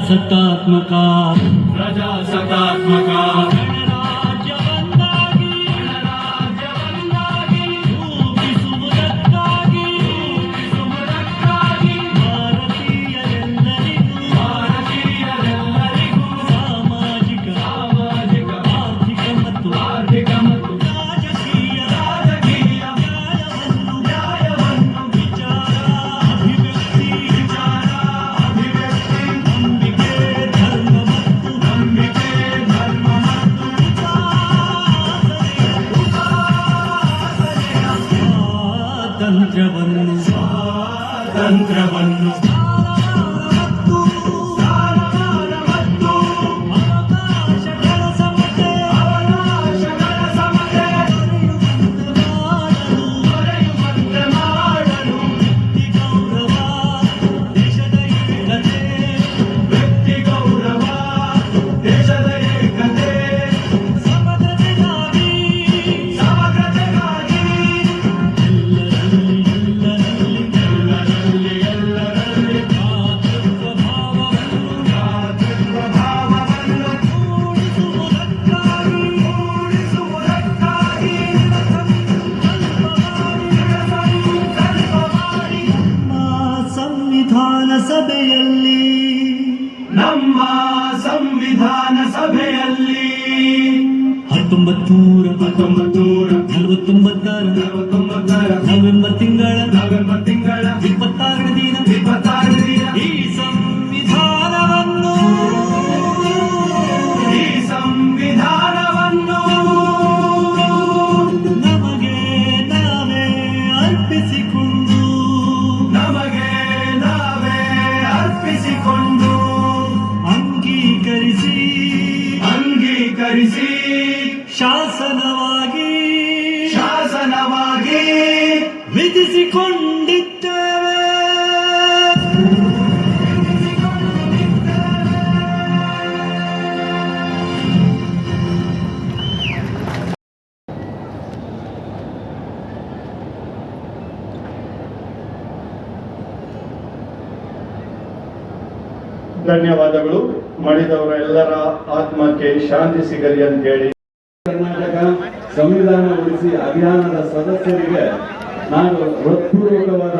ಪ್ರಜಾಸತ್ತಾತ್ಮಕ ಸ್ವಾತಂತ್ರ್ಯವನ್ನು ಸಭೆಯಲ್ಲಿ ನಮ್ಮ ಸಂವಿಧಾನ ಸಭೆಯಲ್ಲಿ 1949 ನವೆಂಬರ್ ತಿಂಗಳ 26 ದಿನ ಈ ಸಂವಿಧಾನವನ್ನು ನಮಗೆ ನಾವೇ ಅರ್ಪಿಸಿಕೊಂಡು ಅಂಗೀಕರಿಸಿ ಶಾಸನವಾಗಿ ವಿಧಿಸಿಕೊಂಡಿದ್ದೇವೆ. ಧನ್ಯವಾದಗಳು. ಮಾಡಿದವರ ಎಲ್ಲರ ಆತ್ಮಕ್ಕೆ ಶಾಂತಿ ಸಿಗಲಿ ಅಂತ ಹೇಳಿ ಕರ್ನಾಟಕ ಸಂವಿಧಾನ ಉಳಿಸಿ ಅಭಿಯಾನದ ಸದಸ್ಯರಿಗೆ ನಾನು ಹೃತ್ಪೂರ್ವಕವಾದ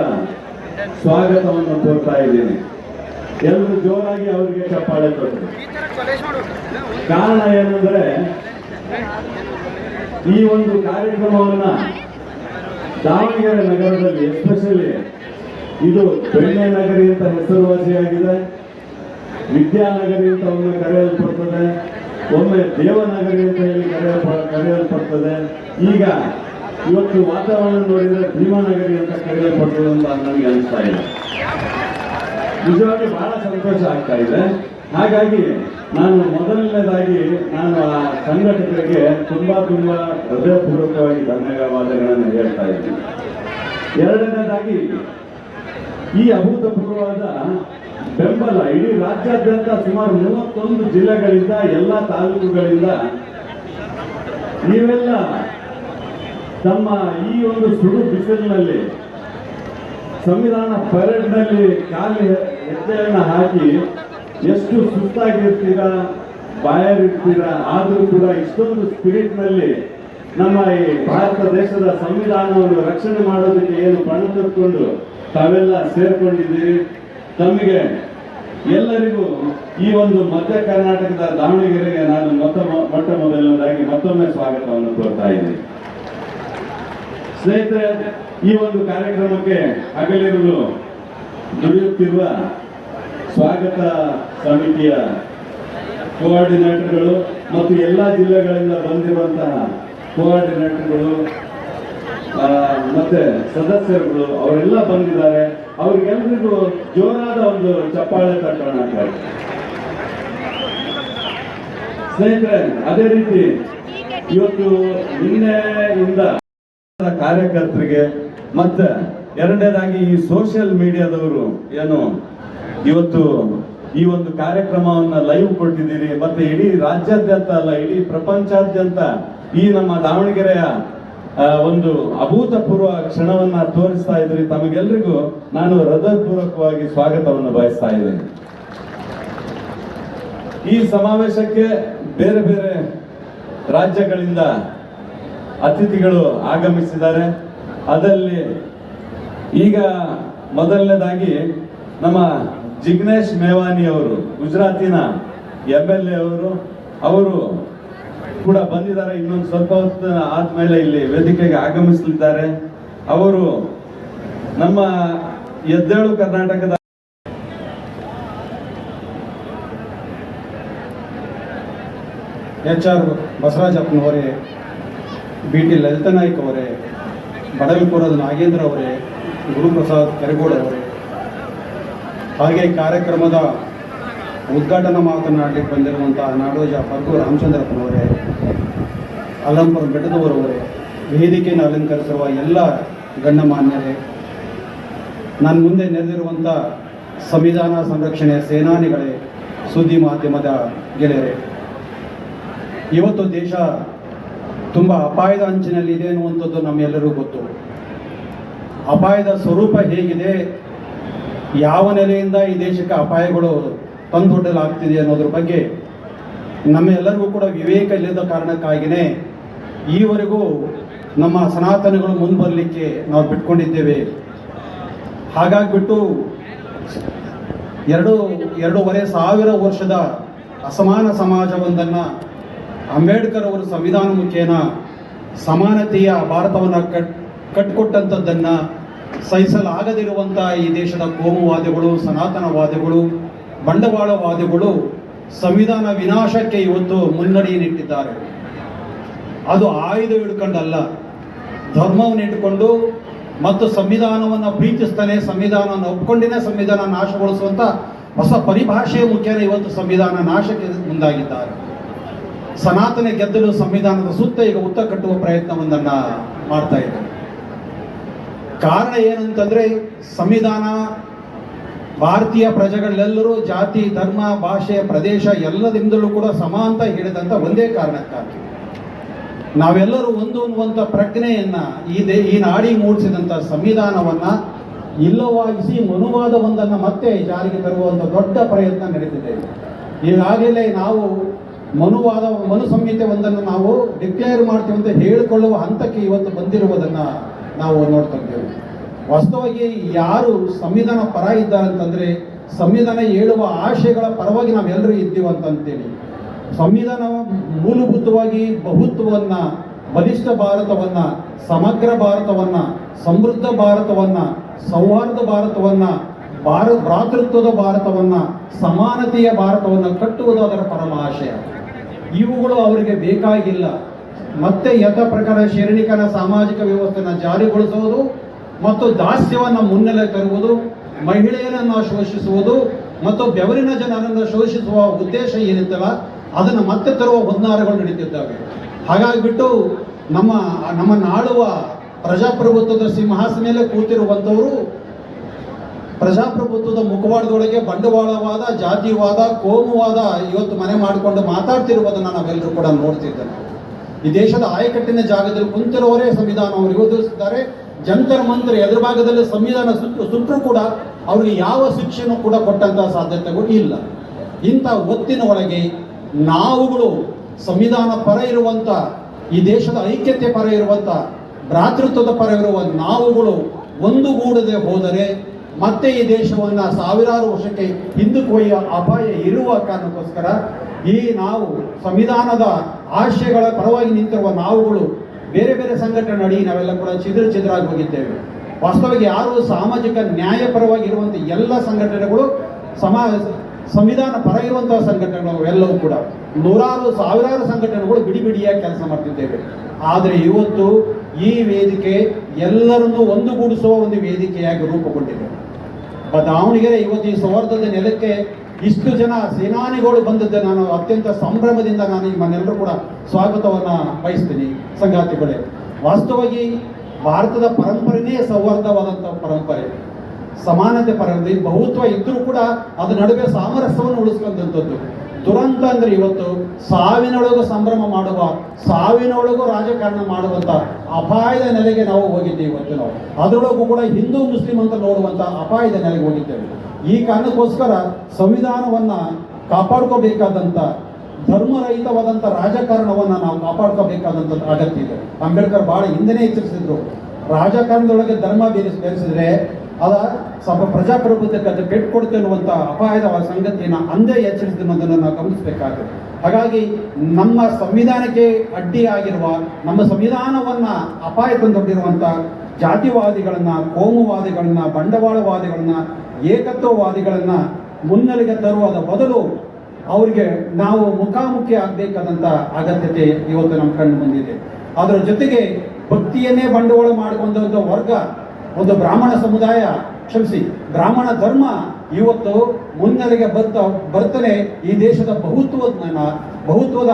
ಸ್ವಾಗತವನ್ನು ಕೋರ್ತಾ ಇದ್ದೀನಿ. ಎಲ್ಲರೂ ಜೋರಾಗಿ ಅವರಿಗೆ ಚಪ್ಪಾಳೆ ಕೊಟ್ಟರು. ಕಾರಣ ಏನಂದ್ರೆ ಈ ಒಂದು ಕಾರ್ಯಕ್ರಮವನ್ನ ದಾವಣಗೆರೆ ನಗರದಲ್ಲಿ ಎಸ್ಪೆಷಲಿ ಇದು ಬೆಣ್ಣೆ ನಗರಿ ಅಂತ ಹೆಸರುವಾಸಿಯಾಗಿದೆ. ವಿದ್ಯಾನಗರಿ ಅಂತ ಒಮ್ಮೆ ಕರೆಯಲ್ಪಡ್ತದೆ, ಒಮ್ಮೆ ದೇವನಗರಿ ಅಂತ ಹೇಳಿ ಕರೆಯಲ್ಪಡ್ತದೆ. ಈಗ ಇವತ್ತು ವಾತಾವರಣ ನೋಡಿದ್ರೆ ಭೀಮಾನಗರಿ ಅಂತ ಕರೆಯಲ್ಪಡ್ತದೆ ಅಂತ ನನಗೆ ಅನಿಸ್ತಾ ಇದೆ. ನಿಜವಾಗಿ ಬಹಳ ಸಂತೋಷ ಆಗ್ತಾ ಇದೆ. ಹಾಗಾಗಿ ನಾನು ಮೊದಲನೇದಾಗಿ ನಾನು ಆ ಸಂಘಟಕರಿಗೆ ತುಂಬಾ ಹೃದಯಪೂರ್ವಕವಾಗಿ ಧನ್ಯವಾದಗಳನ್ನು ಹೇಳ್ತಾ ಇದ್ದೀನಿ. ಎರಡನೇದಾಗಿ ಈ ಅಭೂತಪೂರ್ವವಾದ ಬೆಂಬಲ ಇಡೀ ರಾಜ್ಯಾದ್ಯಂತ ಸುಮಾರು 31 ಜಿಲ್ಲೆಗಳಿಂದ ಎಲ್ಲ ತಾಲೂಕುಗಳಿಂದ ನೀವೆಲ್ಲ ತಮ್ಮ ಈ ಒಂದು ಸುಡು ಬಿಸಿಲಿನಲ್ಲಿ ಸಂವಿಧಾನ ಪರೇಡ್ನಲ್ಲಿ ಹೆಜ್ಜೆಯನ್ನು ಹಾಕಿ ಎಷ್ಟು ಸುಸ್ತಾಗಿರ್ತೀರಾ, ಬಾಯಾರಿರ್ತೀರಾ, ಆದರೂ ಕೂಡ ಇಷ್ಟೊಂದು ಸ್ಪಿರಿಟ್ನಲ್ಲಿ ನಮ್ಮ ಈ ಭಾರತ ದೇಶದ ಸಂವಿಧಾನವನ್ನು ರಕ್ಷಣೆ ಮಾಡೋದಕ್ಕೆ ಏನು ಪಣ ತೆಗೆದುಕೊಂಡು ತಾವೆಲ್ಲ ಸೇರ್ಕೊಂಡಿದ್ದೀರಿ. ತಮಗೆ ಎಲ್ಲರಿಗೂ ಈ ಒಂದು ಮಧ್ಯ ಕರ್ನಾಟಕದ ದಾವಣಗೆರೆಗೆ ನಾನು ಮೊಟ್ಟ ಮೊದಲನೇದಾಗಿ ಮತ್ತೊಮ್ಮೆ ಸ್ವಾಗತವನ್ನು ಕೋರ್ತಾ ಇದ್ದೀನಿ. ಸ್ನೇಹಿತರೆ, ಈ ಒಂದು ಕಾರ್ಯಕ್ರಮಕ್ಕೆ ಹಗಲಿರುಳು ದುಡಿಯುತ್ತಿರುವ ಸ್ವಾಗತ ಸಮಿತಿಯ ಕೋಆರ್ಡಿನೇಟರ್ಗಳು ಮತ್ತು ಎಲ್ಲ ಜಿಲ್ಲೆಗಳಿಂದ ಬಂದಿರುವಂತಹ ಕೋಆರ್ಡಿನೇಟರ್ಗಳು ಮತ್ತೆ ಸದಸ್ಯರುಗಳು ಅವರೆಲ್ಲ ಬಂದಿದ್ದಾರೆ. ಅವ್ರಿಗೆಲ್ಲರಿಗೂ ಜೋರಾದ ಒಂದು ಚಪ್ಪಾಳೆ ತಟ್ಟೋಣ. ಸ್ನೇಹಿತರೆ, ಅದೇ ರೀತಿ ಇವತ್ತು ನಿನ್ನೆಯಿಂದ ಕಾರ್ಯಕರ್ತರಿಗೆ ಮತ್ತೆ ಎರಡನೇದಾಗಿ ಈ ಸೋಷಿಯಲ್ ಮೀಡಿಯಾದವರು ಏನು ಇವತ್ತು ಈ ಒಂದು ಕಾರ್ಯಕ್ರಮವನ್ನ ಲೈವ್ ಕೊಟ್ಟಿದ್ದೀರಿ, ಮತ್ತೆ ಇಡೀ ರಾಜ್ಯಾದ್ಯಂತ ಅಲ್ಲ ಇಡೀ ಪ್ರಪಂಚಾದ್ಯಂತ ಈ ನಮ್ಮ ದಾವಣಗೆರೆಯ ಒಂದು ಅಭೂತಪೂರ್ವ ಕ್ಷಣವನ್ನ ತೋರಿಸ್ತಾ ಇದ್ರಿ. ತಮಗೆಲ್ಲರಿಗೂ ನಾನು ಹೃದಯಪೂರ್ವಕವಾಗಿ ಸ್ವಾಗತವನ್ನು ಬಯಸ್ತಾ ಇದ್ದೇನೆ. ಈ ಸಮಾವೇಶಕ್ಕೆ ಬೇರೆ ಬೇರೆ ರಾಜ್ಯಗಳಿಂದ ಅತಿಥಿಗಳು ಆಗಮಿಸಿದ್ದಾರೆ. ಅದರಲ್ಲಿ ಈಗ ಮೊದಲನೇದಾಗಿ ನಮ್ಮ ಜಿಗ್ನೇಶ್ ಮೇವಾನಿ ಅವರು, ಗುಜರಾತಿನ MLA ಅವರು ಕೂಡ ಬಂದಿದ್ದಾರೆ. ಇನ್ನೊಂದು ಸ್ವಲ್ಪ ಹೊತ್ತು ಆದ್ಮೇಲೆ ಇಲ್ಲಿ ವೇದಿಕೆಗೆ ಆಗಮಿಸಲಿದ್ದಾರೆ. ಅವರು ನಮ್ಮ ಎದ್ದೇಳು ಕರ್ನಾಟಕದ HR ಬಸವರಾಜಪ್ಪನವರೇ, BT ಲಲಿತನಾಯ್ಕ ಅವರೇ, ಬಡವಿಪುರದ ನಾಗೇಂದ್ರ ಅವರೇ, ಗುರುಪ್ರಸಾದ್ ಕೆರಗೋಡ್ ಅವರೇ, ಹಾಗೆ ಕಾರ್ಯಕ್ರಮದ ಉದ್ಘಾಟನಾ ಮಾತನಾಡಲಿಕ್ಕೆ ಬಂದಿರುವಂತಹ ನಾಡೋಜ ಪರ್ಗು ರಾಮಚಂದ್ರಪ್ಪನವರೇ, ಅಲ್ಲಂಪುರ ಬೆಟ್ಟದವರವರೇ, ವೇದಿಕೆಯನ್ನು ಅಲಂಕರಿಸಿರುವ ಎಲ್ಲ ಗಣ್ಯಮಾನ್ಯರೇ, ನನ್ನ ಮುಂದೆ ನೆರೆದಿರುವಂಥ ಸಂವಿಧಾನ ಸಂರಕ್ಷಣೆಯ ಸೇನಾನಿಗಳೇ, ಸುದ್ದಿ ಮಾಧ್ಯಮದ ಗೆಳೆಯರೇ, ಇವತ್ತು ದೇಶ ತುಂಬ ಅಪಾಯದ ಅಂಚಿನಲ್ಲಿದೆ ಅನ್ನುವಂಥದ್ದು ನಮ್ಮೆಲ್ಲರಿಗೂ ಗೊತ್ತು. ಅಪಾಯದ ಸ್ವರೂಪ ಹೇಗಿದೆ, ಯಾವ ನೆಲೆಯಿಂದ ಈ ದೇಶಕ್ಕೆ ಅಪಾಯಗಳು ತಂದೊಡ್ಡಲಾಗ್ತಿದೆ ಅನ್ನೋದ್ರ ಬಗ್ಗೆ ನಮ್ಮೆಲ್ಲರಿಗೂ ಕೂಡ ವಿವೇಕ ಇಲ್ಲದ ಕಾರಣಕ್ಕಾಗಿಯೇ ಈವರೆಗೂ ನಮ್ಮ ಸನಾತನಗಳು ಮುಂದೆ ನಾವು ಬಿಟ್ಕೊಂಡಿದ್ದೇವೆ. ಹಾಗಾಗಿಬಿಟ್ಟು 2,500 ವರ್ಷದ ಅಸಮಾನ ಸಮಾಜವೊಂದನ್ನು ಅಂಬೇಡ್ಕರ್ ಅವರು ಸಂವಿಧಾನ ಮುಖೇನ ಸಮಾನತೆಯ ಭಾರತವನ್ನು ಕಟ್ಟಿಕೊಟ್ಟಂಥದ್ದನ್ನು ಸಹಿಸಲಾಗದಿರುವಂಥ ಈ ದೇಶದ ಕೋಮುವಾದಿಗಳು, ಸನಾತನವಾದಿಗಳು, ಬಂಡವಾಳವಾದಿಗಳು ಸಂವಿಧಾನ ವಿನಾಶಕ್ಕೆ ಇವತ್ತು ಮುನ್ನಡೆಯನ್ನಿಟ್ಟಿದ್ದಾರೆ. ಅದು ಆಯುಧ ಹಿಡ್ಕೊಂಡಲ್ಲ, ಧರ್ಮವನ್ನು ಇಟ್ಟುಕೊಂಡು ಮತ್ತು ಸಂವಿಧಾನವನ್ನು ಪ್ರೀತಿಸ್ತಾನೆ, ಸಂವಿಧಾನವನ್ನು ಒಪ್ಕೊಂಡಿನೇ ಸಂವಿಧಾನ ನಾಶಗೊಳಿಸುವಂಥ ಹೊಸ ಪರಿಭಾಷೆಯ ಮುಖೇನ ಇವತ್ತು ಸಂವಿಧಾನ ನಾಶಕ್ಕೆ ಮುಂದಾಗಿದ್ದಾರೆ. ಸನಾತನ ಗೆದ್ದಲು ಸಂವಿಧಾನದ ಸುತ್ತ ಈಗ ಹುತ್ತ ಕಟ್ಟುವ ಪ್ರಯತ್ನವೊಂದನ್ನು ಮಾಡ್ತಾ ಇದ್ದಾರೆ. ಕಾರಣ ಏನಂತಂದ್ರೆ, ಸಂವಿಧಾನ ಭಾರತೀಯ ಪ್ರಜೆಗಳೆಲ್ಲರೂ ಜಾತಿ, ಧರ್ಮ, ಭಾಷೆ, ಪ್ರದೇಶ ಎಲ್ಲದಿಂದಲೂ ಕೂಡ ಸಮ ಅಂತ ಹೇಳಿದಂಥ ಒಂದೇ ಕಾರಣಕ್ಕಾಗಿ ನಾವೆಲ್ಲರೂ ಒಂದು ಅನ್ನುವಂಥ ಪ್ರಜ್ಞೆಯನ್ನ ಈ ನಾಡಿ ಮೂಡಿಸಿದಂಥ ಸಂವಿಧಾನವನ್ನ ಇಲ್ಲವಾಗಿಸಿ ಮನುವಾದವೊಂದನ್ನು ಮತ್ತೆ ಜಾರಿಗೆ ತರುವಂಥ ದೊಡ್ಡ ಪ್ರಯತ್ನ ನಡೀತಿದೆ. ಈಗಾಗಲೇ ನಾವು ಮನು ಸಂಹಿತೆ ಒಂದನ್ನು ನಾವು ಡಿಕ್ಲೇರ್ ಮಾಡ್ತೀವಿ ಅಂತ ಹೇಳಿಕೊಳ್ಳುವ ಹಂತಕ್ಕೆ ಇವತ್ತು ಬಂದಿರುವುದನ್ನು ನಾವು ನೋಡ್ತಾ ಇದ್ದೇವೆ. ವಾಸ್ತವವಾಗಿ ಯಾರು ಸಂವಿಧಾನ ಪರ ಇದ್ದಾರೆ ಅಂತಂದ್ರೆ, ಸಂವಿಧಾನ ಹೇಳುವ ಆಶಯಗಳ ಪರವಾಗಿ ನಾವೆಲ್ಲರೂ ಇದ್ದೀವಂತಂತೇಳಿ, ಸಂವಿಧಾನ ಮೂಲಭೂತವಾಗಿ ಬಹುತ್ವವನ್ನ, ಬಲಿಷ್ಠ ಭಾರತವನ್ನ, ಸಮಗ್ರ ಭಾರತವನ್ನ, ಸಮೃದ್ಧ ಭಾರತವನ್ನ, ಸೌಹಾರ್ದ ಭಾರತವನ್ನ, ಭ್ರಾತೃತ್ವದ ಭಾರತವನ್ನ, ಸಮಾನತೆಯ ಭಾರತವನ್ನ ಕಟ್ಟುವುದು ಅದರ ಪರಮ ಆಶಯ. ಇವುಗಳು ಅವರಿಗೆ ಬೇಕಾಗಿಲ್ಲ. ಮತ್ತೆ ಯಥ ಪ್ರಕಾರ ಶೈಕ್ಷಣಿಕನ ಸಾಮಾಜಿಕ ವ್ಯವಸ್ಥೆಯನ್ನು ಜಾರಿಗೊಳಿಸುವುದು ಮತ್ತು ದಾಸ್ಯವನ್ನು ಮುನ್ನೆಲೆ ತರುವುದು, ಮಹಿಳೆಯರನ್ನು ಶೋಷಿಸುವುದು ಮತ್ತು ಬೆವರಿನ ಜನರನ್ನು ಶೋಷಿಸುವ ಉದ್ದೇಶ ಏನಿತ್ತಲ್ಲ ಅದನ್ನು ಮತ್ತೆ ತರುವ ಹುನ್ನಾರಗಳು ನಡೀತಿದ್ದಾವೆ. ಹಾಗಾಗಿಬಿಟ್ಟು ನಮ್ಮ ನಾಡುವ ಪ್ರಜಾಪ್ರಭುತ್ವದ ಸಿಂಹಾಸನ ಮೇಲೆ ಕೂತಿರುವಂಥವರು ಪ್ರಜಾಪ್ರಭುತ್ವದ ಮುಖವಾಡದೊಳಗೆ ಬಂಡವಾಳವಾದ, ಜಾತಿವಾದ, ಕೋಮುವಾದ ಇವತ್ತು ಮನೆ ಮಾಡಿಕೊಂಡು ಮಾತಾಡ್ತಿರುವುದನ್ನು ನಾವೆಲ್ಲರೂ ಕೂಡ ನೋಡ್ತಿದ್ದೇವೆ. ಈ ದೇಶದ ಆಯಕಟ್ಟಿನ ಜಾಗದಲ್ಲಿ ಕುಂತಿರುವವರೇ ಸಂವಿಧಾನವನ್ನು ವಿರೋಧಿಸಿದ್ದಾರೆ. ಜಂತರ್ ಮಂತ್ರ ಎದುರು ಭಾಗದಲ್ಲಿ ಸಂವಿಧಾನ ಸುಟ್ಟರೂ ಕೂಡ ಅವರಿಗೆ ಯಾವ ಶಿಕ್ಷೆನೂ ಕೂಡ ಕೊಟ್ಟಂತಹ ಸಾಧ್ಯತೆಗಳು ಇಲ್ಲ. ಇಂಥ ಒತ್ತಿನ ಒಳಗೆ ನಾವುಗಳು ಸಂವಿಧಾನ ಪರ ಇರುವಂಥ, ಈ ದೇಶದ ಐಕ್ಯತೆ ಪರ ಇರುವಂಥ, ಭ್ರಾತೃತ್ವದ ಪರ ಇರುವ ನಾವುಗಳು ಒಂದುಗೂಡದೆ ಹೋದರೆ ಮತ್ತೆ ಈ ದೇಶವನ್ನು ಸಾವಿರಾರು ವರ್ಷಕ್ಕೆ ಹಿಂದಕ್ಕೆ ಒಯ್ಯುವ ಅಪಾಯ ಇರುವ ಕಾರಣಕ್ಕೋಸ್ಕರ ಈ ನಾವು ಸಂವಿಧಾನದ ಆಶಯಗಳ ಪರವಾಗಿ ನಿಂತಿರುವ ನಾವುಗಳು ಬೇರೆ ಬೇರೆ ಸಂಘಟನೆ ಅಡಿ ನಾವೆಲ್ಲ ಕೂಡ ಚಿದ್ರಾಗಿ ಹೋಗಿದ್ದೇವೆ. ವಾಸ್ತವವಾಗಿ ಯಾರು ಸಾಮಾಜಿಕ ನ್ಯಾಯ ಪರವಾಗಿ ಇರುವಂಥ ಎಲ್ಲ ಸಂಘಟನೆಗಳು ಸಂವಿಧಾನ ಪರ ಇರುವಂತಹ ಸಂಘಟನೆಗಳು ಎಲ್ಲವೂ ಕೂಡ ಸಾವಿರಾರು ಸಂಘಟನೆಗಳು ಬಿಡಿಯಾಗಿ ಕೆಲಸ ಮಾಡ್ತಿದ್ದೇವೆ. ಆದರೆ ಇವತ್ತು ಈ ವೇದಿಕೆ ಎಲ್ಲರನ್ನೂ ಒಂದುಗೂಡಿಸುವ ಒಂದು ವೇದಿಕೆಯಾಗಿ ರೂಪುಗೊಂಡಿದೆ. ದಾವಣಗೆರೆ ಇವತ್ತು ಈ ಸೌಹಾರ್ದದ ನೆಲಕ್ಕೆ ಇಷ್ಟು ಜನ ಸೇನಾನಿಗಳು ಬಂದದ್ದು ನಾನು ಅತ್ಯಂತ ಸಂಭ್ರಮದಿಂದ ನಾನು ನಿಮ್ಮನ್ನೆಲ್ಲರೂ ಕೂಡ ಸ್ವಾಗತವನ್ನು ಬಯಸ್ತೀನಿ. ಸಂಗಾತಿಗಳೇ, ವಾಸ್ತವವಾಗಿ ಭಾರತದ ಪರಂಪರೆನೇ ಸೌಹಾರ್ದವಾದಂಥ ಪರಂಪರೆ, ಸಮಾನತೆ ಪರಂಪರೆ, ಬಹುತ್ವ ಇದ್ದರೂ ಕೂಡ ಅದ್ರ ನಡುವೆ ಸಾಮರಸ್ಯವನ್ನು ಉಳಿಸ್ಕೊಂಡಂಥದ್ದು. ದುರಂತ ಅಂದ್ರೆ ಇವತ್ತು ಸಾವಿನೊಳಗೂ ಸಂಭ್ರಮ ಮಾಡುವ, ಸಾವಿನೊಳಗೂ ರಾಜಕಾರಣ ಮಾಡುವಂಥ ಅಪಾಯದ ನೆಲೆಗೆ ನಾವು ಹೋಗಿದ್ದೇವೆ. ಇವತ್ತು ನಾವು ಅದರೊಳಗೂ ಕೂಡ ಹಿಂದೂ ಮುಸ್ಲಿಂ ಅಂತ ನೋಡುವಂಥ ಅಪಾಯದ ನೆಲೆಗೆ ಹೋಗಿದ್ದೇವೆ. ಈ ಕಾರಣಕ್ಕೋಸ್ಕರ ಸಂವಿಧಾನವನ್ನ ಕಾಪಾಡ್ಕೋಬೇಕಾದಂಥ ಧರ್ಮರಹಿತವಾದಂಥ ರಾಜಕಾರಣವನ್ನು ನಾವು ಕಾಪಾಡ್ಕೋಬೇಕಾದಂಥ ಅಗತ್ಯ ಇದೆ. ಅಂಬೇಡ್ಕರ್ ಬಹಳ ಹಿಂದೆನೇ ಎಚ್ಚರಿಸಿದ್ರು, ರಾಜಕಾರಣದೊಳಗೆ ಧರ್ಮ ಬೆರೆಸಿದ್ರೆ ಅದ ಸ್ವಲ್ಪ ಪ್ರಜಾಪ್ರಭುತ್ವಕ್ಕೆ ಅದು ಕೆಟ್ಟು ಕೊಡುತ್ತೆ ಅನ್ನುವಂಥ ಅಪಾಯದ ಸಂಗತಿಯನ್ನು ಅಂದೇ ಎಚ್ಚರಿಸಿದ ಅನ್ನೋದನ್ನು ನಾವು ಗಮನಿಸಬೇಕಾಗಿದೆ. ಹಾಗಾಗಿ ನಮ್ಮ ಸಂವಿಧಾನಕ್ಕೆ ಅಡ್ಡಿಯಾಗಿರುವ, ನಮ್ಮ ಸಂವಿಧಾನವನ್ನು ಅಪಾಯ ತಂದೊಡ್ಡಿರುವಂಥ ಜಾತಿವಾದಿಗಳನ್ನ, ಕೋಮುವಾದಿಗಳನ್ನ, ಬಂಡವಾಳವಾದಿಗಳನ್ನ, ಏಕತ್ವವಾದಿಗಳನ್ನ ಮುನ್ನೆಲೆಗೆ ತರುವುದ ಬದಲು ಅವರಿಗೆ ನಾವು ಮುಖಾಮುಖಿ ಆಗಬೇಕಾದಂಥ ಅಗತ್ಯತೆ ಇವತ್ತು ನಮ್ಮ ಕಣ್ಣು ಬಂದಿದೆ. ಅದರ ಜೊತೆಗೆ ಭಕ್ತಿಯನ್ನೇ ಬಂಡವಾಳ ಮಾಡಿಕೊಂಡ ವರ್ಗ, ಒಂದು ಬ್ರಾಹ್ಮಣ ಸಮುದಾಯ, ಬ್ರಾಹ್ಮಣ ಧರ್ಮ ಇವತ್ತು ಮುನ್ನೆಲೆಗೆ ಬರ್ತನೆ ಈ ದೇಶದ ಬಹುತ್ವದ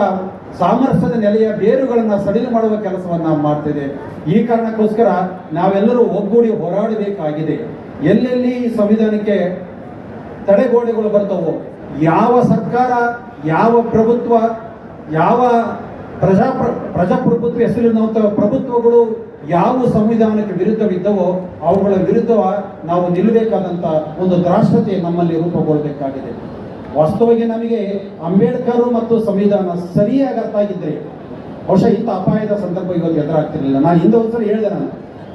ಸಾಮರಸ್ಯದ ನೆಲೆಯ ಬೇರುಗಳನ್ನು ಸಡಿಲು ಮಾಡುವ ಕೆಲಸವನ್ನ ಮಾಡ್ತಿದೆ. ಈ ಕಾರಣಕ್ಕೋಸ್ಕರ ನಾವೆಲ್ಲರೂ ಒಗ್ಗೂಡಿ ಹೋರಾಡಬೇಕಾಗಿದೆ. ಎಲ್ಲೆಲ್ಲಿ ಸಂವಿಧಾನಕ್ಕೆ ತಡೆಗೋಡೆಗಳು ಬರ್ತವೋ, ಯಾವ ಸರ್ಕಾರ, ಯಾವ ಪ್ರಭುತ್ವ, ಯಾವ ಪ್ರಜಾಪ್ರಭುತ್ವ ಹೆಸರಿರುವಂಥ ಪ್ರಭುತ್ವಗಳು ಯಾವ ಸಂವಿಧಾನಕ್ಕೆ ವಿರುದ್ಧವಿದ್ದವೋ ಅವುಗಳ ವಿರುದ್ಧ ನಾವು ನಿಲ್ಲಬೇಕಾದಂಥ ಒಂದು ದ್ರಾಷ್ಟ್ರತೆ ನಮ್ಮಲ್ಲಿ ರೂಪುಗೊಳ್ಳಬೇಕಾಗಿದೆ. ವಾಸ್ತವವಾಗಿ ನಮಗೆ ಅಂಬೇಡ್ಕರ್ ಮತ್ತು ಸಂವಿಧಾನ ಸರಿಯಾಗಿ ಅರ್ಥ ಆಗಿದ್ರೆ ಬಹುಶಃ ಇಂಥ ಅಪಾಯದ ಸಂದರ್ಭ ಇವತ್ತು ಎದುರಾಗ್ತಿರಲಿಲ್ಲ. ನಾನು ಹಿಂದೆ ಒಂದ್ಸಲ ಹೇಳಿದೆ, ನಾನು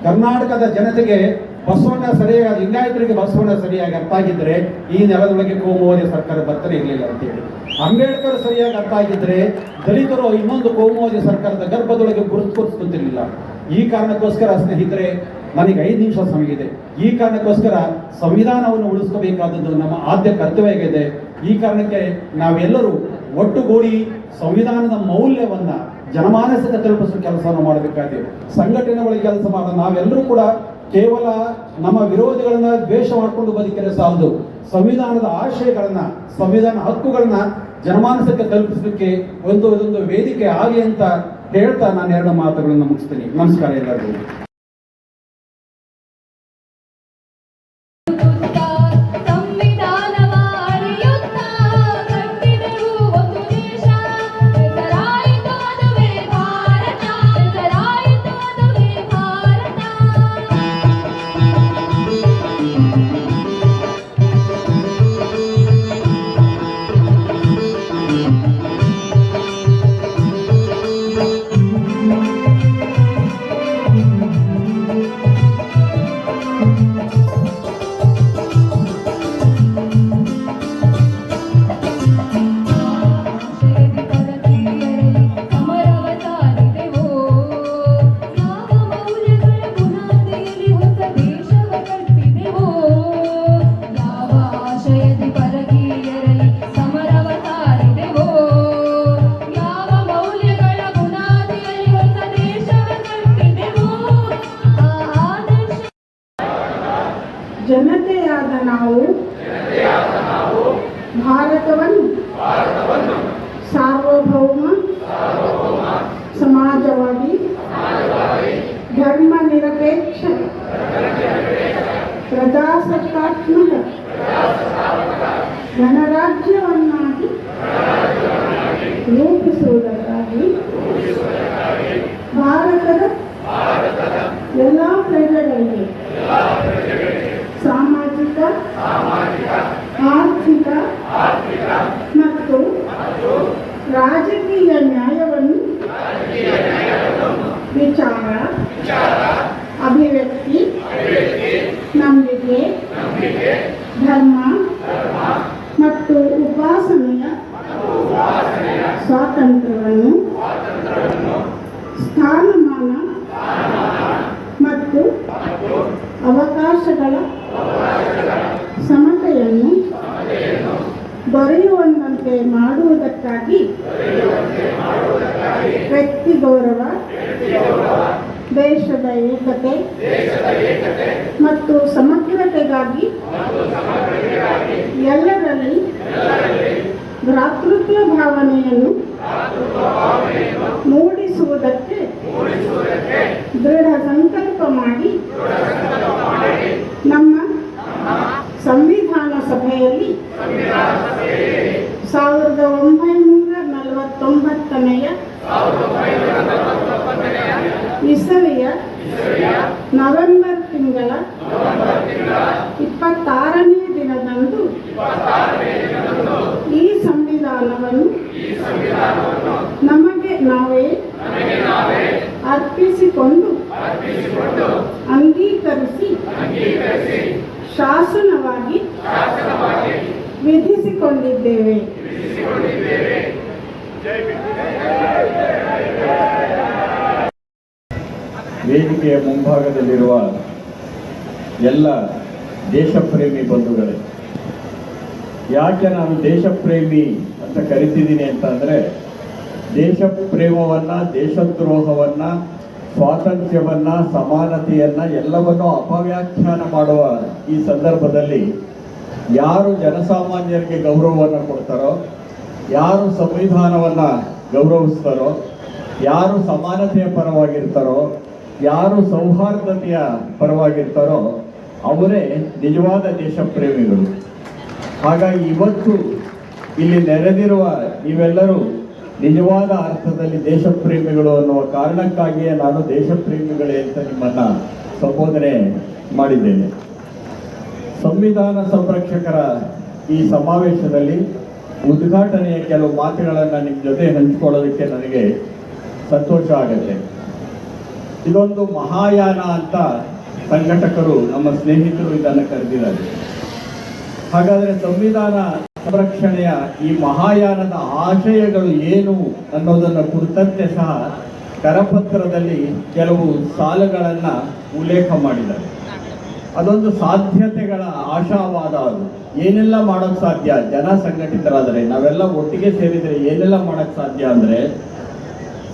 ಕರ್ನಾಟಕದ ಜನತೆಗೆ ಬಸವಣ್ಣ ಸರಿಯಾಗಿ, ಲಿಂಗಾಯತರಿಗೆ ಬಸವಣ್ಣ ಸರಿಯಾಗಿ ಅರ್ಥ ಆಗಿದ್ರೆ ಈ ನೆಲದೊಳಗೆ ಕೋಮುವಾದಿ ಸರ್ಕಾರ ಬರ್ತಾನೆ ಇರಲಿಲ್ಲ ಅಂತೇಳಿ. ಅಂಬೇಡ್ಕರ್ ಸರಿಯಾಗಿ ಅರ್ಥ ಆಗಿದ್ರೆ ದಲಿತರು ಇನ್ನೊಂದು ಕೋಮುವಾದಿ ಸರ್ಕಾರದ ಗರ್ಭದೊಳಗೆ ಗುರುತಿಸ್ಕೊತಿರ್ಲಿಲ್ಲ. ಈ ಕಾರಣಕ್ಕೋಸ್ಕರ ಸ್ನೇಹಿತರೆ, ನನಗೆ 5 ನಿಮಿಷ ಸಮಯ ಇದೆ. ಈ ಕಾರಣಕ್ಕೋಸ್ಕರ ಸಂವಿಧಾನವನ್ನು ಉಳಿಸ್ಕೋಬೇಕಾದದ್ದು ನಮ್ಮ ಆದ್ಯ ಕರ್ತವ್ಯ. ಈ ಕಾರಣಕ್ಕೆ ನಾವೆಲ್ಲರೂ ಒಟ್ಟುಗೂಡಿ ಸಂವಿಧಾನದ ಮೌಲ್ಯವನ್ನ ಜನಮಾನಸಕ್ಕೆ ತಲುಪಿಸುವ ಕೆಲಸವನ್ನು ಮಾಡಬೇಕಾಗಿದೆ. ಸಂಘಟನೆಗಳಿಗೆ ಕೆಲಸ ಮಾಡೋ ನಾವೆಲ್ಲರೂ ಕೂಡ ಕೇವಲ ನಮ್ಮ ವಿರೋಧಿಗಳನ್ನ ದ್ವೇಷ ಮಾಡಿಕೊಂಡು ಬದುಕಿದ್ರೆ ಸಾಲದು. ಸಂವಿಧಾನದ ಆಶಯಗಳನ್ನ, ಸಂವಿಧಾನ ಹಕ್ಕುಗಳನ್ನ ಜನಮಾನಸಕ್ಕೆ ತಲುಪಿಸಲಿಕ್ಕೆ ಇದೊಂದು ವೇದಿಕೆ ಆಗಲಿ ಅಂತ ಹೇಳ್ತಾ ನಾನು 2 ಮಾತುಗಳನ್ನು ಮುಗಿಸ್ತೀನಿ. ನಮಸ್ಕಾರ ಎಲ್ಲರಿಗೂ. ಜನತೆಯಾದ ನಾವು ಭಾರತವನ್ನು ಸಾರ್ವಭೌಮ, ಸಮಾಜವಾದಿ, ಧರ್ಮ ನಿರಪೇಕ್ಷ, ಪ್ರಜಾಸತ್ತಾತ್ಮಕ ಗಣರಾಜ್ಯವನ್ನಾಗಿ ರೂಪಿಸುವುದಕ್ಕಾಗಿ ಭಾರತದ ಎಲ್ಲ ಪ್ರಜೆಗಳಿಗೆ ಸಾಮಾಜಿಕ, ಆರ್ಥಿಕ ಮತ್ತು ರಾಜಕೀಯ ನ್ಯಾಯವನ್ನು ವಿಚಾರ, ಅಭಿವ್ಯಕ್ತಿ, ನಂಬಿಕೆ, ಧರ್ಮ ಮತ್ತು ಉಪಾಸನೆಯ ಸ್ವಾತಂತ್ರ್ಯವನ್ನು, ಸ್ಥಾನಮಾನ ಮತ್ತು ಅವಕಾಶಗಳ ಸಮತೆಯನ್ನು ದೊರೆಯುವಂತೆ ಮಾಡುವುದಕ್ಕಾಗಿ ವ್ಯಕ್ತಿ ಗೌರವ, ದೇಶದ ಏಕತೆ ಮತ್ತು ಸಮಗ್ರತೆಗಾಗಿ ಎಲ್ಲರಲ್ಲಿ ಭ್ರಾತೃತ್ವ ಭಾವನೆಯನ್ನು ಮೂಡಿಸುವುದಕ್ಕೆ ದೃಢ ಸಂಕಲ್ಪ ಮಾಡಿ ನಮ್ಮ ಸಂವಿಧಾನ ಸಭೆಯಲ್ಲಿ 1949ನೇ ಇಸವಿಯ ನವೆಂಬರ್ ತಿಂಗಳ 26ನೇ ದಿನದಂದು ಈ ಸಂವಿಧಾನವನ್ನು ನಮಗೆ ನಾವೇ ಅರ್ಪಿಸಿಕೊಂಡು ಅಂಗೀಕರಿಸಿ ಶಾಸನವಾಗಿ ವಿಧಿಸಿಕೊಂಡಿದ್ದೇವೆ. ವೇದಿಕೆಯ ಮುಂಭಾಗದಲ್ಲಿರುವ ಎಲ್ಲ ದೇಶಪ್ರೇಮಿ ಬಂಧುಗಳೇ, ಯಾಕೆ ನಾನು ದೇಶಪ್ರೇಮಿ ಅಂತ ಕರಿತಿದ್ದೀನಿ ಅಂತ ಅಂದರೆ, ದೇಶ ಪ್ರೇಮವನ್ನು, ದೇಶದ್ರೋಹವನ್ನು, ಸ್ವಾತಂತ್ರ್ಯವನ್ನು, ಸಮಾನತೆಯನ್ನು ಎಲ್ಲವನ್ನೂ ಅಪವ್ಯಾಖ್ಯಾನ ಮಾಡುವ ಈ ಸಂದರ್ಭದಲ್ಲಿ ಯಾರು ಜನಸಾಮಾನ್ಯರಿಗೆ ಗೌರವವನ್ನು ಕೊಡ್ತಾರೋ, ಯಾರು ಸಂವಿಧಾನವನ್ನು ಗೌರವಿಸ್ತಾರೋ, ಯಾರು ಸಮಾನತೆಯ ಪರವಾಗಿರ್ತಾರೋ, ಯಾರು ಸೌಹಾರ್ದತೆಯ ಪರವಾಗಿರ್ತಾರೋ ಅವರೇ ನಿಜವಾದ ದೇಶಪ್ರೇಮಿಗಳು. ಹಾಗಾಗಿ ಇವತ್ತು ಇಲ್ಲಿ ನೆರೆದಿರುವ ನೀವೆಲ್ಲರೂ ನಿಜವಾದ ಅರ್ಥದಲ್ಲಿ ದೇಶಪ್ರೇಮಿಗಳು ಅನ್ನುವ ಕಾರಣಕ್ಕಾಗಿಯೇ ನಾನು ದೇಶಪ್ರೇಮಿಗಳೇ ಅಂತ ನಿಮ್ಮನ್ನು ಸಂಬೋಧನೆ ಮಾಡಿದ್ದೇನೆ. ಸಂವಿಧಾನ ಸಂರಕ್ಷಕರ ಈ ಸಮಾವೇಶದಲ್ಲಿ ಉದ್ಘಾಟನೆಯ ಕೆಲವು ಮಾತುಗಳನ್ನು ನಿಮ್ಮ ಜೊತೆ ಹಂಚಿಕೊಳ್ಳೋದಕ್ಕೆ ನನಗೆ ಸಂತೋಷ ಆಗುತ್ತೆ. ಇದೊಂದು ಮಹಾಯಾನ ಅಂತ ಸಂಘಟಕರು, ನಮ್ಮ ಸ್ನೇಹಿತರು ಇದನ್ನು ಕರೆದಿದ್ದಾರೆ. ಹಾಗಾದರೆ ಸಂವಿಧಾನ ಸಂರಕ್ಷಣೆಯ ಈ ಮಹಾಯಾನದ ಆಶಯಗಳು ಏನು ಅನ್ನೋದನ್ನು ಕುರಿತಂತೆ ಸಹ ಕರಪತ್ರದಲ್ಲಿ ಕೆಲವು ಸಾಲುಗಳನ್ನು ಉಲ್ಲೇಖ ಮಾಡಿದ್ದಾರೆ. ಅದೊಂದು ಸಾಧ್ಯತೆಗಳ ಆಶಾವಾದ. ಅದು ಏನೆಲ್ಲ ಮಾಡೋಕ್ಕೆ ಸಾಧ್ಯ, ಜನ ಸಂಘಟಿತರಾದರೆ, ನಾವೆಲ್ಲ ಒಟ್ಟಿಗೆ ಸೇರಿದರೆ ಏನೆಲ್ಲ ಮಾಡೋಕ್ಕೆ ಸಾಧ್ಯ ಅಂದರೆ,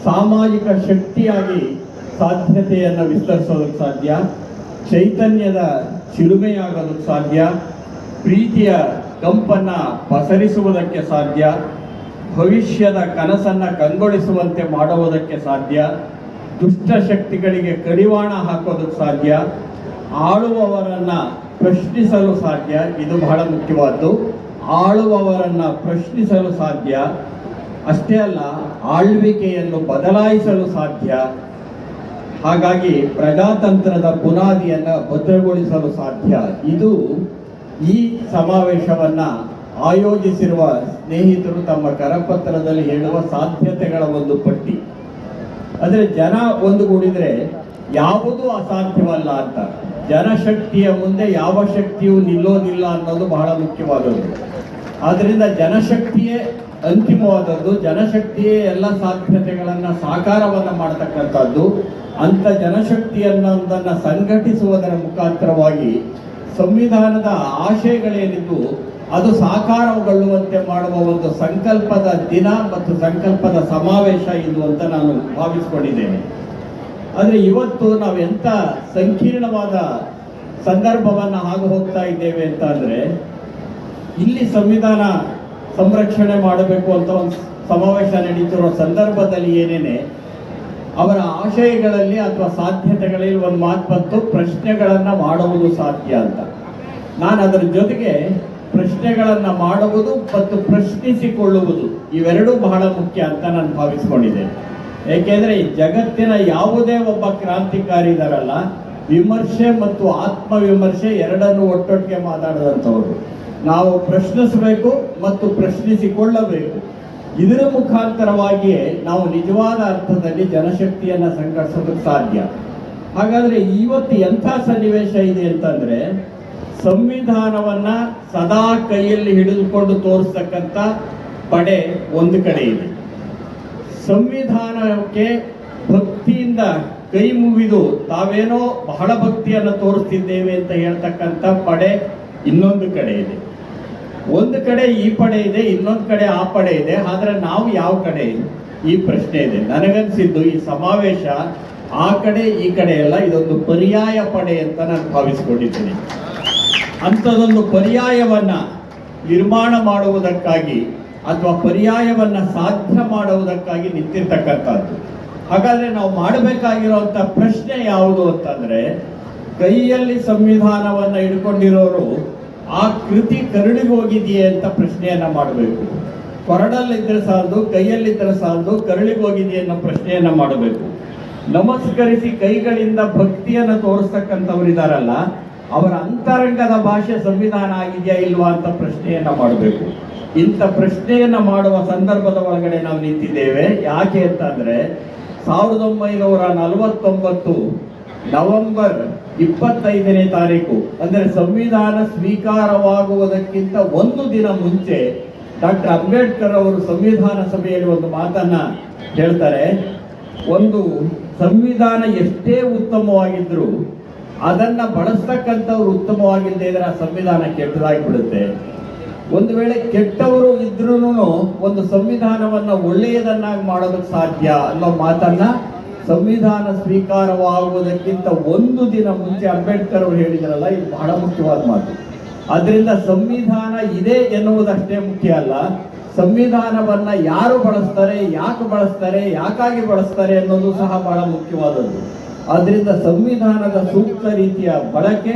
ಸಾಮಾಜಿಕ ಶಕ್ತಿಯಾಗಿ ಸಾಧ್ಯತೆಯನ್ನು ವಿಸ್ತರಿಸೋದಕ್ಕೆ ಸಾಧ್ಯ, ಚೈತನ್ಯದ ಚಿಲುಮೆಯಾಗೋದಕ್ಕೆ ಸಾಧ್ಯ, ಪ್ರೀತಿಯ ಕಂಪನ್ನು ಪಸರಿಸುವುದಕ್ಕೆ ಸಾಧ್ಯ, ಭವಿಷ್ಯದ ಕನಸನ್ನು ಕಂಗೊಳಿಸುವಂತೆ ಮಾಡುವುದಕ್ಕೆ ಸಾಧ್ಯ, ದುಷ್ಟಶಕ್ತಿಗಳಿಗೆ ಕಡಿವಾಣ ಹಾಕೋದಕ್ಕೆ ಸಾಧ್ಯ, ಆಳುವವರನ್ನು ಪ್ರಶ್ನಿಸಲು ಸಾಧ್ಯ. ಇದು ಬಹಳ ಮುಖ್ಯವಾದ್ದು. ಆಳುವವರನ್ನು ಪ್ರಶ್ನಿಸಲು ಸಾಧ್ಯ. ಅಷ್ಟೇ ಅಲ್ಲ, ಆಳ್ವಿಕೆಯನ್ನು ಬದಲಾಯಿಸಲು ಸಾಧ್ಯ. ಹಾಗಾಗಿ ಪ್ರಜಾತಂತ್ರದ ಬುನಾದಿಯನ್ನು ಭದ್ರಗೊಳಿಸಲು ಸಾಧ್ಯ. ಇದು ಈ ಸಮಾವೇಶವನ್ನು ಆಯೋಜಿಸಿರುವ ಸ್ನೇಹಿತರು ತಮ್ಮ ಕರಪತ್ರದಲ್ಲಿ ಹೇಳುವ ಸಾಧ್ಯತೆಗಳ ಒಂದು ಪಟ್ಟಿ. ಅಂದರೆ ಜನ ಒಂದುಗೂಡಿದರೆ ಯಾವುದೂ ಅಸಾಧ್ಯವಲ್ಲ ಅಂತ. ಜನಶಕ್ತಿಯ ಮುಂದೆ ಯಾವ ಶಕ್ತಿಯೂ ನಿಲ್ಲೋದಿಲ್ಲ ಅನ್ನೋದು ಬಹಳ ಮುಖ್ಯವಾದದ್ದು. ಆದ್ದರಿಂದ ಜನಶಕ್ತಿಯೇ ಅಂತಿಮವಾದದ್ದು, ಜನಶಕ್ತಿಯೇ ಎಲ್ಲ ಸಾಧ್ಯತೆಗಳನ್ನು ಸಾಕಾರವನ್ನು ಮಾಡತಕ್ಕಂಥದ್ದು. ಅಂಥ ಜನಶಕ್ತಿಯನ್ನೊಂದನ್ನು ಸಂಘಟಿಸುವುದರ ಮುಖಾಂತರವಾಗಿ ಸಂವಿಧಾನದ ಆಶಯಗಳೇನಿದ್ದು ಅದು ಸಾಕಾರಗೊಳ್ಳುವಂತೆ ಮಾಡುವ ಒಂದು ಸಂಕಲ್ಪದ ದಿನ ಮತ್ತು ಸಂಕಲ್ಪದ ಸಮಾವೇಶ ಇದು ಅಂತ ನಾನು ಭಾವಿಸಿಕೊಂಡಿದ್ದೇನೆ. ಆದರೆ ಇವತ್ತು ನಾವು ಎಂಥ ಸಂಕೀರ್ಣವಾದ ಸಂದರ್ಭವನ್ನು ಹಾದು ಹೋಗ್ತಾ ಇದ್ದೇವೆ ಅಂತ ಅಂದರೆ, ಇಲ್ಲಿ ಸಂವಿಧಾನ ಸಂರಕ್ಷಣೆ ಮಾಡಬೇಕು ಅಂತ ಒಂದು ಸಮಾವೇಶ ನಡೀತಿರೋ ಸಂದರ್ಭದಲ್ಲಿ ಏನೇನೆ ಅವರ ಆಶಯಗಳಲ್ಲಿ ಅಥವಾ ಸಾಧ್ಯತೆಗಳಲ್ಲಿ ಒಂದು ಮಾತು ಬಂತು, ಪ್ರಶ್ನೆಗಳನ್ನು ಮಾಡುವುದು ಸಾಧ್ಯ ಅಂತ. ನಾನು ಅದರ ಜೊತೆಗೆ ಪ್ರಶ್ನೆಗಳನ್ನು ಮಾಡುವುದು ಮತ್ತು ಪ್ರಶ್ನಿಸಿಕೊಳ್ಳುವುದು ಇವೆರಡೂ ಬಹಳ ಮುಖ್ಯ ಅಂತ ನಾನು ಭಾವಿಸ್ಕೊಂಡಿದ್ದೇನೆ. ಏಕೆಂದರೆ ಈ ಜಗತ್ತಿನ ಯಾವುದೇ ಒಬ್ಬ ಕ್ರಾಂತಿಕಾರಿ ಇದಾರಲ್ಲ, ವಿಮರ್ಶೆ ಮತ್ತು ಆತ್ಮವಿಮರ್ಶೆ ಎರಡನ್ನು ಒಟ್ಟೊಟ್ಟಿಗೆ ಮಾತಾಡಿದಂಥವ್ರು. ನಾವು ಪ್ರಶ್ನಿಸಬೇಕು ಮತ್ತು ಪ್ರಶ್ನಿಸಿಕೊಳ್ಳಬೇಕು. ಇದರ ಮುಖಾಂತರವಾಗಿಯೇ ನಾವು ನಿಜವಾದ ಅರ್ಥದಲ್ಲಿ ಜನಶಕ್ತಿಯನ್ನು ಸಂಘಟಿಸೋದಕ್ಕೆ ಸಾಧ್ಯ. ಹಾಗಾದರೆ ಇವತ್ತು ಎಂಥ ಸನ್ನಿವೇಶ ಇದೆ ಅಂತಂದರೆ, ಸಂವಿಧಾನವನ್ನು ಸದಾ ಕೈಯಲ್ಲಿ ಹಿಡಿದುಕೊಂಡು ತೋರಿಸ್ತಕ್ಕಂಥ ಪಡೆ ಒಂದು ಕಡೆ ಇದೆ, ಸಂವಿಧಾನಕ್ಕೆ ಭಕ್ತಿಯಿಂದ ಕೈ ಮುಗಿದು ತಾವೇನೋ ಬಹಳ ಭಕ್ತಿಯನ್ನು ತೋರಿಸ್ತಿದ್ದೇವೆ ಅಂತ ಹೇಳ್ತಕ್ಕಂಥ ಪಡೆ ಇನ್ನೊಂದು ಕಡೆ ಇದೆ. ಒಂದು ಕಡೆ ಈ ಪಡೆ ಇದೆ, ಇನ್ನೊಂದು ಕಡೆ ಆ ಪಡೆ ಇದೆ. ಆದರೆ ನಾವು ಯಾವ ಕಡೆ ಈ ಪ್ರಶ್ನೆ ಇದೆ. ನನಗನ್ಸಿದ್ದು ಈ ಸಮಾವೇಶ ಆ ಕಡೆ ಈ ಕಡೆ ಎಲ್ಲ, ಇದೊಂದು ಪರ್ಯಾಯ ಪಡೆ ಅಂತ ನಾನು ಭಾವಿಸ್ಕೊಂಡಿದ್ದೀನಿ. ಅಂಥದ್ದೊಂದು ಪರ್ಯಾಯವನ್ನು ನಿರ್ಮಾಣ ಮಾಡುವುದಕ್ಕಾಗಿ ಅಥವಾ ಪರ್ಯಾಯವನ್ನು ಸಾಧ್ಯ ಮಾಡುವುದಕ್ಕಾಗಿ ನಿಂತಿರ್ತಕ್ಕಂಥದ್ದು. ಹಾಗಾದರೆ ನಾವು ಮಾಡಬೇಕಾಗಿರುವಂಥ ಪ್ರಶ್ನೆ ಯಾವುದು ಅಂತಂದರೆ, ಕೈಯಲ್ಲಿ ಸಂವಿಧಾನವನ್ನು ಹಿಡ್ಕೊಂಡಿರೋರು ಆ ಕೃತಿ ಕರಡಿಗೆ ಹೋಗಿದೆಯೇ ಅಂತ ಪ್ರಶ್ನೆಯನ್ನು ಮಾಡಬೇಕು. ಕೊರಡಲ್ಲಿದ್ದರೆ ಸಾಲದು, ಕೈಯಲ್ಲಿದ್ದರೆ ಸಾಲದು, ಕರಳಿಗೆ ಹೋಗಿದೆಯೇ ಅನ್ನೋ ಪ್ರಶ್ನೆಯನ್ನು ಮಾಡಬೇಕು. ನಮಸ್ಕರಿಸಿ ಕೈಗಳಿಂದ ಭಕ್ತಿಯನ್ನು ತೋರಿಸ್ತಕ್ಕಂಥವ್ರು ಇದ್ದಾರಲ್ಲ, ಅವರ ಅಂತರಂಗದ ಭಾಷೆ ಸಂವಿಧಾನ ಆಗಿದೆಯಾ ಇಲ್ವಾ ಅಂತ ಪ್ರಶ್ನೆಯನ್ನ ಮಾಡಬೇಕು. ಇಂಥ ಪ್ರಶ್ನೆಯನ್ನ ಮಾಡುವ ಸಂದರ್ಭದ ಒಳಗಡೆ ನಾವು ನಿಂತಿದ್ದೇವೆ. ಯಾಕೆ ಅಂತಂದ್ರೆ 1949 ನವೆಂಬರ್ 25ನೇ ತಾರೀಕು ಅಂದರೆ ಸಂವಿಧಾನ ಸ್ವೀಕಾರವಾಗುವುದಕ್ಕಿಂತ ಒಂದು ದಿನ ಮುಂಚೆ ಡಾಕ್ಟರ್ ಅಂಬೇಡ್ಕರ್ ಅವರು ಸಂವಿಧಾನ ಸಭೆಯಲ್ಲಿ ಒಂದು ಮಾತನ್ನ ಹೇಳ್ತಾರೆ. ಒಂದು ಸಂವಿಧಾನ ಎಷ್ಟೇ ಉತ್ತಮವಾಗಿದ್ರು ಅದನ್ನ ಬಳಸ್ತಕ್ಕಂಥವ್ರು ಉತ್ತಮವಾಗಿಲ್ಲದೆ ಇದ್ರೆ ಆ ಸಂವಿಧಾನ ಕೆಟ್ಟದಾಗಿ ಬಿಡುತ್ತೆ. ಒಂದು ವೇಳೆ ಕೆಟ್ಟವರು ಇದ್ರೂ ಒಂದು ಸಂವಿಧಾನವನ್ನ ಒಳ್ಳೆಯದನ್ನಾಗಿ ಮಾಡೋದಕ್ಕೆ ಸಾಧ್ಯ ಅನ್ನೋ ಮಾತನ್ನ ಸಂವಿಧಾನ ಸ್ವೀಕಾರವಾಗುವುದಕ್ಕಿಂತ ಒಂದು ದಿನ ಮುಂಚೆ ಅಂಬೇಡ್ಕರ್ ಅವರು ಹೇಳಿದ್ರಲ್ಲ, ಇದು ಬಹಳ ಮುಖ್ಯವಾದ ಮಾತು. ಅದರಿಂದ ಸಂವಿಧಾನ ಇದೆ ಎನ್ನುವುದಷ್ಟೇ ಮುಖ್ಯ ಅಲ್ಲ, ಸಂವಿಧಾನವನ್ನ ಯಾರು ಬಳಸ್ತಾರೆ, ಯಾಕಾಗಿ ಬಳಸ್ತಾರೆ ಅನ್ನೋದು ಸಹ ಬಹಳ ಮುಖ್ಯವಾದದ್ದು. ಆದ್ರಿಂದ ಸಂವಿಧಾನದ ಸೂಕ್ತ ರೀತಿಯ ಬಳಕೆ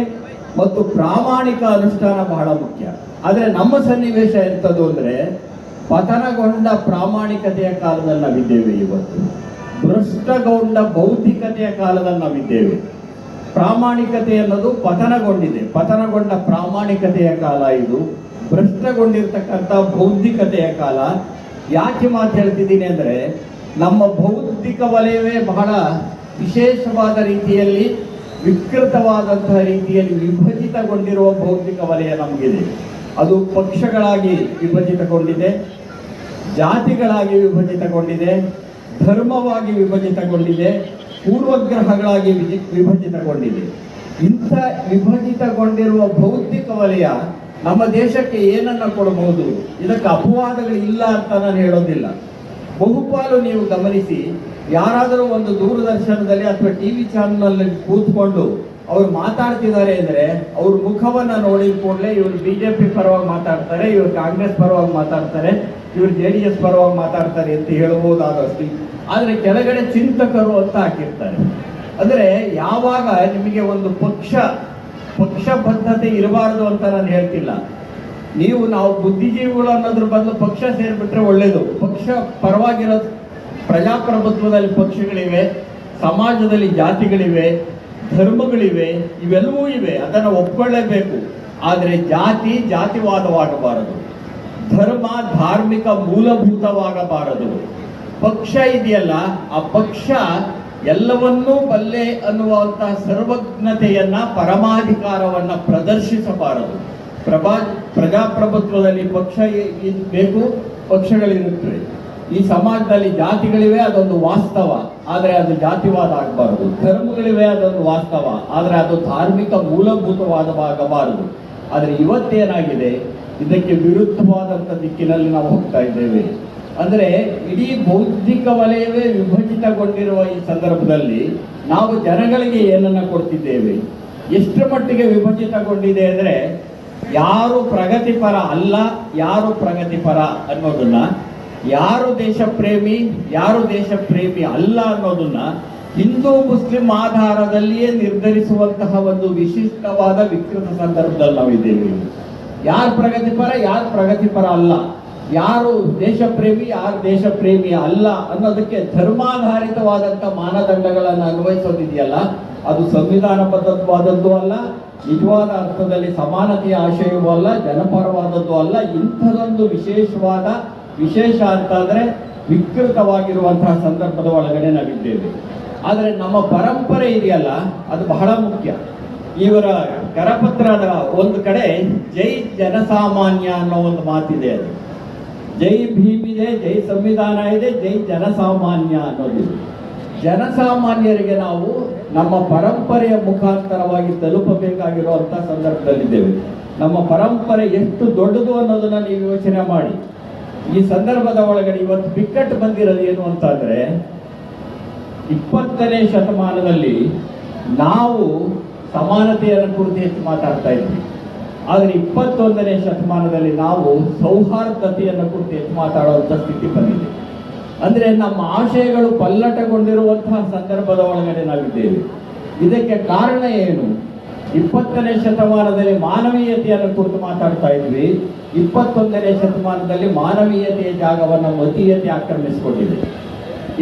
ಮತ್ತು ಪ್ರಾಮಾಣಿಕ ಅನುಷ್ಠಾನ ಬಹಳ ಮುಖ್ಯ. ಆದರೆ ನಮ್ಮ ಸನ್ನಿವೇಶ ಎಂಥದ್ದು ಅಂದ್ರೆ ಪತನಗೊಂಡ ಪ್ರಾಮಾಣಿಕತೆಯ ಕಾಲದಲ್ಲಿ ನಾವಿದ್ದೇವೆ. ಇವತ್ತು ಭ್ರಷ್ಟಗೊಂಡ ಬೌದ್ಧಿಕತೆಯ ಕಾಲದಲ್ಲಿ ನಾವಿದ್ದೇವೆ. ಪ್ರಾಮಾಣಿಕತೆ ಅನ್ನೋದು ಪತನಗೊಂಡ ಪ್ರಾಮಾಣಿಕತೆಯ ಕಾಲ ಇದು. ಭ್ರಷ್ಟಗೊಂಡಿರ್ತಕ್ಕಂಥ ಬೌದ್ಧಿಕತೆಯ ಕಾಲ. ಯಾಕೆ ಮಾತು ಹೇಳ್ತಿದ್ದೀನಿ ಅಂದ್ರೆ ನಮ್ಮ ಬೌದ್ಧಿಕ ವಲಯವೇ ಬಹಳ ವಿಶೇಷವಾದ ರೀತಿಯಲ್ಲಿ, ವಿಕೃತವಾದಂತಹ ರೀತಿಯಲ್ಲಿ ವಿಭಜಿತಗೊಂಡಿರುವ ಬೌದ್ಧಿಕ ವಲಯ ನಮಗಿದೆ. ಅದು ಪಕ್ಷಗಳಾಗಿ ವಿಭಜಿತಗೊಂಡಿದೆ, ಜಾತಿಗಳಾಗಿ ವಿಭಜಿತಗೊಂಡಿದೆ, ಧರ್ಮವಾಗಿ ವಿಭಜಿತಗೊಂಡಿದೆ, ಪೂರ್ವಗ್ರಹಗಳಾಗಿ ವಿಭಜಿತಗೊಂಡಿದೆ. ಇಂಥ ವಿಭಜಿತಗೊಂಡಿರುವ ಬೌದ್ಧಿಕ ವಲಯ ನಮ್ಮ ದೇಶಕ್ಕೆ ಏನನ್ನ ಕೊಡಬಹುದು? ಇದಕ್ಕೆ ಅಪವಾದಗಳು ಇಲ್ಲ ಅಂತ ನಾನು ಹೇಳೋದಿಲ್ಲ. ಬಹುಪಾಲು ನೀವು ಗಮನಿಸಿ, ಯಾರಾದರೂ ಒಂದು ದೂರದರ್ಶನದಲ್ಲಿ ಅಥವಾ ಟಿವಿ ಚಾನಲ್ ಕೂತ್ಕೊಂಡು ಅವ್ರು ಮಾತಾಡ್ತಿದ್ದಾರೆ ಅಂದ್ರೆ ಅವ್ರ ಮುಖವನ್ನ ನೋಡಿದ ಕೂಡಲೇ ಇವರು ಬಿಜೆಪಿ ಪರವಾಗಿ ಮಾತಾಡ್ತಾರೆ, ಇವರು ಕಾಂಗ್ರೆಸ್ ಪರವಾಗಿ ಮಾತಾಡ್ತಾರೆ, ಇವರು JDS ಪರವಾಗಿ ಮಾತಾಡ್ತಾರೆ ಅಂತ ಹೇಳ್ಬೋದಾದಷ್ಟು. ಆದ್ರೆ ಕೆಳಗಡೆ ಚಿಂತಕರು ಅಂತ ಹಾಕಿರ್ತಾರೆ. ಅಂದ್ರೆ ಯಾವಾಗ ನಿಮಗೆ ಒಂದು ಪಕ್ಷ ಬದ್ಧತೆ ಇರಬಾರದು ಅಂತ ನಾನು ಹೇಳ್ತಿಲ್ಲ. ನಾವು ಬುದ್ಧಿಜೀವಿಗಳು ಅನ್ನೋದ್ರ ಬದಲು ಪಕ್ಷ ಸೇರ್ಬಿಟ್ರೆ ಒಳ್ಳೇದು. ಪಕ್ಷ ಪರವಾಗಿರೋ ಪ್ರಜಾಪ್ರಭುತ್ವದಲ್ಲಿ ಪಕ್ಷಗಳಿವೆ, ಸಮಾಜದಲ್ಲಿ ಜಾತಿಗಳಿವೆ, ಧರ್ಮಗಳಿವೆ, ಇವೆಲ್ಲವೂ ಇವೆ, ಅದನ್ನು ಒಪ್ಕೊಳ್ಳೇಬೇಕು. ಆದರೆ ಜಾತಿವಾದವಾಗಬಾರದು, ಧರ್ಮ ಧಾರ್ಮಿಕ ಮೂಲಭೂತವಾಗಬಾರದು. ಪಕ್ಷ ಇದೆಯಲ್ಲ, ಆ ಪಕ್ಷ ಎಲ್ಲವನ್ನೂ ಬಲ್ಲೆ ಅನ್ನುವಂತಹ ಸರ್ವಜ್ಞತೆಯನ್ನ, ಪರಮಾಧಿಕಾರವನ್ನ ಪ್ರದರ್ಶಿಸಬಾರದು. ಪ್ರಜಾಪ್ರಭುತ್ವದಲ್ಲಿ ಪಕ್ಷ ಬೇಕು, ಪಕ್ಷಗಳಿರುತ್ತವೆ. ಈ ಸಮಾಜದಲ್ಲಿ ಜಾತಿಗಳಿವೆ, ಅದೊಂದು ವಾಸ್ತವ, ಆದರೆ ಅದು ಜಾತಿವಾದ ಆಗಬಾರದು. ಧರ್ಮಗಳಿವೆ, ಅದೊಂದು ವಾಸ್ತವ, ಆದರೆ ಅದು ಧಾರ್ಮಿಕ ಮೂಲಭೂತವಾದವಾಗಬಾರದು. ಆದರೆ ಇವತ್ತೇನಾಗಿದೆ, ಇದಕ್ಕೆ ವಿರುದ್ಧವಾದಂಥ ದಿಕ್ಕಿನಲ್ಲಿ ನಾವು ಹೋಗ್ತಾ ಇದ್ದೇವೆ. ಅಂದರೆ ಇಡೀ ಬೌದ್ಧಿಕ ವಲಯವೇ ವಿಭಜಿತಗೊಂಡಿರುವ ಈ ಸಂದರ್ಭದಲ್ಲಿ ನಾವು ಜನಗಳಿಗೆ ಏನನ್ನ ಕೊಡ್ತಿದ್ದೇವೆ? ಎಷ್ಟು ಮಟ್ಟಿಗೆ ವಿಭಜಿತಗೊಂಡಿದೆ ಅಂದರೆ ಯಾರು ಪ್ರಗತಿಪರ ಅಲ್ಲ, ಯಾರು ಪ್ರಗತಿಪರ ಅನ್ನೋದನ್ನ, ಯಾರು ದೇಶ ಪ್ರೇಮಿ ಅಲ್ಲ ಅನ್ನೋದನ್ನ ಹಿಂದೂ ಮುಸ್ಲಿಂ ಆಧಾರದಲ್ಲಿಯೇ ನಿರ್ಧರಿಸುವಂತಹ ಒಂದು ವಿಶಿಷ್ಟವಾದ ವಿಕೃತ ಸಂದರ್ಭದಲ್ಲಿ ನಾವಿದ್ದೇವೆ. ಯಾರು ಪ್ರಗತಿಪರ ಅಲ್ಲ, ಯಾರು ದೇಶ ಪ್ರೇಮಿ ಅಲ್ಲ ಅನ್ನೋದಕ್ಕೆ ಧರ್ಮಾಧಾರಿತವಾದಂಥ ಮಾನದಂಡಗಳನ್ನು ಅನ್ವಯಿಸೋದಿದೆಯಲ್ಲ, ಅದು ಸಂವಿಧಾನಬದ್ಧವಾದದ್ದು ಅಲ್ಲ, ನಿಜವಾದ ಅರ್ಥದಲ್ಲಿ ಸಮಾನತೆಯ ಆಶಯವೂ ಅಲ್ಲ, ಜನಪರವಾದದ್ದು ಅಲ್ಲ. ಇಂಥದೊಂದು ವಿಶೇಷ ಅಂತಂದ್ರೆ ವಿಕೃತವಾಗಿರುವಂತಹ ಸಂದರ್ಭದ ಒಳಗಡೆ ನಾವಿದ್ದೇವೆ. ಆದರೆ ನಮ್ಮ ಪರಂಪರೆ ಇದೆಯಲ್ಲ, ಅದು ಬಹಳ ಮುಖ್ಯ. ಇವರ ಕರಪತ್ರದ ಒಂದು ಕಡೆ ಜೈ ಜನಸಾಮಾನ್ಯ ಅನ್ನೋ ಒಂದು ಮಾತಿದೆ. ಅದು ಜೈ ಭೀಮ್ ಇದೆ, ಜೈ ಸಂವಿಧಾನ ಇದೆ, ಜೈ ಜನಸಾಮಾನ್ಯ ಅನ್ನೋದು. ಜನಸಾಮಾನ್ಯರಿಗೆ ನಾವು ನಮ್ಮ ಪರಂಪರೆಯ ಮುಖಾಂತರವಾಗಿ ತಲುಪಬೇಕಾಗಿರುವಂಥ ಸಂದರ್ಭದಲ್ಲಿದ್ದೇವೆ. ನಮ್ಮ ಪರಂಪರೆ ಎಷ್ಟು ದೊಡ್ಡದು ಅನ್ನೋದನ್ನ ನೀವು ಯೋಚನೆ ಮಾಡಿ. ಈ ಸಂದರ್ಭದ ಒಳಗಡೆ ಇವತ್ತು ಬಿಕ್ಕಟ್ಟು ಬಂದಿರೋದು ಏನು ಅಂತಂದ್ರೆ, 20ನೇ ಶತಮಾನದಲ್ಲಿ ನಾವು ಸಮಾನತೆಯನ್ನು ಕುರಿತು ಹೆಚ್ಚು ಮಾತಾಡ್ತಾ ಇದ್ವಿ. ಆದರೆ 21ನೇ ಶತಮಾನದಲ್ಲಿ ನಾವು ಸೌಹಾರ್ದತೆಯನ್ನು ಕುರಿತು ಹೆಚ್ಚು ಮಾತಾಡುವಂಥ ಸ್ಥಿತಿ ಬಂದಿದೆ. ಅಂದರೆ ನಮ್ಮ ಆಶಯಗಳು ಪಲ್ಲಟಗೊಂಡಿರುವಂತಹ ಸಂದರ್ಭದ ಒಳಗಡೆ ನಾವಿದ್ದೇವೆ. ಇದಕ್ಕೆ ಕಾರಣ ಏನು? 20ನೇ ಶತಮಾನದಲ್ಲಿ ಮಾನವೀಯತೆಯನ್ನು ಕುರಿತು ಮಾತಾಡ್ತಾ ಇದ್ವಿ. 21ನೇ ಶತಮಾನದಲ್ಲಿ ಮಾನವೀಯತೆಯ ಜಾಗವನ್ನು ಮತೀಯತೆ ಆಕ್ರಮಿಸಿಕೊಂಡಿದೆ.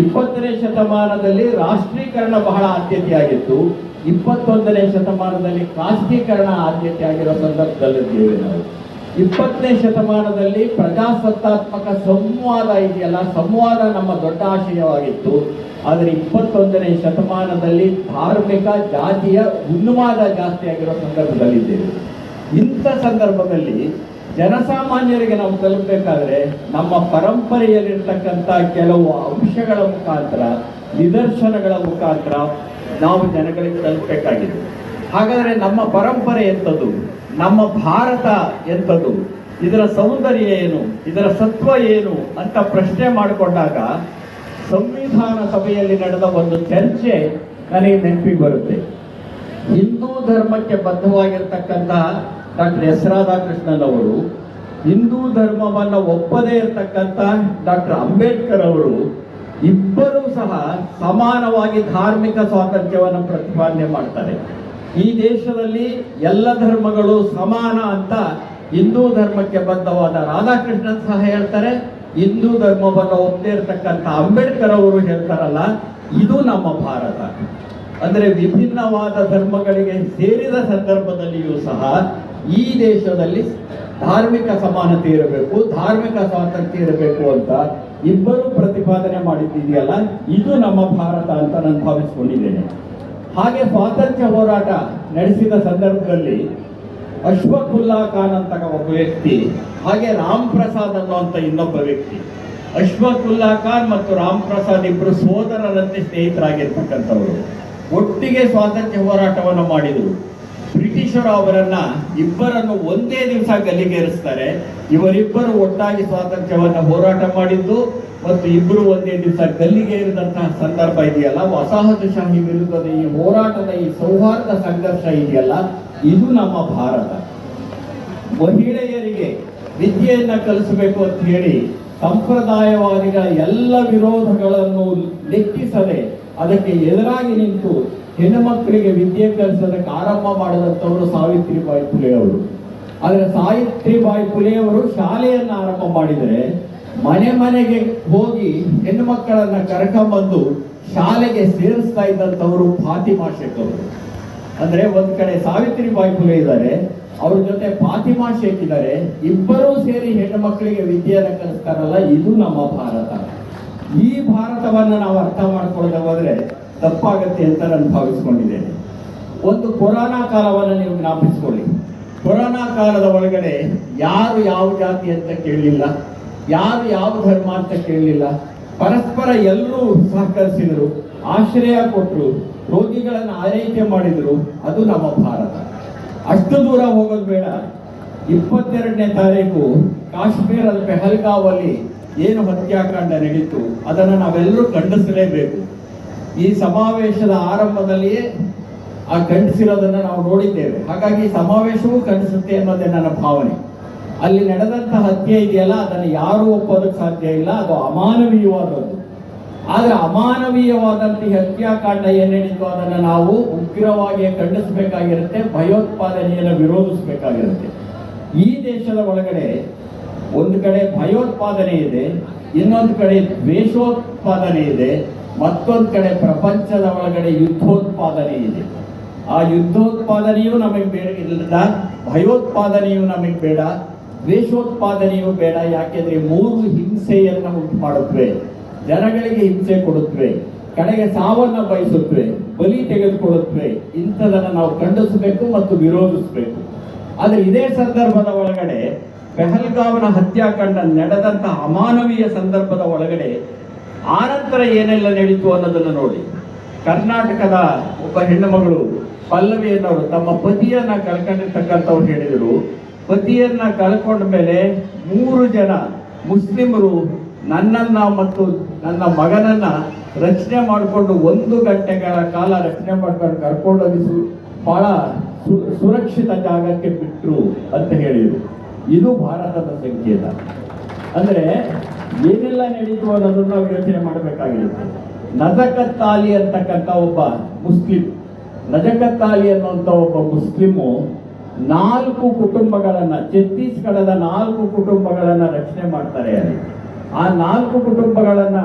20ನೇ ಶತಮಾನದಲ್ಲಿ ರಾಷ್ಟ್ರೀಕರಣ ಬಹಳ ಆದ್ಯತೆಯಾಗಿತ್ತು. 21ನೇ ಶತಮಾನದಲ್ಲಿ ಖಾಸಗೀಕರಣ ಆದ್ಯತೆ ಆಗಿರೋ ಸಂದರ್ಭದಲ್ಲಿದ್ದೇವೆ ನಾವು. 20ನೇ ಶತಮಾನದಲ್ಲಿ ಪ್ರಜಾಸತ್ತಾತ್ಮಕ ಸಂವಾದ ಇದೆಯಲ್ಲ, ಸಂವಾದ ನಮ್ಮ ದೊಡ್ಡ ಆಶಯವಾಗಿತ್ತು. ಆದರೆ 21ನೇ ಶತಮಾನದಲ್ಲಿ ಧಾರ್ಮಿಕ ಜಾತಿಯ ಉನ್ಮಾದ ಜಾಸ್ತಿ ಆಗಿರೋ ಸಂದರ್ಭದಲ್ಲಿದ್ದೇವೆ. ಇಂಥ ಸಂದರ್ಭದಲ್ಲಿ ಜನಸಾಮಾನ್ಯರಿಗೆ ನಾವು ತಲುಪಬೇಕಾದ್ರೆ ನಮ್ಮ ಪರಂಪರೆಯಲ್ಲಿರ್ತಕ್ಕಂಥ ಕೆಲವು ಅಂಶಗಳ ಮುಖಾಂತರ, ನಿದರ್ಶನಗಳ ಮುಖಾಂತರ ನಾವು ಜನಗಳಿಗೆ ತಲುಪಬೇಕಾಗಿದೆ. ಹಾಗಾದರೆ ನಮ್ಮ ಪರಂಪರೆ ಎಂಥದ್ದು, ನಮ್ಮ ಭಾರತ ಎಂಥದ್ದು, ಇದರ ಸೌಂದರ್ಯ ಏನು, ಇದರ ಸತ್ವ ಏನು ಅಂತ ಪ್ರಶ್ನೆ ಮಾಡಿಕೊಂಡಾಗ ಸಂವಿಧಾನ ಸಭೆಯಲ್ಲಿ ನಡೆದ ಒಂದು ಚರ್ಚೆ ನನಗೆ ನೆನಪಿಗೆ ಬರುತ್ತೆ. ಹಿಂದೂ ಧರ್ಮಕ್ಕೆ ಬದ್ಧವಾಗಿರ್ತಕ್ಕಂತಹ ಡಾಕ್ಟರ್ ಎಸ್ ರಾಧಾಕೃಷ್ಣನ್ ಅವರು, ಹಿಂದೂ ಧರ್ಮವನ್ನು ಒಪ್ಪದೇ ಇರತಕ್ಕಂಥ ಡಾಕ್ಟರ್ ಅಂಬೇಡ್ಕರ್ ಅವರು ಇಬ್ಬರೂ ಸಹ ಸಮಾನವಾಗಿ ಧಾರ್ಮಿಕ ಸ್ವಾತಂತ್ರ್ಯವನ್ನು ಪ್ರತಿಪಾದನೆ ಮಾಡ್ತಾರೆ. ಈ ದೇಶದಲ್ಲಿ ಎಲ್ಲ ಧರ್ಮಗಳು ಸಮಾನ ಅಂತ ಹಿಂದೂ ಧರ್ಮಕ್ಕೆ ಬದ್ಧವಾದ ರಾಧಾಕೃಷ್ಣನ್ ಸಹ ಹೇಳ್ತಾರೆ. ಹಿಂದೂ ಧರ್ಮವನ್ನು ಒಪ್ಪದೇ ಇರತಕ್ಕಂಥ ಅಂಬೇಡ್ಕರ್ ಅವರು ಹೇಳ್ತಾರಲ್ಲ, ಇದು ನಮ್ಮ ಭಾರತ. ಅಂದರೆ ವಿಭಿನ್ನವಾದ ಧರ್ಮಗಳಿಗೆ ಸೇರಿದ ಸಂದರ್ಭದಲ್ಲಿಯೂ ಸಹ ಈ ದೇಶದಲ್ಲಿ ಧಾರ್ಮಿಕ ಸಮಾನತೆ ಇರಬೇಕು, ಧಾರ್ಮಿಕ ಸ್ವಾತಂತ್ರ್ಯ ಇರಬೇಕು ಅಂತ ಇಬ್ಬರು ಪ್ರತಿಪಾದನೆ ಮಾಡಿದ್ದಿದೆಯಲ್ಲ, ಇದು ನಮ್ಮ ಭಾರತ ಅಂತ ನಾನು ಭಾವಿಸ್ಕೊಂಡಿದ್ದೇನೆ. ಹಾಗೆ ಸ್ವಾತಂತ್ರ್ಯ ಹೋರಾಟ ನಡೆಸಿದ ಸಂದರ್ಭದಲ್ಲಿ ಅಶ್ವಖುಲ್ಲಾ ಖಾನ್ ಅಂತ ಒಬ್ಬ ವ್ಯಕ್ತಿ, ಹಾಗೆ ರಾಮ್ ಪ್ರಸಾದ್ ಅನ್ನುವಂಥ ಇನ್ನೊಬ್ಬ ವ್ಯಕ್ತಿ. ಅಶ್ವಖುಲ್ಲಾ ಖಾನ್ ಮತ್ತು ರಾಮ್ ಪ್ರಸಾದ್ ಇಬ್ಬರು ಸೋದರರಂತೆ ಸ್ನೇಹಿತರಾಗಿರ್ತಕ್ಕಂಥವರು. ಒಟ್ಟಿಗೆ ಸ್ವಾತಂತ್ರ್ಯ ಹೋರಾಟವನ್ನು ಮಾಡಿದರು. ಬ್ರಿಟಿಷರು ಇಬ್ಬರನ್ನು ಒಂದೇ ದಿವಸ ಗಲ್ಲಿಗೇರಿಸ್ತಾರೆ. ಇವರಿಬ್ಬರು ಒಟ್ಟಾಗಿ ಸ್ವಾತಂತ್ರ್ಯವನ್ನು ಹೋರಾಟ ಮಾಡಿದ್ದು ಮತ್ತು ಇಬ್ಬರು ಒಂದೇ ದಿವಸ ಗಲ್ಲಿಗೇರಿದಂತಹ ಸಂದರ್ಭ ಇದೆಯಲ್ಲ, ವಸಾಹತುಶಾಹಿ ವಿರುದ್ಧದ ಈ ಹೋರಾಟದ ಈ ಸೌಹಾರ್ದ ಸಂಘರ್ಷ ಇದೆಯಲ್ಲ, ಇದು ನಮ್ಮ ಭಾರತ. ಮಹಿಳೆಯರಿಗೆ ವಿದ್ಯೆಯನ್ನ ಕಲಿಸಬೇಕು ಅಂತ ಹೇಳಿ ಸಂಪ್ರದಾಯವಾದಿಗಳ ಎಲ್ಲ ವಿರೋಧಗಳನ್ನು ಲೆಕ್ಕಿಸದೆ ಅದಕ್ಕೆ ಎದುರಾಗಿ ನಿಂತು ಹೆಣ್ಣು ಮಕ್ಕಳಿಗೆ ವಿದ್ಯೆ ಕಲಿಸೋದಕ್ಕೆ ಆರಂಭ ಮಾಡಿದಂಥವರು ಸಾವಿತ್ರಿಬಾಯಿ ಫುಲೆ ಅವರು. ಆದರೆ ಸಾವಿತ್ರಿಬಾಯಿ ಫುಲೆ ಅವರು ಶಾಲೆಯನ್ನು ಆರಂಭ ಮಾಡಿದರೆ ಮನೆ ಮನೆಗೆ ಹೋಗಿ ಹೆಣ್ಣು ಮಕ್ಕಳನ್ನ ಕರ್ಕೊಂಡ್ಬಂದು ಶಾಲೆಗೆ ಸೇರಿಸ್ತಾ ಇದ್ದಂಥವರು ಫಾತಿಮಾ ಶೇಖ್ ಅವರು. ಅಂದ್ರೆ ಒಂದ್ ಕಡೆ ಸಾವಿತ್ರಿಬಾಯಿ ಫುಲೆ ಇದ್ದಾರೆ, ಅವ್ರ ಜೊತೆ ಫಾತಿಮಾ ಶೇಖ್ ಇದ್ದಾರೆ. ಇಬ್ಬರೂ ಸೇರಿ ಹೆಣ್ಣು ಮಕ್ಕಳಿಗೆ ವಿದ್ಯೆಯನ್ನು ಕಲಿಸ್ತಾರಲ್ಲ, ಇದು ನಮ್ಮ ಭಾರತ. ಈ ಭಾರತವನ್ನು ನಾವು ಅರ್ಥ ಮಾಡ್ಕೊಳ್ಳದೆ ಹೋದ್ರೆ ತಪ್ಪಾಗತ್ತೆ ಅಂತ ನಾನು ಭಾವಿಸ್ಕೊಂಡಿದ್ದೇನೆ. ಒಂದು ಕೊರೋನಾ ಕಾಲವನ್ನು ನೀವು ಜ್ಞಾಪಿಸ್ಕೊಳ್ಳಿ. ಕೊರೋನಾ ಕಾಲದ ಒಳಗಡೆ ಯಾರು ಯಾವ ಜಾತಿ ಅಂತ ಕೇಳಲಿಲ್ಲ, ಯಾರು ಯಾವ ಧರ್ಮ ಅಂತ ಕೇಳಲಿಲ್ಲ. ಪರಸ್ಪರ ಎಲ್ಲರೂ ಸಹಕರಿಸಿದರು, ಆಶ್ರಯ ಕೊಟ್ಟರು, ರೋಗಿಗಳನ್ನು ಆರೈಕೆ ಮಾಡಿದರು. ಅದು ನಮ್ಮ ಭಾರತ. ಅಷ್ಟು ದೂರ ಹೋಗೋದು ಬೇಡ. 22ನೇ ತಾರೀಕು ಕಾಶ್ಮೀರದ ಪೆಹಲ್ಗಾವಲ್ಲಿ ಏನು ಹತ್ಯಾಕಾಂಡ ನಡೀತು ಅದನ್ನು ನಾವೆಲ್ಲರೂ ಖಂಡಿಸಲೇಬೇಕು. ಈ ಸಮಾವೇಶದ ಆರಂಭದಲ್ಲಿಯೇ ಆ ಖಂಡಿಸಿರೋದನ್ನು ನಾವು ನೋಡಿದ್ದೇವೆ. ಹಾಗಾಗಿ ಸಮಾವೇಶವೂ ಖಂಡಿಸುತ್ತೆ ಅನ್ನೋದೇ ನನ್ನ ಭಾವನೆ. ಅಲ್ಲಿ ನಡೆದಂತಹ ಹತ್ಯೆ ಇದೆಯಲ್ಲ, ಅದನ್ನು ಯಾರೂ ಒಪ್ಪೋದಕ್ಕೆ ಸಾಧ್ಯ ಇಲ್ಲ, ಅದು ಅಮಾನವೀಯವಾದದ್ದು. ಆದರೆ ಅಮಾನವೀಯವಾದಂಥ ಹತ್ಯಾಕಾಂಡ ಏನು ನಡೀತು ಅದನ್ನು ನಾವು ಉಗ್ರವಾಗಿ ಖಂಡಿಸಬೇಕಾಗಿರುತ್ತೆ, ಭಯೋತ್ಪಾದನೆಯನ್ನು ವಿರೋಧಿಸಬೇಕಾಗಿರುತ್ತೆ. ಈ ದೇಶದ ಒಳಗಡೆ ಒಂದು ಕಡೆ ಭಯೋತ್ಪಾದನೆ ಇದೆ, ಇನ್ನೊಂದು ಕಡೆ ದ್ವೇಷೋತ್ಪಾದನೆ ಇದೆ, ಮತ್ತೊಂದು ಕಡೆ ಪ್ರಪಂಚದ ಒಳಗಡೆ ಯುದ್ಧೋತ್ಪಾದನೆ ಇದೆ. ಆ ಯುದ್ಧೋತ್ಪಾದನೆಯೂ ನಮಗೆ ಬೇಡ ಇಲ್ಲ, ಭಯೋತ್ಪಾದನೆಯೂ ನಮಗೆ ಬೇಡ, ದ್ವೇಷೋತ್ಪಾದನೆಯೂ ಬೇಡ. ಯಾಕೆಂದ್ರೆ ಮೂರು ಹಿಂಸೆಯನ್ನು ಉಂಟು ಮಾಡುತ್ತವೆ, ಜನಗಳಿಗೆ ಹಿಂಸೆ ಕೊಡುತ್ತವೆ, ಕಡೆಗೆ ಸಾವನ್ನು ಬಯಸುತ್ತವೆ, ಬಲಿ ತೆಗೆದುಕೊಳ್ಳುತ್ತವೆ. ಇಂಥದನ್ನು ನಾವು ಖಂಡಿಸಬೇಕು ಮತ್ತು ವಿರೋಧಿಸಬೇಕು. ಆದರೆ ಇದೇ ಸಂದರ್ಭದ ಒಳಗಡೆ ಪೆಹಲ್ಗಾವ್ನ ಹತ್ಯಾಕಾಂಡ ನಡೆದಂತಹ ಅಮಾನವೀಯ ಸಂದರ್ಭದ ಒಳಗಡೆ ಆನಂತರ ಏನೆಲ್ಲ ನಡೀತು ಅನ್ನೋದನ್ನು ನೋಡಿ. ಕರ್ನಾಟಕದ ಒಬ್ಬ ಹೆಣ್ಣು ಮಗಳು ಪಲ್ಲವಿ ಅನ್ನೋರು ತಮ್ಮ ಪತಿಯನ್ನ ಕಳ್ಕೊಂಡಿರ್ತಕ್ಕಂಥವ್ರು ಹೇಳಿದರು, ಪತಿಯನ್ನ ಕಳ್ಕೊಂಡ ಮೇಲೆ 3 ಜನ ಮುಸ್ಲಿಮರು ನನ್ನನ್ನ ಮತ್ತು ನನ್ನ ಮಗನನ್ನ ರಕ್ಷಣೆ ಮಾಡಿಕೊಂಡು 1 ಗಂಟೆಗಳ ಕಾಲ ರಕ್ಷಣೆ ಮಾಡ್ಕೊಂಡು ಕರ್ಕೊಂಡೋಗಿ ಬಹಳ ಸುರಕ್ಷಿತ ಜಾಗಕ್ಕೆ ಬಿಟ್ಟರು ಅಂತ ಹೇಳಿದರು. ಇದು ಭಾರತದ ಸಂಕೇತ. ಅಂದ್ರೆ ಏನೆಲ್ಲ ನಡೀತು ಅನ್ನೋದನ್ನು ನಾವು ಯೋಚನೆ ಮಾಡಬೇಕಾಗಿರುತ್ತೆ. ನಜಕತ್ ಅಲಿ ಅಂತಕ್ಕಂಥ ಒಬ್ಬ ಮುಸ್ಲಿಂ, ನಜಕತ್ ಅಲಿ ಅನ್ನುವಂಥ ಒಬ್ಬ ಮುಸ್ಲಿಮು 4 ಕುಟುಂಬಗಳನ್ನ, ಛತ್ತೀಸ್ಗಢದ 4 ಕುಟುಂಬಗಳನ್ನ ರಕ್ಷಣೆ ಮಾಡ್ತಾರೆ. ಅಲ್ಲಿ ಆ 4 ಕುಟುಂಬಗಳನ್ನ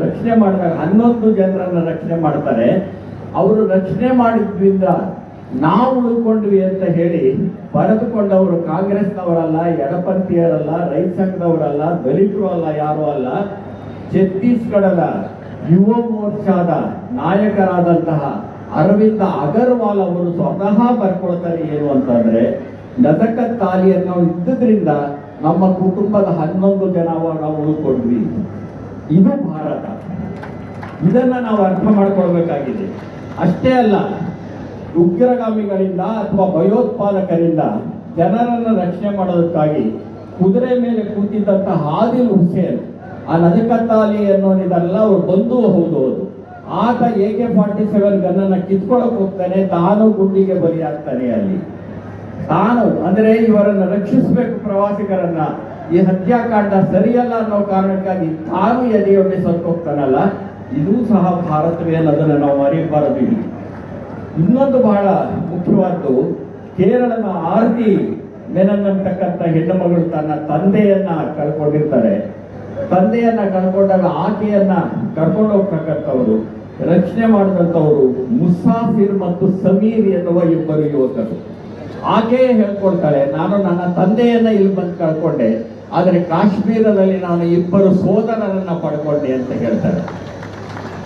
ರಕ್ಷಣೆ ಮಾಡಿದಾಗ 11 ಜನರನ್ನ ರಕ್ಷಣೆ ಮಾಡ್ತಾರೆ. ಆ ಅವರು ರಚನೆ ಮಾಡಿದ್ರಿಂದ ನಾವು ಉಳ್ಕೊಂಡ್ವಿ ಅಂತ ಹೇಳಿ ಬರೆದುಕೊಂಡವರು ಕಾಂಗ್ರೆಸ್ನವರಲ್ಲ, ಎಡಪಂಥೀಯರಲ್ಲ, ರೈತ ಸಂಘದವರಲ್ಲ, ದಲಿತರು ಅಲ್ಲ, ಯಾರು ಅಲ್ಲ, ಛತ್ತೀಸ್ಗಢದ ಯುವ ಮೋರ್ಚಾದ ನಾಯಕರಾದಂತಹ ಅರವಿಂದ ಅಗರ್ವಾಲ್ ಅವರು ಸ್ವತಃ ಬರ್ಕೊಳ್ತಾರೆ. ಏನು ಅಂತಂದ್ರೆ, ನಜಕತ್ ತಾಲಿ ಅನ್ನೋ ಇದ್ದದ್ರಿಂದ ನಮ್ಮ ಕುಟುಂಬದ 11 ಜನ ನಾವು ಉಳ್ಕೊಂಡ್ವಿ. ಇದು ಭಾರತ. ಇದನ್ನ ನಾವು ಅರ್ಥ ಮಾಡ್ಕೊಳ್ಬೇಕಾಗಿದೆ. ಅಷ್ಟೇ ಅಲ್ಲ, ಉಗ್ರಗಾಮಿಗಳಿಂದ ಅಥವಾ ಭಯೋತ್ಪಾದಕರಿಂದ ಜನರನ್ನು ರಕ್ಷಣೆ ಮಾಡೋದಕ್ಕಾಗಿ ಕುದುರೆ ಮೇಲೆ ಕೂತಿದ್ದಂತಹ ಆದಿಲ್ ಹುಸೇನ್, ಆ ನಜಕತ್ತಾಲಿ ಅನ್ನೋನಿದಲ್ಲ ಅವ್ರು ಬಂದು ಹೌದು ಆತ AK-47 ಗನ್ನನ್ನ ಕಿತ್ಕೊಳಕ್ ಹೋಗ್ತಾನೆ, ತಾನು ಗುಂಡಿಗೆ ಬಲಿಯಾಗ್ತಾನೆ. ಅಲ್ಲಿ ತಾನು ಅಂದ್ರೆ ಇವರನ್ನು ರಕ್ಷಿಸಬೇಕು, ಪ್ರವಾಸಿಗರನ್ನ, ಈ ಹತ್ಯಾಕಾಂಡ ಸರಿಯಲ್ಲ ಅನ್ನೋ ಕಾರಣಕ್ಕಾಗಿ ತಾನು ಎದೆಯೊಡ್ಡಿ ಸತ್ತೋಗ್ತಾನಲ್ಲ. ಇದು ಸಹ ಭಾರತವೇ ಅನ್ನೋದನ್ನು ನಾವು ಮರೆಯಬಾರದು. ಇನ್ನೊಂದು ಬಹಳ ಮುಖ್ಯವಾದ್ದು, ಕೇರಳದ ಆರ್ತಿ ಮೆನನ್ ಅಂತಕ್ಕಂಥ ಹೆಣ್ಣು ಮಗಳು ತನ್ನ ತಂದೆಯನ್ನ ಕಳ್ಕೊಂಡಿರ್ತಾರೆ. ತಂದೆಯನ್ನ ಕಳ್ಕೊಂಡಾಗ ಆಕೆಯನ್ನ ಕರ್ಕೊಂಡು ಹೋಗ್ತಕ್ಕಂಥವರು, ರಕ್ಷಣೆ ಮಾಡಿದಂಥವರು ಮುಸಾಫಿರ್ ಮತ್ತು ಸಮೀರ್ ಎನ್ನುವ ಇಬ್ಬರು ಯುವಕರು. ಆಕೆಯೇ ಹೇಳ್ಕೊಳ್ತಾಳೆ, ನಾನು ನನ್ನ ತಂದೆಯನ್ನ ಇಲ್ಲಿ ಬಂದು ಕಳ್ಕೊಂಡೆ, ಆದರೆ ಕಾಶ್ಮೀರದಲ್ಲಿ ನಾನು ಇಬ್ಬರು ಸೋದರರನ್ನ ಪಡ್ಕೊಂಡೆ ಅಂತ ಹೇಳ್ತಾರೆ.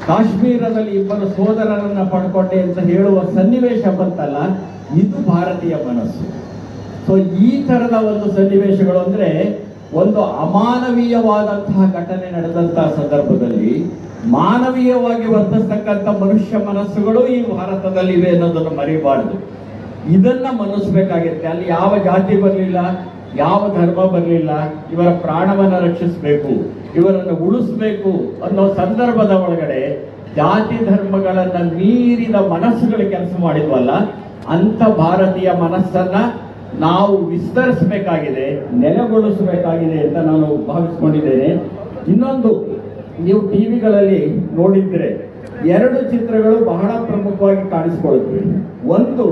ಕಾಶ್ಮೀರದಲ್ಲಿ ಇಬ್ಬರು ಸೋದರರನ್ನ ಪಡ್ಕೊಂಡೆ ಅಂತ ಹೇಳುವ ಸನ್ನಿವೇಶ ಬಂತಲ್ಲ, ಇದು ಭಾರತೀಯ ಮನಸ್ಸು. ಸೊ ಈ ತರದ ಒಂದು ಸನ್ನಿವೇಶಗಳು ಅಂದ್ರೆ, ಒಂದು ಅಮಾನವೀಯವಾದಂತಹ ಘಟನೆ ನಡೆದಂತಹ ಸಂದರ್ಭದಲ್ಲಿ ಮಾನವೀಯವಾಗಿ ವರ್ತಿಸ್ತಕ್ಕಂಥ ಮನುಷ್ಯ ಮನಸ್ಸುಗಳು ಈ ಭಾರತದಲ್ಲಿ ಇವೆ ಅನ್ನೋದನ್ನು ಮರೆಯಬಾರದು. ಇದನ್ನ ಮನಸ್ಸಬೇಕಾಗಿರುತ್ತೆ. ಅಲ್ಲಿ ಯಾವ ಜಾತಿ ಬರಲಿಲ್ಲ, ಯಾವ ಧರ್ಮ ಬರಲಿಲ್ಲ, ಇವರ ಪ್ರಾಣವನ್ನ ರಕ್ಷಿಸಬೇಕು, ಇವರನ್ನು ಉಳಿಸ್ಬೇಕು ಅನ್ನೋ ಸಂದರ್ಭದ ಒಳಗಡೆ ಜಾತಿ ಧರ್ಮಗಳನ್ನ ಮೀರಿದ ಮನಸ್ಸುಗಳು ಕೆಲಸ ಮಾಡಿದ್ವಲ್ಲ, ಅಂತ ಭಾರತೀಯ ಮನಸ್ಸನ್ನ ನಾವು ವಿಸ್ತರಿಸಬೇಕಾಗಿದೆ, ನೆಲೆಗೊಳಿಸಬೇಕಾಗಿದೆ ಅಂತ ನಾನು ಭಾವಿಸ್ಕೊಂಡಿದ್ದೇನೆ. ಇನ್ನೊಂದು, ನೀವು ಟಿವಿಗಳಲ್ಲಿ ನೋಡಿದ್ರೆ 2 ಚಿತ್ರಗಳು ಬಹಳ ಪ್ರಮುಖವಾಗಿ ಕಾಣಿಸ್ಕೊಳ್ತವೆ. ಒಂದು,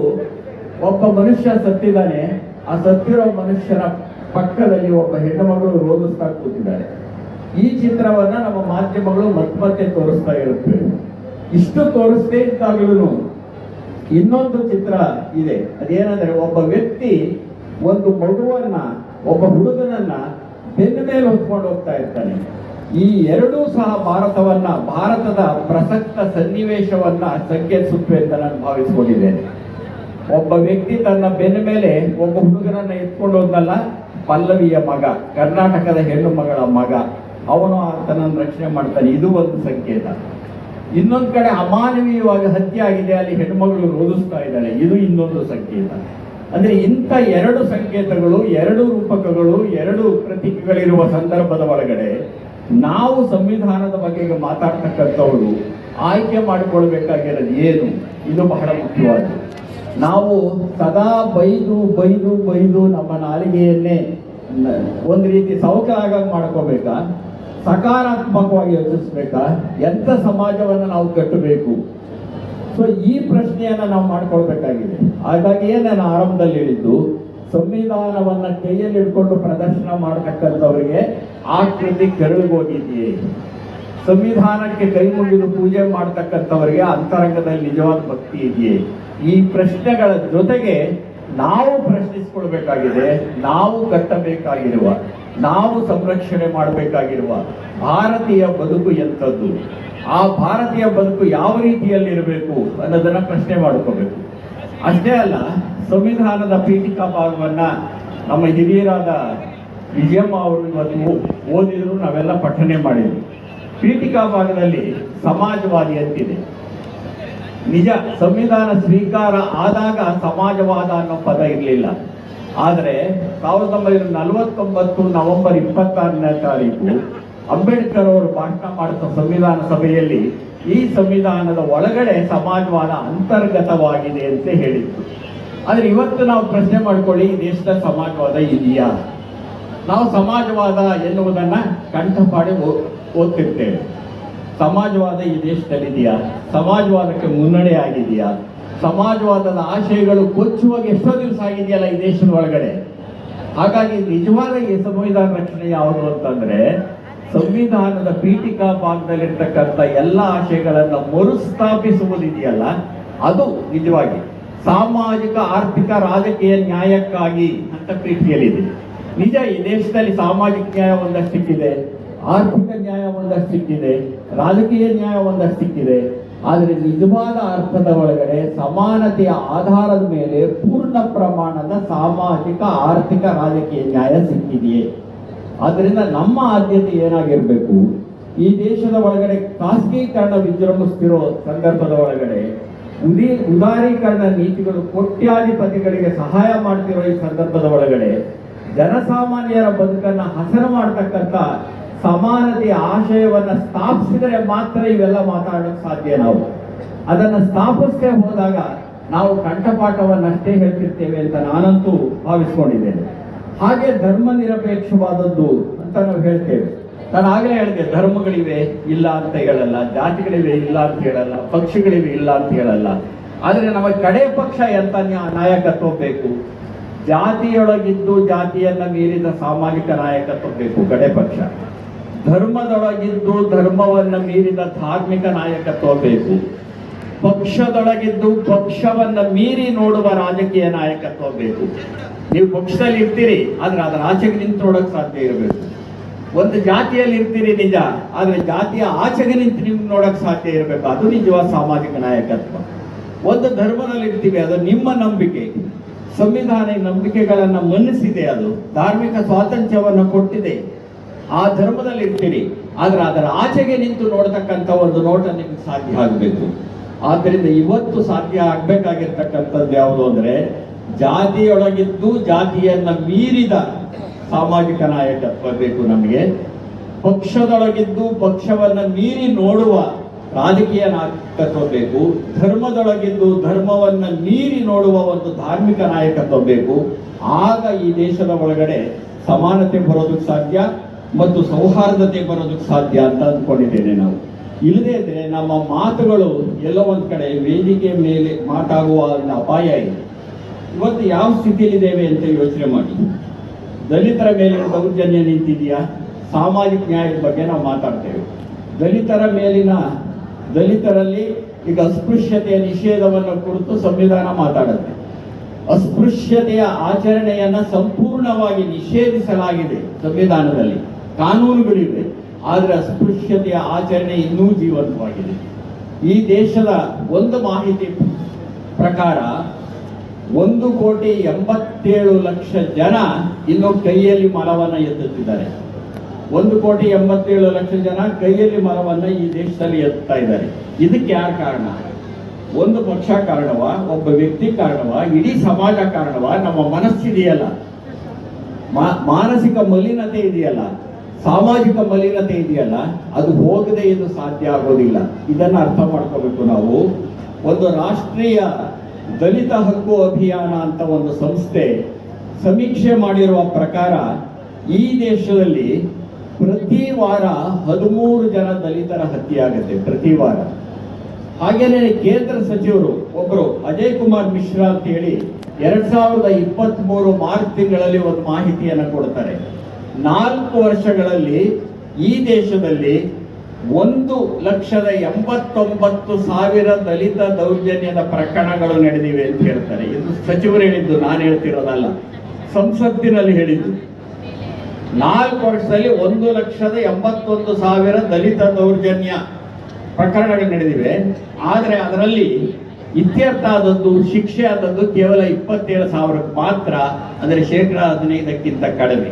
ಒಬ್ಬ ಮನುಷ್ಯ ಸತ್ತಿದ್ದಾನೆ, ಆ ಸತ್ತಿರೋ ಮನುಷ್ಯನ ಪಕ್ಕದಲ್ಲಿ ಒಬ್ಬ ಹೆಣ್ಣು ಮಗಳು ರೋಗಿಸ್ತಾ ಕೂತಿದ್ದಾರೆ. ಈ ಚಿತ್ರವನ್ನ ನಮ್ಮ ಮಾಧ್ಯಮಗಳು ಮತ್ತೆ ತೋರಿಸ್ತಾ ಇರುತ್ತೆ. ಇಷ್ಟು ತೋರಿಸದೇ ಇದ್ದಾಗಲೂ ಇನ್ನೊಂದು ಚಿತ್ರ ಇದೆ. ಅದೇನಂದ್ರೆ, ಒಬ್ಬ ವ್ಯಕ್ತಿ ಒಂದು ಮಗುವನ್ನ, ಒಬ್ಬ ಹುಡುಗನನ್ನ ಬೆನ್ನ ಮೇಲೆ ಹೊತ್ಕೊಂಡು ಹೋಗ್ತಾ ಇರ್ತಾನೆ. ಈ ಎರಡೂ ಸಹ ಭಾರತದ ಪ್ರಸಕ್ತ ಸನ್ನಿವೇಶವನ್ನ ಸಂಕೇತಿಸುತ್ತವೆ ಅಂತ ನಾನು ಭಾವಿಸ್ಕೊಂಡಿದ್ದೇನೆ. ಒಬ್ಬ ವ್ಯಕ್ತಿ ತನ್ನ ಬೆನ್ನ ಮೇಲೆ ಒಬ್ಬ ಹುಡುಗನನ್ನ ಎತ್ಕೊಂಡು ಹೋದ್ನಲ್ಲ, ಪಲ್ಲವಿಯ ಮಗ, ಕರ್ನಾಟಕದ ಹೆಣ್ಣು ಮಗಳ ಮಗ, ಅವನು ಆತನನ್ನು ರಕ್ಷಣೆ ಮಾಡ್ತಾನೆ. ಇದು ಒಂದು ಸಂಕೇತ. ಇನ್ನೊಂದು ಕಡೆ ಅಮಾನವೀಯವಾಗಿ ಹತ್ಯೆ ಆಗಿದೆ, ಅಲ್ಲಿ ಹೆಣ್ಮಗಳು ರೋಧಿಸ್ತಾ ಇದ್ದಾಳೆ, ಇದು ಇನ್ನೊಂದು ಸಂಕೇತ. ಅಂದ್ರೆ ಇಂಥ 2 ಸಂಕೇತಗಳು, 2 ರೂಪಕಗಳು, 2 ಪ್ರತೀಕಗಳಿರುವ ಸಂದರ್ಭದ ಒಳಗಡೆ ನಾವು ಸಂವಿಧಾನದ ಬಗ್ಗೆ ಮಾತಾಡ್ತಕ್ಕಂಥವ್ರು ಆಯ್ಕೆ ಮಾಡಿಕೊಳ್ಬೇಕಾಗಿರೋದು ಏನು, ಇದು ಬಹಳ ಮುಖ್ಯವಾದ್ದು. ನಾವು ಸದಾ ಬೈದು ನಮ್ಮ ನಾಲಿಗೆಯನ್ನೇ ಒಂದು ರೀತಿ ಸೌಕರ್ಯ ಮಾಡ್ಕೋಬೇಕಾ, ಸಕಾರಾತ್ಮಕವಾಗಿ ಯೋಚಿಸ್ಬೇಕಾ, ಎಂಥ ಸಮಾಜವನ್ನು ನಾವು ಕಟ್ಟಬೇಕು? ಸೊ ಈ ಪ್ರಶ್ನೆಯನ್ನ ನಾವು ಮಾಡ್ಕೊಳ್ಬೇಕಾಗಿದೆ. ಹಾಗಾಗಿಯೇ ನಾನು ಆರಂಭದಲ್ಲಿ ಹೇಳಿದ್ದು, ಸಂವಿಧಾನವನ್ನ ಕೈಯಲ್ಲಿ ಹಿಡ್ಕೊಂಡು ಪ್ರದರ್ಶನ ಮಾಡತಕ್ಕಂಥವರಿಗೆ ಆಕೃತಿ ಕೆರಳಿಗೋಗಿದೆಯೇ? ಸಂವಿಧಾನಕ್ಕೆ ಕೈ ಮುಗಿದು ಪೂಜೆ ಮಾಡತಕ್ಕಂಥವರಿಗೆ ಅಂತರಂಗದಲ್ಲಿ ನಿಜವಾದ ಭಕ್ತಿ ಇದೆಯೇ? ಈ ಪ್ರಶ್ನೆಗಳ ಜೊತೆಗೆ ನಾವು ಪ್ರಶ್ನಿಸಿಕೊಳ್ಬೇಕಾಗಿದೆ. ನಾವು ಕಟ್ಟಬೇಕಾಗಿರುವ, ನಾವು ಸಂರಕ್ಷಣೆ ಮಾಡಬೇಕಾಗಿರುವ ಭಾರತೀಯ ಬದುಕು ಎಂಥದ್ದು, ಆ ಭಾರತೀಯ ಬದುಕು ಯಾವ ರೀತಿಯಲ್ಲಿರಬೇಕು ಅನ್ನೋದನ್ನ ಪ್ರಶ್ನೆ ಮಾಡ್ಕೋಬೇಕು. ಅಷ್ಟೇ ಅಲ್ಲ, ಸಂವಿಧಾನದ ಪೀಠಿಕಾ ಭಾಗವನ್ನ ನಮ್ಮ ಹಿರಿಯರಾದ ವಿಜಯಮ್ಮ ಅವರು ಇವತ್ತು ಓದಿದ್ರು, ನಾವೆಲ್ಲ ಪಠನೆ ಮಾಡಿದ್ವಿ. ಪೀಠಿಕಾ ಭಾಗದಲ್ಲಿ ಸಮಾಜವಾದಿ ಅಂತಿದೆ. ನಿಜ, ಸಂವಿಧಾನ ಸ್ವೀಕಾರ ಆದಾಗ ಸಮಾಜವಾದ ಅನ್ನೋ ಪದ ಇರಲಿಲ್ಲ. ಆದರೆ 1949 ನವೆಂಬರ್ 26ನೇ ತಾರೀಕು ಅಂಬೇಡ್ಕರ್ ಅವರು ಭಾಷಣ ಮಾಡಿದ ಸಂವಿಧಾನ ಸಭೆಯಲ್ಲಿ ಈ ಸಂವಿಧಾನದ ಒಳಗಡೆ ಸಮಾಜವಾದ ಅಂತರ್ಗತವಾಗಿದೆ ಅಂತ ಹೇಳಿದ್ರು. ಆದರೆ ಇವತ್ತು ನಾವು ಪ್ರಶ್ನೆ ಮಾಡ್ಕೊಳ್ಳಿ, ಈ ದೇಶದ ಸಮಾಜವಾದ ಇದೆಯಾ? ನಾವು ಸಮಾಜವಾದ ಎನ್ನುವುದನ್ನ ಕಂಠಪಾಡಿ ಓದ್ತಿರ್ತೇವೆ. ಸಮಾಜವಾದ ಈ ದೇಶದಲ್ಲಿದೆಯಾ? ಸಮಾಜವಾದಕ್ಕೆ ಮುನ್ನಡೆ ಆಗಿದೆಯಾ? ಸಮಾಜವಾದದ ಆಶಯಗಳು ಕೊಚ್ಚುವಾಗ ಎಷ್ಟೋ ದಿವಸ ಆಗಿದೆಯಲ್ಲ ಈ ದೇಶದ ಒಳಗಡೆ. ಹಾಗಾಗಿ ನಿಜವಾದ ಈ ಸಂವಿಧಾನ ರಕ್ಷಣೆ ಯಾವುದು ಅಂತಂದ್ರೆ, ಸಂವಿಧಾನದ ಪೀಠಿಕಾ ಭಾಗದಲ್ಲಿರ್ತಕ್ಕಂಥ ಎಲ್ಲ ಆಶಯಗಳನ್ನು ಮರುಸ್ಥಾಪಿಸುವುದಿದೆಯಲ್ಲ, ಅದು ನಿಜವಾಗಿ ಸಾಮಾಜಿಕ, ಆರ್ಥಿಕ, ರಾಜಕೀಯ ನ್ಯಾಯಕ್ಕಾಗಿ ಅಂತ ಪೀಠಿಯಲ್ಲಿದೆ. ನಿಜ, ಈ ದೇಶದಲ್ಲಿ ಸಾಮಾಜಿಕ ನ್ಯಾಯ ಒಂದಷ್ಟು ಸಿಕ್ಕಿದೆ, ಆರ್ಥಿಕ ನ್ಯಾಯ ಒಂದಷ್ಟು ಸಿಕ್ಕಿದೆ, ರಾಜಕೀಯ ನ್ಯಾಯ ಒಂದಷ್ಟು ಸಿಕ್ಕಿದೆ. ಆದರೆ ನಿಜವಾದ ಅರ್ಥದ ಒಳಗಡೆ ಸಮಾನತೆಯ ಆಧಾರದ ಮೇಲೆ ಪೂರ್ಣ ಪ್ರಮಾಣದ ಸಾಮಾಜಿಕ, ಆರ್ಥಿಕ, ರಾಜಕೀಯ ನ್ಯಾಯ ಸಿಕ್ಕಿದೆಯೇ? ಆದ್ದರಿಂದ ನಮ್ಮ ಆದ್ಯತೆ ಏನಾಗಿರಬೇಕು? ಈ ದೇಶದ ಒಳಗಡೆ ಖಾಸಗೀಕರಣ ವಿಜೃಂಭಿಸ್ತಿರೋ ಸಂದರ್ಭದ ಒಳಗಡೆ ಉದಾರೀಕರಣ ನೀತಿಗಳು ಕೋಟ್ಯಾಧಿಪತಿಗಳಿಗೆ ಸಹಾಯ ಮಾಡ್ತಿರೋ ಈ ಸಂದರ್ಭದ ಒಳಗಡೆ ಜನಸಾಮಾನ್ಯರ ಬದುಕನ್ನ ಹಸನು ಮಾಡ್ತಕ್ಕಂಥ ಸಮಾನತೆಯ ಆಶಯವನ್ನ ಸ್ಥಾಪಿಸಿದರೆ ಮಾತ್ರ ಇವೆಲ್ಲ ಮಾತಾಡೋಕೆ ಸಾಧ್ಯ. ನಾವು ಅದನ್ನ ಸ್ಥಾಪಿಸದೆ ಹೋದಾಗ ನಾವು ಕಂಠಪಾಠವನ್ನಷ್ಟೇ ಹೇಳ್ತಿರ್ತೇವೆ ಅಂತ ನಾನಂತೂ ಭಾವಿಸ್ಕೊಂಡಿದ್ದೇನೆ. ಹಾಗೆ ಧರ್ಮ ನಿರಪೇಕ್ಷವಾದದ್ದು ಅಂತ ನಾವು ಹೇಳ್ತೇವೆ. ನಾನು ಆಗಲೇ ಹೇಳಿದೆ, ಧರ್ಮಗಳಿವೆ ಇಲ್ಲ ಅಂತ ಹೇಳಲ್ಲ, ಜಾತಿಗಳಿವೆ ಇಲ್ಲ ಅಂತ ಹೇಳಲ್ಲ, ಪಕ್ಷಗಳಿವೆ ಇಲ್ಲ ಅಂತ ಹೇಳಲ್ಲ. ಆದರೆ ನಮ್ಮ ಕಡೆ ಪಕ್ಷ ಎಂತ ನಾಯಕತ್ವ ಬೇಕು? ಜಾತಿಯೊಳಗಿದ್ದು ಜಾತಿಯನ್ನ ಮೀರಿದ ಸಾಮಾಜಿಕ ನಾಯಕತ್ವ ಬೇಕು ಕಡೆ ಪಕ್ಷ. ಧರ್ಮದೊಳಗಿದ್ದು ಧರ್ಮವನ್ನ ಮೀರಿದ ಧಾರ್ಮಿಕ ನಾಯಕತ್ವ ಬೇಕು. ಪಕ್ಷದೊಳಗಿದ್ದು ಪಕ್ಷವನ್ನ ಮೀರಿ ನೋಡುವ ರಾಜಕೀಯ ನಾಯಕತ್ವ ಬೇಕು. ನೀವು ಪಕ್ಷದಲ್ಲಿ ಇರ್ತೀರಿ, ಆದ್ರೆ ಅದರ ಆಚೆಗೆ ನಿಂತು ನೋಡಕ್ ಸಾಧ್ಯ ಇರಬೇಕು. ಒಂದು ಜಾತಿಯಲ್ಲಿ ಇರ್ತೀರಿ ನಿಜ, ಆದ್ರೆ ಜಾತಿಯ ಆಚೆಗೆ ನಿಂತು ನಿಮ್ಗೆ ನೋಡಕ್ ಸಾಧ್ಯ ಇರಬೇಕು. ಅದು ನಿಜವಾದ ಸಾಮಾಜಿಕ ನಾಯಕತ್ವ. ಒಂದು ಧರ್ಮದಲ್ಲಿ ಇರ್ತೀವಿ, ಅದು ನಿಮ್ಮ ನಂಬಿಕೆ, ಸಂವಿಧಾನ ನಂಬಿಕೆಗಳನ್ನ ಮನ್ನಿಸಿದೆ, ಅದು ಧಾರ್ಮಿಕ ಸ್ವಾತಂತ್ರ್ಯವನ್ನು ಕೊಟ್ಟಿದೆ. ಆ ಧರ್ಮದಲ್ಲಿ ಇರ್ತೀರಿ, ಆದ್ರೆ ಅದರ ಆಚೆಗೆ ನಿಂತು ನೋಡ್ತಕ್ಕಂಥ ಒಂದು ನೋಟ ನಿಮ್ಗೆ ಸಾಧ್ಯ ಆಗಬೇಕು. ಆದ್ದರಿಂದ ಇವತ್ತು ಸಾಧ್ಯ ಆಗ್ಬೇಕಾಗಿರ್ತಕ್ಕಂಥದ್ದು ಯಾವುದು ಅಂದ್ರೆ, ಜಾತಿಯೊಳಗಿದ್ದು ಜಾತಿಯನ್ನ ಮೀರಿದ ಸಾಮಾಜಿಕ ನಾಯಕತ್ವ ಬೇಕು ನಮಗೆ. ಪಕ್ಷದೊಳಗಿದ್ದು ಪಕ್ಷವನ್ನ ಮೀರಿ ನೋಡುವ ರಾಜಕೀಯ ನಾಯಕತ್ವ ಬೇಕು. ಧರ್ಮದೊಳಗಿದ್ದು ಧರ್ಮವನ್ನ ಮೀರಿ ನೋಡುವ ಒಂದು ಧಾರ್ಮಿಕ ನಾಯಕತ್ವ ಬೇಕು. ಆಗ ಈ ದೇಶದ ಒಳಗಡೆ ಸಮಾನತೆ ಬರೋದಕ್ಕೆ ಸಾಧ್ಯ ಮತ್ತು ಸೌಹಾರ್ದತೆ ಬರೋದಕ್ಕೆ ಸಾಧ್ಯ ಅಂತ ಅಂದ್ಕೊಂಡಿದ್ದೇನೆ ನಾವು. ಇಲ್ಲದೇ ಇದ್ರೆ ನಮ್ಮ ಮಾತುಗಳು ಎಲ್ಲೋ ಒಂದ್ ಕಡೆ ವೇದಿಕೆ ಮೇಲೆ ಮಾತಾಗುವ ಒಂದು ಅಪಾಯ ಇದೆ. ಇವತ್ತು ಯಾವ ಸ್ಥಿತಿಯಲ್ಲಿದ್ದೇವೆ ಅಂತ ಯೋಚನೆ ಮಾಡಿ. ದಲಿತರ ಮೇಲೆ ದೌರ್ಜನ್ಯ ನಿಂತಿದೆಯಾ? ಸಾಮಾಜಿಕ ನ್ಯಾಯದ ಬಗ್ಗೆ ನಾವು ಮಾತಾಡ್ತೇವೆ. ದಲಿತರಲ್ಲಿ ಈಗ ಅಸ್ಪೃಶ್ಯತೆಯ ನಿಷೇಧವನ್ನು ಕುರಿತು ಸಂವಿಧಾನ ಮಾತಾಡುತ್ತೆ. ಅಸ್ಪೃಶ್ಯತೆಯ ಆಚರಣೆಯನ್ನ ಸಂಪೂರ್ಣವಾಗಿ ನಿಷೇಧಿಸಲಾಗಿದೆ ಸಂವಿಧಾನದಲ್ಲಿ, ಕಾನೂನುಗಳಿವೆ. ಆದರೆ ಅಸ್ಪೃಶ್ಯತೆಯ ಆಚರಣೆ ಇನ್ನೂ ಜೀವಂತವಾಗಿದೆ. ಈ ದೇಶದ ಒಂದು ಮಾಹಿತಿ ಪ್ರಕಾರ 1,87,00,000 ಜನ ಇನ್ನು ಕೈಯಲ್ಲಿ ಮರವನ್ನು ಎತ್ತುತ್ತಿದ್ದಾರೆ. 1,87,00,000 ಜನ ಕೈಯಲ್ಲಿ ಮರವನ್ನು ಈ ದೇಶದಲ್ಲಿ ಎತ್ತುತ್ತಾ ಇದ್ದಾರೆ. ಇದಕ್ಕೆ ಯಾರು ಕಾರಣ? ಒಂದು ಪಕ್ಷ ಕಾರಣವ, ಒಬ್ಬ ವ್ಯಕ್ತಿ ಕಾರಣವ, ಇಡೀ ಸಮಾಜ ಕಾರಣವ? ನಮ್ಮ ಮನಸ್ಸಿದೆಯಲ್ಲ, ಮಾನಸಿಕ ಮಲಿನತೆ ಇದೆಯಲ್ಲ, ಸಾಮಾಜಿಕ ಮಲಿನತೆ ಇದೆಯಲ್ಲ, ಅದು ಹೋಗದೆ ಇದು ಸಾಧ್ಯ ಆಗೋದಿಲ್ಲ. ಇದನ್ನ ಅರ್ಥ ಮಾಡ್ಕೋಬೇಕು ನಾವು. ಒಂದು ರಾಷ್ಟ್ರೀಯ ದಲಿತ ಹಕ್ಕು ಅಭಿಯಾನ ಅಂತ ಒಂದು ಸಂಸ್ಥೆ ಸಮೀಕ್ಷೆ ಮಾಡಿರುವ ಪ್ರಕಾರ ಈ ದೇಶದಲ್ಲಿ ಪ್ರತಿ ವಾರ 13 ಜನ ದಲಿತರ ಹತ್ಯೆ ಆಗುತ್ತೆ ಪ್ರತಿ ವಾರ. ಹಾಗೇನೆ ಕೇಂದ್ರ ಸಚಿವರು ಒಬ್ಬರು ಅಜಯ್ ಕುಮಾರ್ ಮಿಶ್ರಾ ಅಂತ ಹೇಳಿ 2023 ಮಾರ್ಚ್ ತಿಂಗಳಲ್ಲಿ ಒಂದು ಮಾಹಿತಿಯನ್ನು ಕೊಡ್ತಾರೆ. 4 ವರ್ಷಗಳಲ್ಲಿ ಈ ದೇಶದಲ್ಲಿ 1,89,000 ದಲಿತ ದೌರ್ಜನ್ಯದ ಪ್ರಕರಣಗಳು ನಡೆದಿವೆ ಅಂತ ಹೇಳ್ತಾರೆ. ಇದು ಸಚಿವರು ಹೇಳಿದ್ದು, ನಾನು ಹೇಳ್ತಿರೋದಲ್ಲ, ಸಂಸತ್ತಿನಲ್ಲಿ ಹೇಳಿದ್ದು. 4 ವರ್ಷದಲ್ಲಿ 1,81,000 ದಲಿತ ದೌರ್ಜನ್ಯ ಪ್ರಕರಣಗಳು ನಡೆದಿವೆ. ಆದರೆ ಅದರಲ್ಲಿ ಇತ್ಯರ್ಥ ಆದದ್ದು, ಶಿಕ್ಷೆ ಆದದ್ದು ಕೇವಲ 27,000 ಮಾತ್ರ. ಅಂದರೆ 15% ಕಡಿಮೆ.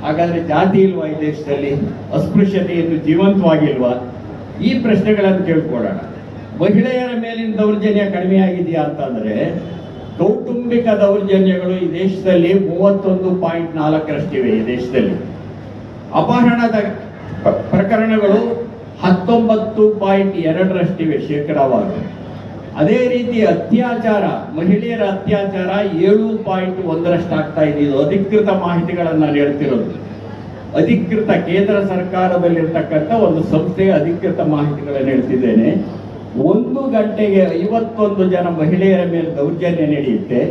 ಹಾಗಾದ್ರೆ ಜಾತಿ ಇಲ್ವಾ ಈ ದೇಶದಲ್ಲಿ? ಅಸ್ಪೃಶ್ಯತೆ ಇನ್ನು ಜೀವಂತವಾಗಿಲ್ವಾ? ಈ ಪ್ರಶ್ನೆಗಳನ್ನು ಕೇಳ್ಕೊಳ್ಳೋಣ. ಮಹಿಳೆಯರ ಮೇಲಿನ ದೌರ್ಜನ್ಯ ಕಡಿಮೆ ಆಗಿದೆಯಾ ಅಂತಂದ್ರೆ, ಕೌಟುಂಬಿಕ ದೌರ್ಜನ್ಯಗಳು ಈ ದೇಶದಲ್ಲಿ 31.4ರಷ್ಟಿವೆ. ಈ ದೇಶದಲ್ಲಿ ಅಪಹರಣದ ಪ್ರಕರಣಗಳು 19.2ರಷ್ಟಿವೆ ಶೇಕಡಾವಾಗಿ. ಅದೇ ರೀತಿ ಅತ್ಯಾಚಾರ, ಮಹಿಳೆಯರ ಅತ್ಯಾಚಾರ 7.1ರಷ್ಟಾಗ್ತಾ ಇದೆ. ಇದು ಅಧಿಕೃತ ಮಾಹಿತಿಗಳನ್ನು ನಾನು ಹೇಳ್ತಿರೋದು. ಅಧಿಕೃತ ಕೇಂದ್ರ ಸರ್ಕಾರದಲ್ಲಿರ್ತಕ್ಕಂಥ ಒಂದು ಸಂಸ್ಥೆಯ ಅಧಿಕೃತ ಮಾಹಿತಿಗಳನ್ನು ಹೇಳ್ತಿದ್ದೇನೆ. 1 ಗಂಟೆಗೆ 51 ಜನ ಮಹಿಳೆಯರ ಮೇಲೆ ದೌರ್ಜನ್ಯ ನಡೆಯುತ್ತೆ.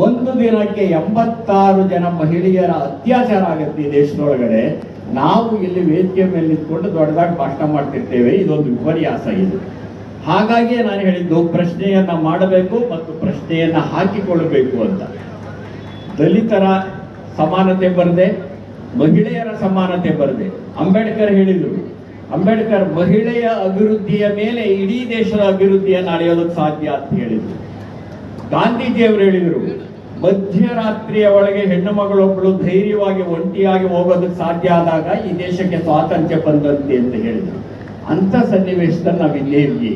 1 ದಿನಕ್ಕೆ 86 ಜನ ಮಹಿಳೆಯರ ಅತ್ಯಾಚಾರ ಆಗುತ್ತೆ ಈ ದೇಶದೊಳಗಡೆ. ನಾವು ಇಲ್ಲಿ ವೇದಿಕೆ ಮೇಲೆ ನಿಂತ್ಕೊಂಡು ದೊಡ್ಡದಾಗಿ ಭಾಷಣ ಮಾಡ್ತಿರ್ತೇವೆ, ಇದೊಂದು ವಿಪರ್ಯಾಸ ಇದು. ಹಾಗಾಗಿ ನಾನು ಹೇಳಿದ್ದು ಪ್ರಶ್ನೆಯನ್ನ ಮಾಡಬೇಕು ಮತ್ತು ಪ್ರಶ್ನೆಯನ್ನ ಹಾಕಿಕೊಳ್ಳಬೇಕು ಅಂತ. ದಲಿತರ ಸಮಾನತೆ ಬರದೆ, ಮಹಿಳೆಯರ ಸಮಾನತೆ ಬರದೆ. ಅಂಬೇಡ್ಕರ್ ಹೇಳಿದರು, ಅಂಬೇಡ್ಕರ್ ಮಹಿಳೆಯ ಅಭಿವೃದ್ಧಿಯ ಮೇಲೆ ಇಡೀ ದೇಶದ ಅಭಿವೃದ್ಧಿಯನ್ನು ಅಳೆಯೋದಕ್ಕೆ ಸಾಧ್ಯ ಅಂತ ಹೇಳಿದರು. ಗಾಂಧೀಜಿಯವರು ಹೇಳಿದರು, ಮಧ್ಯರಾತ್ರಿಯ ಒಳಗೆ ಹೆಣ್ಣು ಮಗಳೊಬ್ಬಳು ಧೈರ್ಯವಾಗಿ ಒಂಟಿಯಾಗಿ ಹೋಗೋದಕ್ಕೆ ಸಾಧ್ಯ ಆದಾಗ ಈ ದೇಶಕ್ಕೆ ಸ್ವಾತಂತ್ರ್ಯ ಬಂದಂತೆ ಅಂತ ಹೇಳಿದರು. ಅಂಥ ಸನ್ನಿವೇಶದಲ್ಲಿ ನಾವು ಇಲ್ಲೇ ಇದ್ದೀವಿ.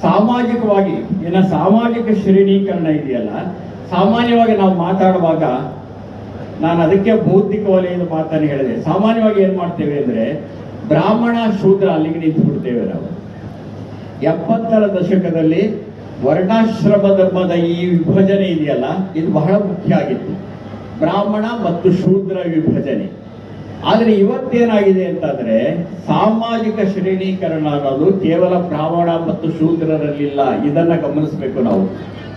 ಸಾಮಾಜಿಕವಾಗಿ ಸಾಮಾಜಿಕ ಶ್ರೇಣೀಕರಣ ಇದೆಯಲ್ಲ, ಸಾಮಾನ್ಯವಾಗಿ ನಾವು ಮಾತಾಡುವಾಗ ನಾನು ಅದಕ್ಕೆ ಬೌದ್ಧಿಕ ವಲಯದ ಮಾತನ್ನು ಹೇಳಿದೆ. ಸಾಮಾನ್ಯವಾಗಿ ಏನು ಮಾಡ್ತೇವೆ ಅಂದರೆ ಬ್ರಾಹ್ಮಣ ಶೂದ್ರ ಅಲ್ಲಿಗೆ ನಿಂತು ಬಿಡ್ತೇವೆ ನಾವು. 70ರ ದಶಕದಲ್ಲಿ ವರ್ಣಾಶ್ರಮ ಧರ್ಮದ ಈ ವಿಭಜನೆ ಇದೆಯಲ್ಲ, ಇದು ಬಹಳ ಮುಖ್ಯ ಆಗಿತ್ತು, ಬ್ರಾಹ್ಮಣ ಮತ್ತು ಶೂದ್ರ ವಿಭಜನೆ. ಆದರೆ ಇವತ್ತೇನಾಗಿದೆ ಅಂತಂದ್ರೆ ಸಾಮಾಜಿಕ ಶ್ರೇಣೀಕರಣ ಅನ್ನೋದು ಕೇವಲ ಬ್ರಾಹ್ಮಣ ಮತ್ತು ಶೂದ್ರರಲ್ಲಿಲ್ಲ. ಇದನ್ನ ಗಮನಿಸಬೇಕು ನಾವು.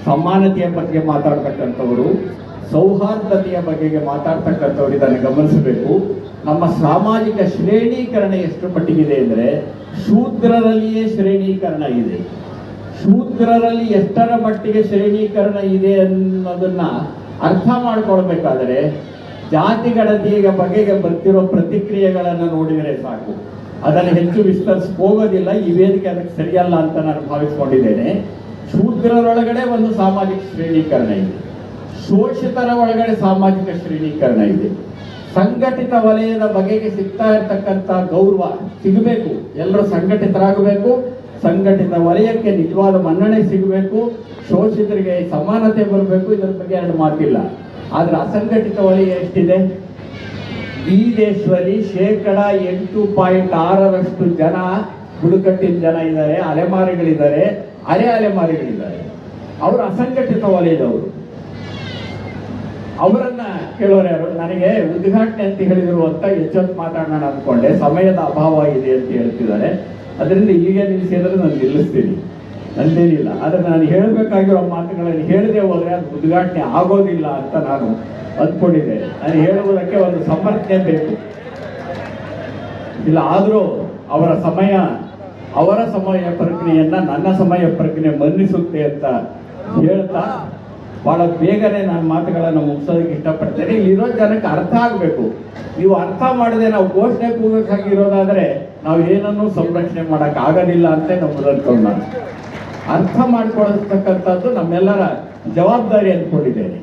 ಸಮಾನತೆಯ ಬಗ್ಗೆ ಮಾತಾಡ್ತಕ್ಕಂಥವರು, ಸೌಹಾರ್ದತೆಯ ಬಗೆಗೆ ಮಾತಾಡ್ತಕ್ಕಂಥವ್ರು ಇದನ್ನು ಗಮನಿಸಬೇಕು. ನಮ್ಮ ಸಾಮಾಜಿಕ ಶ್ರೇಣೀಕರಣ ಎಷ್ಟು ಮಟ್ಟಿಗಿದೆ ಅಂದರೆ ಶೂದ್ರರಲ್ಲಿಯೇ ಶ್ರೇಣೀಕರಣ ಇದೆ. ಶೂದ್ರರಲ್ಲಿ ಎಷ್ಟರ ಮಟ್ಟಿಗೆ ಶ್ರೇಣೀಕರಣ ಇದೆ ಅನ್ನೋದನ್ನ ಅರ್ಥ ಮಾಡ್ಕೊಳ್ಬೇಕಾದ್ರೆ ಜಾತಿ ಗಣತಿಯ ಬಗೆಗೆ ಬರ್ತಿರೋ ಪ್ರತಿಕ್ರಿಯೆಗಳನ್ನು ನೋಡಿದರೆ ಸಾಕು. ಅದನ್ನು ಹೆಚ್ಚು ವಿಸ್ತರಿಸ್ಕೋಗೋದಿಲ್ಲ, ಈ ವೇದಿಕೆ ಅದಕ್ಕೆ ಸರಿಯಲ್ಲ ಅಂತ ನಾನು ಭಾವಿಸ್ಕೊಂಡಿದ್ದೇನೆ. ಶೂದ್ರರೊಳಗಡೆ ಒಂದು ಸಾಮಾಜಿಕ ಶ್ರೇಣೀಕರಣ ಇದೆ, ಶೋಷಿತರ ಒಳಗಡೆ ಸಾಮಾಜಿಕ ಶ್ರೇಣೀಕರಣ ಇದೆ. ಸಂಘಟಿತ ವಲಯದ ಬಗೆಗೆ ಸಿಗ್ತಾ ಇರತಕ್ಕಂಥ ಗೌರವ ಸಿಗಬೇಕು, ಎಲ್ಲರೂ ಸಂಘಟಿತರಾಗಬೇಕು, ಸಂಘಟಿತ ವಲಯಕ್ಕೆ ನಿಜವಾದ ಮನ್ನಣೆ ಸಿಗಬೇಕು, ಶೋಷಿತರಿಗೆ ಸಮಾನತೆ ಬರಬೇಕು. ಇದರ ಬಗ್ಗೆ ಎರಡು ಮಾತಿಲ್ಲ. ಆದರೆ ಅಸಂಘಟಿತ ವಲಯ ಎಷ್ಟಿದೆ? ಈ ದೇಶದಲ್ಲಿ 8.6% ಜನ ಬುಡಕಟ್ಟಿನ ಜನ ಇದ್ದಾರೆ, ಅಲೆಮಾರಿಗಳಿದ್ದಾರೆ, ಅಲೆಮಾರಿಗಳಿದ್ದಾರೆ. ಅವರು ಅಸಂಘಟಿತ ವಲಯದವರು. ಅವರನ್ನ ಕೇಳೋರು ಯಾರು? ನನಗೆ ಉದ್ಘಾಟನೆ ಅಂತ ಹೇಳಿದ್ರು ಅಂತ ಎಚ್ಚೊತ್ತು ಮಾತಾಡೋಣ ಅಂದ್ಕೊಂಡೆ, ಸಮಯದ ಅಭಾವ ಇದೆ ಅಂತ ಹೇಳ್ತಿದ್ದಾರೆ. ಅದರಿಂದ ಈಗ ನಿಲ್ಲಿಸಿದ್ರೆ ನಾನು ನಿಲ್ಲಿಸ್ತೀನಿ, ನಂದೇನಿಲ್ಲ. ಆದರೆ ನಾನು ಹೇಳಬೇಕಾಗಿರೋ ಮಾತುಗಳನ್ನು ಹೇಳದೆ ಹೋದರೆ ಅದು ಉದ್ಘಾಟನೆ ಆಗೋದಿಲ್ಲ ಅಂತ ನಾನು ಅಂದ್ಕೊಂಡಿದ್ದೇನೆ. ನಾನು ಹೇಳುವುದಕ್ಕೆ ಒಂದು ಸಮರ್ಥನೆ ಬೇಕು. ಇಲ್ಲ ಆದರೂ ಅವರ ಸಮಯ ಪ್ರಜ್ಞೆಯನ್ನ ನನ್ನ ಸಮಯ ಪ್ರಜ್ಞೆ ಮನ್ನಿಸುತ್ತೆ ಅಂತ ಹೇಳ್ತಾ ಬಹಳ ಬೇಗನೆ ನಾನು ಮಾತುಗಳನ್ನು ಮುಗಿಸೋದಕ್ಕೆ ಇಷ್ಟಪಡ್ತೇನೆ. ಇಲ್ಲಿರೋ ಜನಕ್ಕೆ ಅರ್ಥ ಆಗಬೇಕು. ನೀವು ಅರ್ಥ ಮಾಡದೆ ನಾವು ಘೋಷಣೆ ಕೂಗಕ್ಕಾಗಿರೋದಾದರೆ ನಾವು ಏನನ್ನೂ ಸಂರಕ್ಷಣೆ ಮಾಡೋಕ್ಕಾಗೋದಿಲ್ಲ ಅಂತ ನಮ್ಮದು ಅಂದ್ಕೊಂಡು ನಾನು ಅರ್ಥ ಮಾಡಿಕೊಳ್ತಕ್ಕಂಥದ್ದು ನಮ್ಮೆಲ್ಲರ ಜವಾಬ್ದಾರಿ ಅಂದ್ಕೊಂಡಿದ್ದೇನೆ.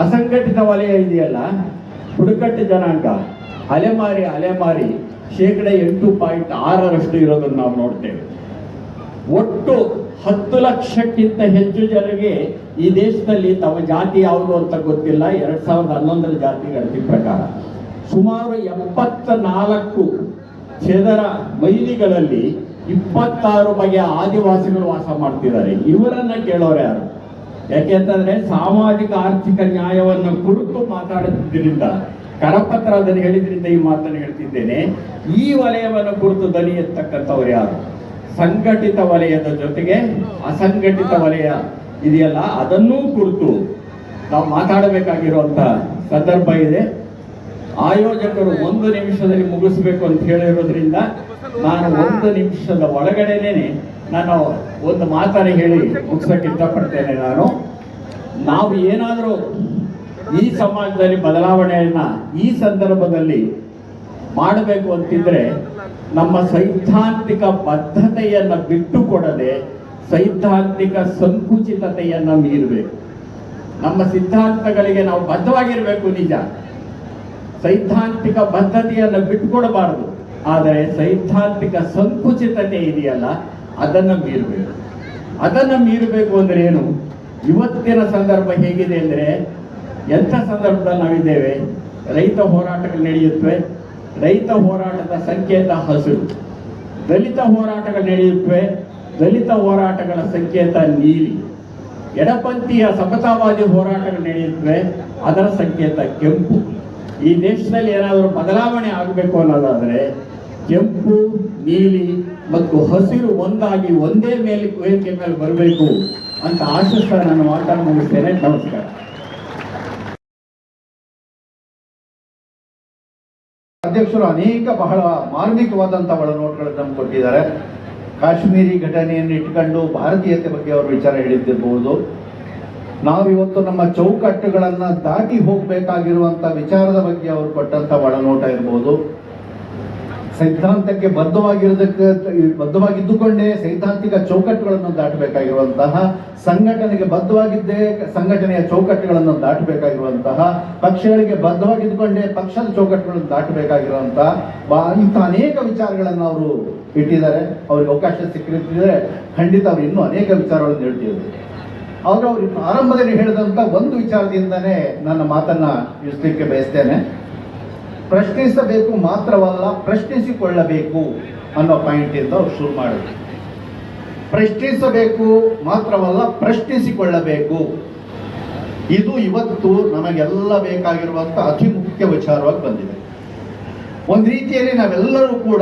ಅಸಂಘಟಿತ ವಲಯ ಇದೆಯಲ್ಲ, ಬುಡಕಟ್ಟು ಜನಾಂಗ, ಅಲೆಮಾರಿ 8.6% ಇರೋದನ್ನು ನಾವು ನೋಡ್ತೇವೆ. ಒಟ್ಟು 10 ಲಕ್ಷಕ್ಕಿಂತ ಹೆಚ್ಚು ಜನರಿಗೆ ಈ ದೇಶದಲ್ಲಿ ತಮ್ಮ ಜಾತಿ ಯಾವುದು ಅಂತ ಗೊತ್ತಿಲ್ಲ. 2011ರ ಜಾತಿ ಗಣತಿ ಪ್ರಕಾರ ಸುಮಾರು 74 ಚದರ ಮೈಲಿಗಳಲ್ಲಿ 26 ಬಗೆಯ ಆದಿವಾಸಿಗಳು ವಾಸ ಮಾಡ್ತಿದ್ದಾರೆ. ಇವರನ್ನ ಕೇಳೋರು ಯಾರು? ಯಾಕೆಂತಂದ್ರೆ ಸಾಮಾಜಿಕ ಆರ್ಥಿಕ ನ್ಯಾಯವನ್ನು ಕುರಿತು ಮಾತಾಡುತ್ತಿದ್ದರಿಂದ, ಕರಪತ್ರ ಅದನ್ನು ಹೇಳಿದ್ರಿಂದ ಈ ಮಾತನ್ನು ಹೇಳ್ತಿದ್ದೇನೆ. ಈ ವಲಯವನ್ನು ಕುರಿತು ದನಿ ಎತ್ತಕ್ಕಂಥವ್ರು ಯಾರು? ಸಂಘಟಿತ ವಲಯದ ಜೊತೆಗೆ ಅಸಂಘಟಿತ ವಲಯ ಇದೆಯಲ್ಲ, ಅದನ್ನೂ ಕುರಿತು ನಾವು ಮಾತಾಡಬೇಕಾಗಿರುವಂತ ಸಂದರ್ಭ ಇದೆ. ಆಯೋಜಕರು 1 ನಿಮಿಷದಲ್ಲಿ ಮುಗಿಸ್ಬೇಕು ಅಂತ ಹೇಳಿರೋದ್ರಿಂದ ನಾನು 1 ನಿಮಿಷದ ಒಳಗಡೆನೆ ನಾನು ಒಂದು ಮಾತನ್ನು ಹೇಳಿ ಮುಗಿಸೋಕೆ ಇಷ್ಟಪಡ್ತೇನೆ. ನಾವು ಏನಾದರೂ ಈ ಸಮಾಜದಲ್ಲಿ ಬದಲಾವಣೆಯನ್ನ ಈ ಸಂದರ್ಭದಲ್ಲಿ ಮಾಡಬೇಕು ಅಂತಿದ್ರೆ ನಮ್ಮ ಸೈದ್ಧಾಂತಿಕ ಬದ್ಧತೆಯನ್ನ ಬಿಟ್ಟು ಕೊಡದೆ ಸೈದ್ಧಾಂತಿಕ ಸಂಕುಚಿತತೆಯನ್ನ ಮೀರಬೇಕು. ನಮ್ಮ ಸಿದ್ಧಾಂತಗಳಿಗೆ ನಾವು ಬದ್ಧವಾಗಿರಬೇಕು ನಿಜ, ಸೈದ್ಧಾಂತಿಕ ಬದ್ಧತೆಯನ್ನು ಬಿಟ್ಟುಕೊಡಬಾರದು. ಆದರೆ ಸೈದ್ಧಾಂತಿಕ ಸಂಕುಚಿತತೆ ಇದೆಯಲ್ಲ, ಅದನ್ನು ಮೀರಬೇಕು. ಅದನ್ನು ಮೀರಬೇಕು ಅಂದ್ರೆ ಏನು? ಇವತ್ತಿನ ಸಂದರ್ಭ ಹೇಗಿದೆ ಅಂದರೆ, ಎಂಥ ಸಂದರ್ಭದಲ್ಲಿ ನಾವಿದ್ದೇವೆ? ರೈತ ಹೋರಾಟಗಳು ನಡೆಯುತ್ತವೆ, ರೈತ ಹೋರಾಟದ ಸಂಕೇತ ಹಸಿರು. ದಲಿತ ಹೋರಾಟಗಳು ನಡೆಯುತ್ತವೆ, ದಲಿತ ಹೋರಾಟಗಳ ಸಂಕೇತ ನೀಲಿ. ಎಡಪಂಥೀಯ ಸಮತಾವಾದಿ ಹೋರಾಟಗಳು ನಡೆಯುತ್ತವೆ, ಅದರ ಸಂಕೇತ ಕೆಂಪು. ಈ ದೇಶದಲ್ಲಿ ಏನಾದರೂ ಬದಲಾವಣೆ ಆಗಬೇಕು ಅನ್ನೋದಾದರೆ ಕೆಂಪು, ನೀಲಿ ಮತ್ತು ಹಸಿರು ಒಂದಾಗಿ ಒಂದೇ ವೇದಿಕೆ ಮೇಲೆ ಬರಬೇಕು ಅಂತ ಆಶಿಸ್ತಾ ನಾನು ಮಾತನ್ನು ಮುಗಿಸ್ತೇನೆ. ನಮಸ್ಕಾರ. ಅಧ್ಯಕ್ಷರು ಅನೇಕ ಬಹಳ ಮಾರ್ಮಿಕವಾದಂಥ ಒಳನೋಟಗಳನ್ನು ನಮ್ಗೆ ಕೊಟ್ಟಿದ್ದಾರೆ. ಕಾಶ್ಮೀರಿ ಘಟನೆಯನ್ನು ಇಟ್ಕೊಂಡು ಭಾರತೀಯತೆ ಬಗ್ಗೆ ಅವರು ವಿಚಾರ ಹೇಳಿದ್ದಿರಬಹುದು. ನಾವಿವತ್ತು ನಮ್ಮ ಚೌಕಟ್ಟುಗಳನ್ನು ದಾಟಿ ಹೋಗಬೇಕಾಗಿರುವಂಥ ವಿಚಾರದ ಬಗ್ಗೆ ಅವರು ಕೊಟ್ಟಂಥ ಒಳನೋಟ ಇರ್ಬೋದು. ಸೈದ್ಧಾಂತಕ್ಕೆ ಬದ್ಧವಾಗಿದ್ದುಕೊಂಡೇ ಸೈದ್ಧಾಂತಿಕ ಚೌಕಟ್ಟುಗಳನ್ನು ದಾಟಬೇಕಾಗಿರುವಂತಹ, ಸಂಘಟನೆಗೆ ಬದ್ಧವಾಗಿದ್ದೇ ಸಂಘಟನೆಯ ಚೌಕಟ್ಟುಗಳನ್ನು ದಾಟಬೇಕಾಗಿರುವಂತಹ, ಪಕ್ಷಗಳಿಗೆ ಬದ್ಧವಾಗಿದ್ದುಕೊಂಡೇ ಪಕ್ಷದ ಚೌಕಟ್ಟುಗಳನ್ನು ದಾಟಬೇಕಾಗಿರುವಂತಹ ಇಂಥ ಅನೇಕ ವಿಚಾರಗಳನ್ನು ಅವರು ಇಟ್ಟಿದ್ದಾರೆ. ಅವ್ರಿಗೆ ಅವಕಾಶ ಸಿಕ್ಕಿದ್ರೆ ಖಂಡಿತ ಅವರು ಇನ್ನೂ ಅನೇಕ ವಿಚಾರಗಳನ್ನು ಹೇಳ್ತಿದ್ದಾರೆ. ಆದ್ರೆ ಅವರು ಆರಂಭದಲ್ಲಿ ಹೇಳಿದಂಥ ಒಂದು ವಿಚಾರದಿಂದನೇ ನನ್ನ ಮಾತನ್ನ ಇಳಿಸ್ಲಿಕ್ಕೆ ಬಯಸ್ತೇನೆ. ಪ್ರಶ್ನಿಸಬೇಕು ಮಾತ್ರವಲ್ಲ, ಪ್ರಶ್ನಿಸಿಕೊಳ್ಳಬೇಕು ಅನ್ನೋ ಪಾಯಿಂಟಿಂದ ಅವ್ರು ಶುರು ಮಾಡಿದ್ರು. ಪ್ರಶ್ನಿಸಬೇಕು ಮಾತ್ರವಲ್ಲ, ಪ್ರಶ್ನಿಸಿಕೊಳ್ಳಬೇಕು. ಇದು ಇವತ್ತು ನಮಗೆಲ್ಲ ಬೇಕಾಗಿರುವಂಥ ಅತಿ ಮುಖ್ಯ ವಿಚಾರವಾಗಿ ಬಂದಿದೆ. ಒಂದು ರೀತಿಯಲ್ಲಿ ನಾವೆಲ್ಲರೂ ಕೂಡ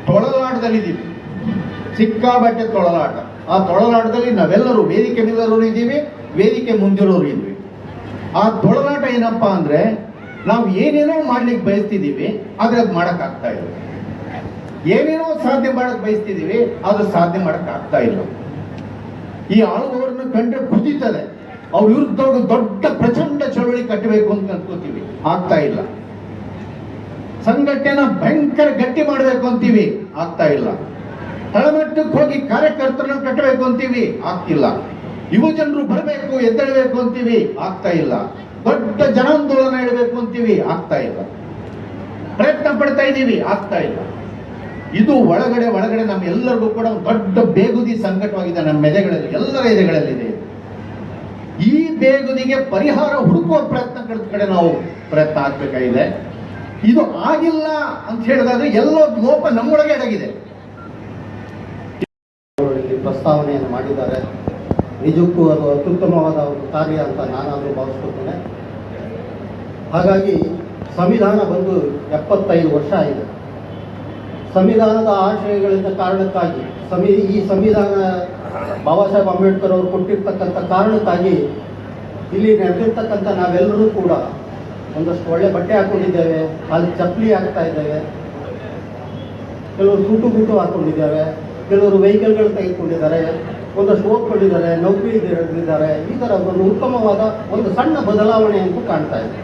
ತೊಳಲಾಟದಲ್ಲಿದ್ದೀವಿ, ಸಿಕ್ಕಾಬಟ್ಟೆ ತೊಳಲಾಟ. ಆ ತೊಳಲಾಟದಲ್ಲಿ ನಾವೆಲ್ಲರೂ ವೇದಿಕೆ ಮೇಲಿರೋರು ಇದ್ದೀವಿ, ವೇದಿಕೆ ಮುಂದಿರೋರು ಇದ್ವಿ. ಆ ತೊಳಲಾಟ ಏನಪ್ಪಾ ಅಂದ್ರೆ, ನಾವು ಏನೇನೋ ಮಾಡ್ಲಿಕ್ಕೆ ಬಯಸ್ತಿದ್ದೀವಿ, ಆದ್ರೆ ಅದು ಮಾಡೋಕ್ಕಾಗ್ತಾ ಇಲ್ಲ. ಏನೇನೋ ಸಾಧ್ಯ ಮಾಡಕ್ ಬಯಸ್ತಿದ್ದೀವಿ, ಆದ್ರೆ ಸಾಧ್ಯ ಮಾಡೋಕ್ಕಾಗ್ತಾ ಇಲ್ಲ. ಈ ಆಳುವವರನ್ನು ಕಂಡ್ರೆ ಕುದಿತದೆ, ಅವ್ರ ವಿರುದ್ಧ ದೊಡ್ಡ ಪ್ರಚಂಡ ಚಳವಳಿ ಕಟ್ಟಬೇಕು ಅಂತ ಅನ್ಕೋತೀವಿ, ಆಗ್ತಾ ಇಲ್ಲ. ಸಂಘಟನೆನ ಭಯಂಕರ ಗಟ್ಟಿ ಮಾಡಬೇಕು ಅಂತೀವಿ, ಆಗ್ತಾ ಇಲ್ಲ. ತಳಮಟ್ಟಕ್ಕೆ ಹೋಗಿ ಕಾರ್ಯಕರ್ತರನ್ನು ಕಟ್ಟಬೇಕು ಅಂತೀವಿ, ಆಗ್ತಿಲ್ಲ. ಯುವ ಜನರು ಬರಬೇಕು, ಎದ್ದೇಳಬೇಕು ಅಂತೀವಿ, ಆಗ್ತಾ ಇಲ್ಲ. ದೊಡ್ಡ ಜನಾಂದೋಲನ ಇಡಬೇಕು ಅಂತೀವಿ, ಆಗ್ತಾ ಇಲ್ಲ. ಪ್ರಯತ್ನ ಪಡ್ತಾ ಇದ್ದೀವಿ, ಆಗ್ತಾ ಇಲ್ಲ. ಇದು ಒಳಗಡೆ ನಮ್ಮೆಲ್ಲರಿಗೂ ಕೂಡ ಒಂದು ದೊಡ್ಡ ಬೇಗುದಿ ಸಂಕಟವಾಗಿದೆ. ನಮ್ಮ ಎದೆಗಳಲ್ಲಿ, ಎಲ್ಲರ ಎದೆಗಳಲ್ಲಿದೆ. ಈ ಬೇಗುದಿಗೆ ಪರಿಹಾರ ಹುಡುಕುವ ಪ್ರಯತ್ನಗಳ ಕಡೆ ನಾವು ಪ್ರಯತ್ನ ಆಗ್ಬೇಕಾಗಿದೆ. ಇದು ಆಗಿಲ್ಲ ಅಂತ ಹೇಳಿದಾದ್ರೆ ಎಲ್ಲೋ ಲೋಪ ನಮ್ಮೊಳಗೆ ಅಡಗಿದೆ. ಇಲ್ಲಿ ಪ್ರಸ್ತಾವನೆಯನ್ನು ಮಾಡಿದ್ದಾರೆ. ನಿಜಕ್ಕೂ ಅದು ಅತ್ಯುತ್ತಮವಾದ ಒಂದು ಕಾರ್ಯ ಅಂತ ನಾನಾದರೂ ಭಾವಿಸ್ಕೊಳ್ತೇನೆ. ಹಾಗಾಗಿ ಸಂವಿಧಾನ ಬಂದು 75 ವರ್ಷ ಆಗಿದೆ. ಸಂವಿಧಾನದ ಆಶಯಗಳಿಂದ ಕಾರಣಕ್ಕಾಗಿ ಈ ಸಂವಿಧಾನ ಬಾಬಾ ಸಾಹೇಬ್ ಅಂಬೇಡ್ಕರ್ ಅವರು ಕೊಟ್ಟಿರ್ತಕ್ಕಂಥ ಕಾರಣಕ್ಕಾಗಿ ಇಲ್ಲಿ ನೆರೆದಿರ್ತಕ್ಕಂಥ ನಾವೆಲ್ಲರೂ ಕೂಡ ಒಂದಷ್ಟು ಒಳ್ಳೆ ಬಟ್ಟೆ ಹಾಕ್ಕೊಂಡಿದ್ದೇವೆ, ಅಲ್ಲಿ ಚಪ್ಪಲಿ ಹಾಕ್ತಾ ಇದ್ದೇವೆ, ಕೆಲವರು ಸೂಟು ಬೂಟು ಹಾಕ್ಕೊಂಡಿದ್ದೇವೆ, ಕೆಲವರು ವೆಹಿಕಲ್ಗಳು ತೆಗೆದುಕೊಂಡಿದ್ದಾರೆ, ಒಂದಷ್ಟು ಓದ್ಕೊಂಡಿದ್ದಾರೆ, ನೌಕರಿ ಇದ್ದಾರೆ. ಈ ಥರ ಒಂದು ಉತ್ತಮವಾದ ಒಂದು ಸಣ್ಣ ಬದಲಾವಣೆ ಅಂತ ಕಾಣ್ತಾ ಇದೆ.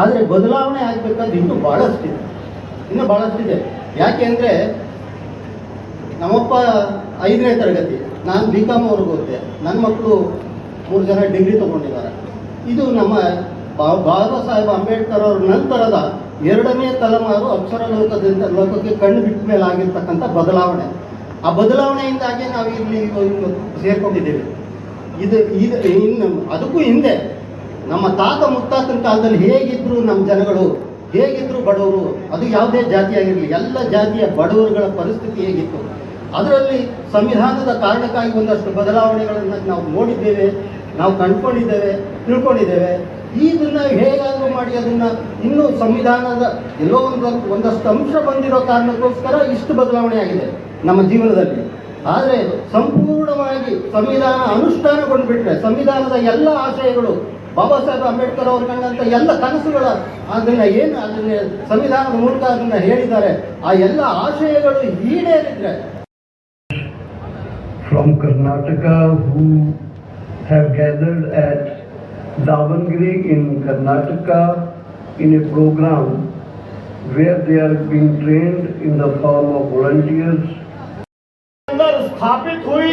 ಆದರೆ ಬದಲಾವಣೆ ಆಗಬೇಕಾದ್ರೆ ಇನ್ನೂ ಭಾಳಷ್ಟಿದೆ. ಯಾಕೆ ಅಂದರೆ ನಮ್ಮಪ್ಪ 5ನೇ ತರಗತಿ, ನಾನು BCom ಅವ್ರಿಗೆ ಓದಿದೆ, ನನ್ನ ಮಕ್ಕಳು 3 ಜನ ಡಿಗ್ರಿ ತೊಗೊಂಡಿದ್ದಾರೆ. ಇದು ನಮ್ಮ ಬಾಬಾ ಸಾಹೇಬ್ ಅಂಬೇಡ್ಕರ್ ಅವ್ರ ನಂತರದ 2ನೇ ತಲೆಮಾರು ಅಕ್ಷರ ಲೋಕಕ್ಕೆ ಕಣ್ಣು ಬಿಟ್ಟ ಮೇಲೆ ಆಗಿರ್ತಕ್ಕಂಥ ಬದಲಾವಣೆ. ಆ ಬದಲಾವಣೆಯಿಂದಾಗಿ ನಾವು ಇಲ್ಲಿ ಸೇರ್ಕೊಂಡಿದ್ದೇವೆ. ಇನ್ನು ಅದಕ್ಕೂ ಹಿಂದೆ ನಮ್ಮ ತಾತ ಮುತ್ತಾತನ ಕಾಲದಲ್ಲಿ ಹೇಗಿದ್ರು ನಮ್ಮ ಜನಗಳು, ಹೇಗಿದ್ರು ಬಡವರು, ಅದು ಯಾವುದೇ ಜಾತಿಯಾಗಿರಲಿ, ಎಲ್ಲ ಜಾತಿಯ ಬಡವರುಗಳ ಪರಿಸ್ಥಿತಿ ಹೇಗಿತ್ತು. ಅದರಲ್ಲಿ ಸಂವಿಧಾನದ ಕಾರಣಕ್ಕಾಗಿ ಒಂದಷ್ಟು ಬದಲಾವಣೆಗಳನ್ನು ನಾವು ನೋಡಿದ್ದೇವೆ, ನಾವು ಕಂಡುಕೊಂಡಿದ್ದೇವೆ, ತಿಳ್ಕೊಂಡಿದ್ದೇವೆ. ಇದನ್ನು ಹೇಗಾದರೂ ಮಾಡಿ ಅದನ್ನು ಇನ್ನೂ ಸಂವಿಧಾನದ ಎಲ್ಲೋ ಒಂದಷ್ಟು ಅಂಶ ಬಂದಿರೋ ಕಾರಣಕ್ಕೋಸ್ಕರ ಇಷ್ಟು ಬದಲಾವಣೆ ಆಗಿದೆ ನಮ್ಮ ಜೀವನದಲ್ಲಿ. ಆದರೆ ಸಂಪೂರ್ಣವಾಗಿ ಸಂವಿಧಾನ ಅನುಷ್ಠಾನಗೊಂಡ್ಬಿಟ್ರೆ ಸಂವಿಧಾನದ ಎಲ್ಲ ಆಶಯಗಳು, ಬಾಬಾ ಸಾಹೇಬ್ ಅಂಬೇಡ್ಕರ್ ಅವರು ಕಂಡಂಥ ಎಲ್ಲ ಕನಸುಗಳ ಅದನ್ನ ಸಂವಿಧಾನದ ಮೂಲಕ ಅದನ್ನ ಹೇಳಿದ್ದಾರೆ, ಆ ಎಲ್ಲ ಆಶಯಗಳು ಈಡೇರಿದ್ರೆ. From Karnataka, who have gathered at Davangere in Karnataka in a program where they are being trained in the form of volunteers. अंदर स्थापित हुई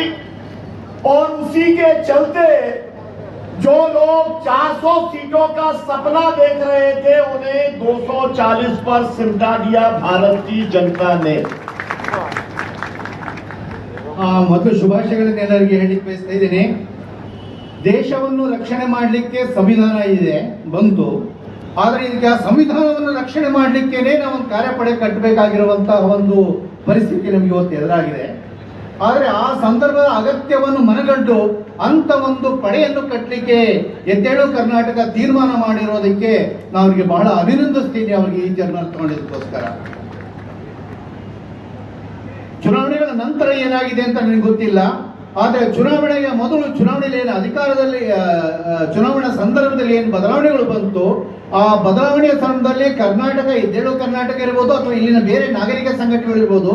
और उसी के चलते जो लोग 400 सीटों का सपना देख रहे थे उन्हें 240 पर सिमटा दिया भारत की जनता ने. ಮೊದಲು ಶುಭಾಶಯಗಳನ್ನು ಎಲ್ಲರಿಗೆ ಹೇಳಲಿಕ್ಕೆ ಬಯಸ್ತಾ ಇದ್ದೀನಿ. ದೇಶವನ್ನು ರಕ್ಷಣೆ ಮಾಡಲಿಕ್ಕೆ ಸಂವಿಧಾನ ಬಂತು. ಆದರೆ ಇದಕ್ಕೆ ಆ ಸಂವಿಧಾನವನ್ನು ರಕ್ಷಣೆ ಮಾಡಲಿಕ್ಕೇನೆ ನಾವು ಒಂದು ಕಾರ್ಯಪಡೆ ಕಟ್ಟಬೇಕಾಗಿರುವಂತಹ ಒಂದು ಪರಿಸ್ಥಿತಿ ನಮಗೆ ಇವತ್ತು ಎದುರಾಗಿದೆ. ಆದರೆ ಆ ಸಂದರ್ಭದ ಅಗತ್ಯವನ್ನು ಮನಗಂಡು ಅಂತ ಒಂದು ಪಡೆಯನ್ನು ಕಟ್ಟಲಿಕ್ಕೆ ಎದ್ದೇಳು ಕರ್ನಾಟಕ ತೀರ್ಮಾನ ಮಾಡಿರೋದಕ್ಕೆ ನಾನು ಅವರಿಗೆ ಬಹಳ ಅಭಿನಂದಿಸ್ತೀನಿ, ಅವರಿಗೆ ಈ ಜರ್ನಲ್ ತಗೊಂಡಿದ್ದಕ್ಕೋಸ್ಕರ. ಚುನಾವಣೆಗಳ ನಂತರ ಏನಾಗಿದೆ ಅಂತ ನನಗೆ ಗೊತ್ತಿಲ್ಲ. ಆದರೆ ಚುನಾವಣೆಯ ಮೊದಲು ಚುನಾವಣೆಯಲ್ಲಿ ಏನು ಅಧಿಕಾರದಲ್ಲಿ ಚುನಾವಣಾ ಸಂದರ್ಭದಲ್ಲಿ ಏನು ಬದಲಾವಣೆಗಳು ಬಂತು, ಆ ಬದಲಾವಣೆಯ ಸಂದರ್ಭದಲ್ಲಿ ಕರ್ನಾಟಕ ಎದ್ದೇಳು ಕರ್ನಾಟಕ ಇರ್ಬೋದು ಅಥವಾ ಇಲ್ಲಿನ ಬೇರೆ ನಾಗರಿಕ ಸಂಘಟನೆಗಳು ಇರ್ಬೋದು,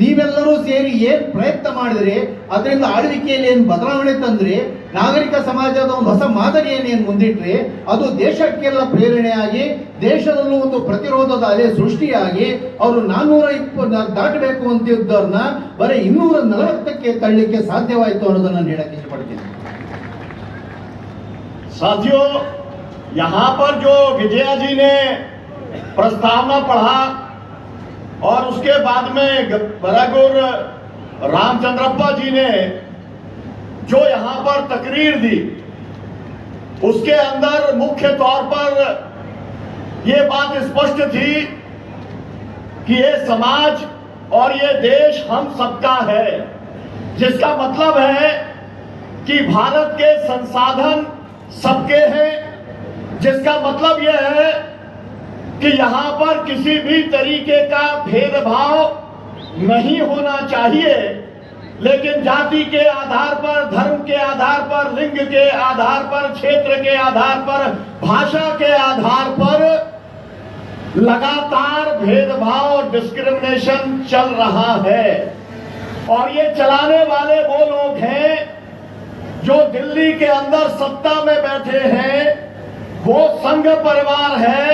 ನೀವೆಲ್ಲರೂ ಸೇರಿ ಏನು ಪ್ರಯತ್ನ ಮಾಡಿದ್ರಿ, ಅದರಿಂದ ಆಳ್ವಿಕೆಯಲ್ಲಿ ಏನು ಬದಲಾವಣೆ ತಂದ್ರಿ, ನಾಗರಿಕ ಸಮಾಜದ ಒಂದು ಹೊಸ ಮಾದರಿಯನ್ನು ಏನು ಮುಂದಿಟ್ರಿ, ಅದು ದೇಶಕ್ಕೆಲ್ಲ ಪ್ರೇರಣೆಯಾಗಿ ದೇಶದಲ್ಲೂ ಒಂದು ಪ್ರತಿರೋಧದ ಅಲೆ ಸೃಷ್ಟಿಯಾಗಿ ಅವರು 420 ದಾಟಬೇಕು ಅಂತಿದ್ದವ್ರನ್ನ ಬರೀ 240ಕ್ಕೆ ತಳ್ಳಲಿಕ್ಕೆ ಸಾಧ್ಯವಾಯಿತು ಅನ್ನೋದನ್ನ ನಾನು ಹೇಳಕ್ಕೆ ಇಷ್ಟಪಡ್ತೀನಿ. साथियों, यहाँ पर जो विजया जी ने प्रस्तावना पढ़ा और उसके बाद में बरागुर रामचंद्रप्पा जी ने जो यहाँ पर तकरीर दी, उसके अंदर मुख्य तौर पर ये बात स्पष्ट थी कि ये समाज और ये देश हम सबका है, जिसका मतलब है कि भारत के संसाधन सबके हैं, जिसका मतलब यह है कि यहाँ पर किसी भी तरीके का भेदभाव नहीं होना चाहिए, लेकिन जाति के आधार पर, धर्म के आधार पर, लिंग के आधार पर, क्षेत्र के आधार पर, भाषा के आधार पर लगातार भेदभाव और डिस्क्रिमिनेशन चल रहा है। और ये चलाने वाले वो लोग हैं जो दिल्ली के अंदर सत्ता में बैठे हैं, वो संघ परिवार है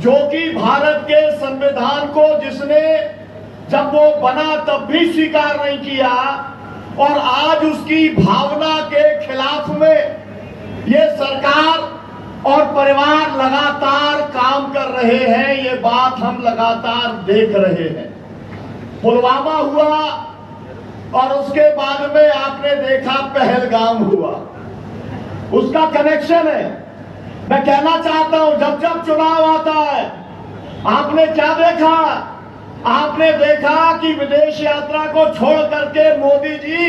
जो कि भारत के संविधान को जिसने जब वो बना तब भी स्वीकार नहीं किया और आज उसकी भावना के खिलाफ में ये सरकार और परिवार लगातार काम कर रहे हैं। ये बात हम लगातार देख रहे हैं। पुलवामा हुआ और उसके बाद में आपने देखा पहलगाम हुआ, उसका कनेक्शन है। मैं कहना चाहता हूं, जब जब चुनाव आता है आपने क्या देखा? आपने देखा कि विदेश यात्रा को छोड़ करके मोदी जी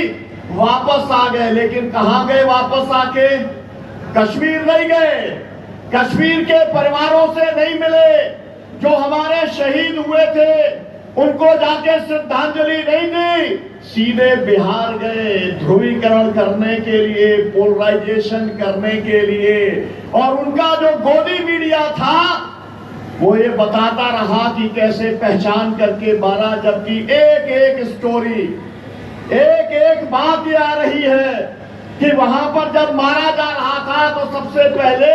वापस आ गए, लेकिन कहां गए वापस आके? कश्मीर नहीं गए, कश्मीर के परिवारों से नहीं मिले, जो हमारे शहीद हुए थे उनको जाके श्रद्धांजलि नहीं दी, सीधे बिहार गए ध्रुवीकरण करने के लिए, पोलराइजेशन करने के लिए। और उनका जो गोदी मीडिया था वो ये बताता रहा कि कैसे पहचान करके मारा, जबकि एक एक स्टोरी, एक एक बात ये आ रही है कि वहां पर जब मारा जा रहा था तो सबसे पहले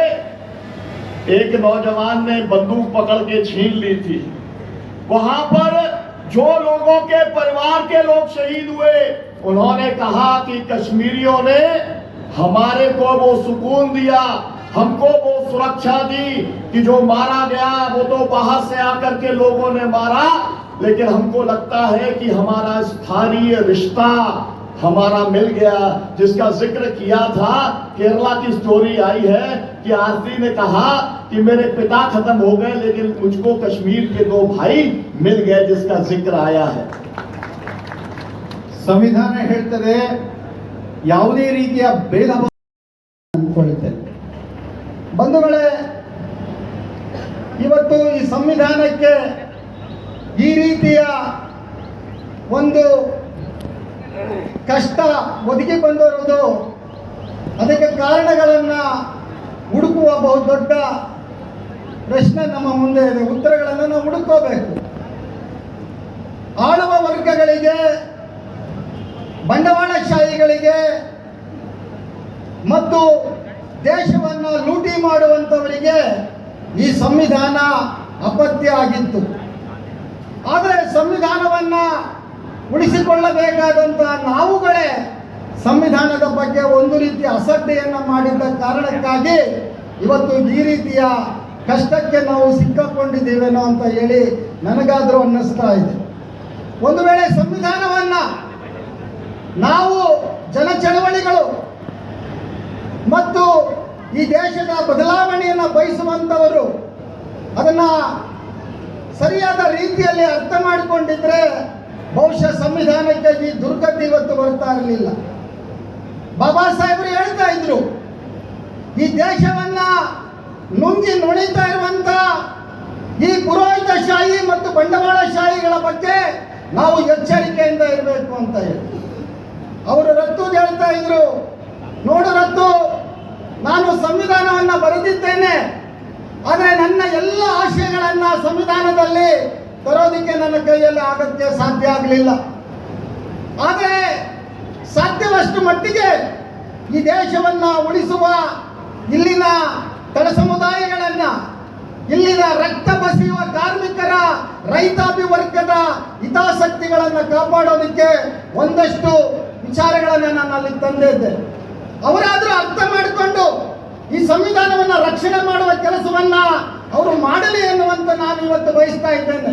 एक नौजवान ने बंदूक पकड़ के छीन ली थी। वहां पर जो लोगों के परिवार के लोग शहीद हुए, उन्होंने कहा कि कश्मीरियों ने हमारे को वो सुकून दिया, हमको वो सुरक्षा दी कि जो मारा गया वो तो बाहर से आकर के लोगों ने मारा, लेकिन हमको लगता है कि हमारा स्थानीय रिश्ता हमारा मिल गया। जिसका जिक्र किया था, केरला की स्टोरी आई है कि आरती ने कहा कि मेरे पिता खत्म हो गए लेकिन मुझको कश्मीर के 2 भाई मिल गए, जिसका जिक्र आया है। ಸಂವಿಧಾನ ಹೇಳ್ತದೆ ಯಾವುದೇ ರೀತಿಯ ಭೇದ ಭಾವ ಅಂದ್ಕೊಳ್ತೇನೆ. ಬಂಧುಗಳೇ, ಇವತ್ತು ಈ ಸಂವಿಧಾನಕ್ಕೆ ಈ ರೀತಿಯ ಒಂದು ಕಷ್ಟ ಒದಗಿ ಬಂದಿರುವುದು, ಅದಕ್ಕೆ ಕಾರಣಗಳನ್ನು ಹುಡುಕುವ ಬಹುದೊಡ್ಡ ಪ್ರಶ್ನೆ ನಮ್ಮ ಮುಂದೆ ಇದೆ. ಉತ್ತರಗಳನ್ನು ನಾವು ಹುಡುಕೋಬೇಕು. ಆಳುವ ವರ್ಗಗಳಿಗೆ, ಬಂಡವಾಳಶಾಹಿಗಳಿಗೆ ಮತ್ತು ದೇಶವನ್ನು ಲೂಟಿ ಮಾಡುವಂಥವರಿಗೆ ಈ ಸಂವಿಧಾನ ಅಪತ್ಯ ಆಗಿತ್ತು. ಆದರೆ ಸಂವಿಧಾನವನ್ನು ಉಳಿಸಿಕೊಳ್ಳಬೇಕಾದಂಥ ನಾವುಗಳೇ ಸಂವಿಧಾನದ ಬಗ್ಗೆ ಒಂದು ರೀತಿಯ ಅಸಡ್ಡೆಯನ್ನು ಮಾಡಿದ್ದ ಕಾರಣಕ್ಕಾಗಿ ಇವತ್ತು ಈ ರೀತಿಯ ಕಷ್ಟಕ್ಕೆ ನಾವು ಸಿಕ್ಕಾಕೊಂಡಿದ್ದೇವೇನೋ ಅಂತ ಹೇಳಿ ನನಗಾದರೂ ಅನ್ನಿಸ್ತಾ ಇದೆ. ಒಂದು ವೇಳೆ ಸಂವಿಧಾನವನ್ನು ನಾವು ಜನಚಳವಳಿಗಳು ಮತ್ತು ಈ ದೇಶದ ಬದಲಾವಣೆಯನ್ನು ಬಯಸುವಂಥವರು ಅದನ್ನು ಸರಿಯಾದ ರೀತಿಯಲ್ಲಿ ಅರ್ಥ ಮಾಡಿಕೊಂಡಿದ್ರೆ ಬಹುಶಃ ಸಂವಿಧಾನಕ್ಕೆ ಈ ದುರ್ಗತಿ ಇವತ್ತು ಬರ್ತಾ ಇರಲಿಲ್ಲ. ಬಾಬಾ ಸಾಹೇಬರು ಹೇಳ್ತಾ ಇದ್ರು, ಈ ದೇಶವನ್ನ ನುಂಗಿ ನುಣಿತಾ ಇರುವಂತ ಈ ಪುರೋಹಿತಶಾಹಿ ಮತ್ತು ಬಂಡವಾಳಶಾಹಿಗಳ ಬಗ್ಗೆ ನಾವು ಎಚ್ಚರಿಕೆಯಿಂದ ಇರಬೇಕು ಅಂತ ಹೇಳಿ. ಅವರು ರತ್ತು ಹೇಳ್ತಾ ಇದ್ರು, ನೋಡು ರತ್ತು, ನಾನು ಸಂವಿಧಾನವನ್ನು ಬರೆದಿದ್ದೇನೆ, ಆದರೆ ನನ್ನ ಎಲ್ಲ ಆಶಯಗಳನ್ನ ಸಂವಿಧಾನದಲ್ಲಿ ತರೋದಕ್ಕೆ ನನ್ನ ಕೈಯಲ್ಲಿ ಆಗಕ್ಕೆ ಸಾಧ್ಯ ಆಗಲಿಲ್ಲ. ಆದರೆ ಸಾಧ್ಯವಷ್ಟು ಮಟ್ಟಿಗೆ ಈ ದೇಶವನ್ನ ಉಳಿಸುವ, ಇಲ್ಲಿನ ತಳ ಸಮುದಾಯಗಳನ್ನ, ಇಲ್ಲಿನ ರಕ್ತ ಬಸಿಯುವ ಕಾರ್ಮಿಕರ, ರೈತಾಪಿ ವರ್ಗದ ಹಿತಾಸಕ್ತಿಗಳನ್ನು ಕಾಪಾಡೋದಕ್ಕೆ ಒಂದಷ್ಟು ವಿಚಾರಗಳನ್ನು ನಾನು ಅಲ್ಲಿ ತಂದಿದ್ದೆ. ಅವರಾದರೂ ಅರ್ಥ ಮಾಡಿಕೊಂಡು ಈ ಸಂವಿಧಾನವನ್ನು ರಕ್ಷಣೆ ಮಾಡುವ ಕೆಲಸವನ್ನ ಅವರು ಮಾಡಲಿ ಎನ್ನುವಂತ ನಾನು ಇವತ್ತು ಬಯಸ್ತಾ ಇದ್ದೇನೆ.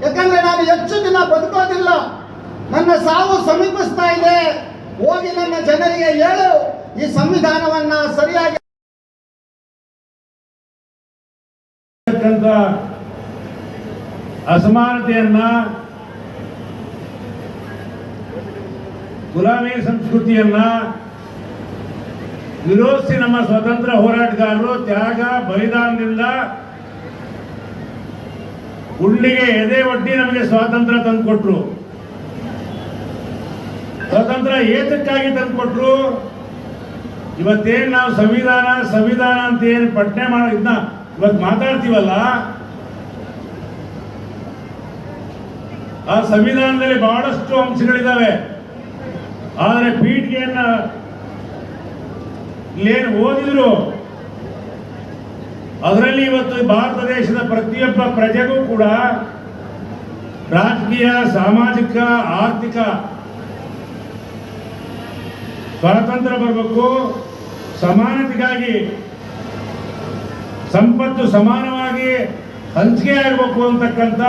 ಯಾಕಂದ್ರೆ ನಾನು ಹೆಚ್ಚು ದಿನ ಬದುಕೋದಿಲ್ಲ, ನನ್ನ ಸಾವು ಸಮೀಪಿಸ್ತಾ ಇದೆ. ಹೋಗಿ ನನ್ನ ಜನರಿಗೆ ಹೇಳು, ಈ ಸಂವಿಧಾನವನ್ನ ಸರಿಯಾಗಿ ಅಸಮಾನತೆಯನ್ನ, ಗುಲಾಮಿ ಸಂಸ್ಕೃತಿಯನ್ನ ವಿರೋಧಿಸಿ ನಮ್ಮ ಸ್ವತಂತ್ರ ಹೋರಾಟಗಾರರು ತ್ಯಾಗ ಬಲಿದಾನದಿಂದ ಗುಂಡಿಗೆ ಎದೆ ಒಡ್ಡಿ ನಮಗೆ ಸ್ವಾತಂತ್ರ್ಯ ತಂದುಕೊಟ್ರು. ಸ್ವಾತಂತ್ರ್ಯ ಏತಕ್ಕಾಗಿ ತಂದುಕೊಟ್ರು? ಇವತ್ತೇನು ನಾವು ಸಂವಿಧಾನ ಅಂತ ಏನು ಪಠನೆ ಇದನ್ನ ಇವತ್ತು ಮಾತಾಡ್ತೀವಲ್ಲ, ಆ ಸಂವಿಧಾನದಲ್ಲಿ ಬಹಳಷ್ಟು ಅಂಶಗಳಿದ್ದಾವೆ. ಆದರೆ ಪೀಠಿಗೆಯನ್ನ ಇಲ್ಲೇನು ಓದಿದ್ರು ಅದರಲ್ಲಿ ಇವತ್ತು ಭಾರತ ದೇಶದ ಪ್ರತಿಯೊಬ್ಬ ಪ್ರಜೆಗೂ ಕೂಡ ರಾಜಕೀಯ, ಸಾಮಾಜಿಕ, ಆರ್ಥಿಕ ಸ್ವಾತಂತ್ರ್ಯ ಬರಬೇಕು, ಸಮಾನತೆಗಾಗಿ ಸಂಪತ್ತು ಸಮಾನವಾಗಿ ಹಂಚಿಕೆ ಆಗಬೇಕು ಅಂತಕ್ಕಂಥ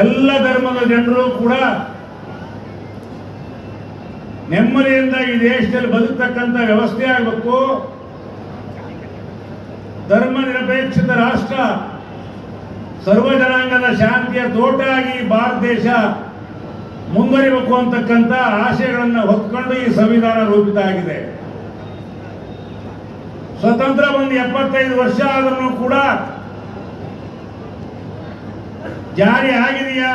ಎಲ್ಲ ಧರ್ಮದ ಜನರು ಕೂಡ ನೆಮ್ಮದಿಯಿಂದ ಈ ದೇಶದಲ್ಲಿ ಬದುಕತಕ್ಕಂಥ ವ್ಯವಸ್ಥೆ ಆಗಬೇಕು. ಧರ್ಮ ನಿರಪೇಕ್ಷಿತ ರಾಷ್ಟ್ರ, ಸರ್ವ ಜನಾಂಗದ ಶಾಂತಿಯ ತೋಟ ಆಗಿ ಭಾರತ ದೇಶ ಮುಂದುವರಿಬೇಕು ಅಂತಕ್ಕಂಥ ಆಶಯಗಳನ್ನು ಹೊತ್ಕೊಂಡು ಈ ಸಂವಿಧಾನ ರೂಪಿತ ಆಗಿದೆ. ಸ್ವತಂತ್ರ ಒಂದು 75 ವರ್ಷ ಆದರೂ ಕೂಡ ಜಾರಿ ಆಗಿದೆಯಾ?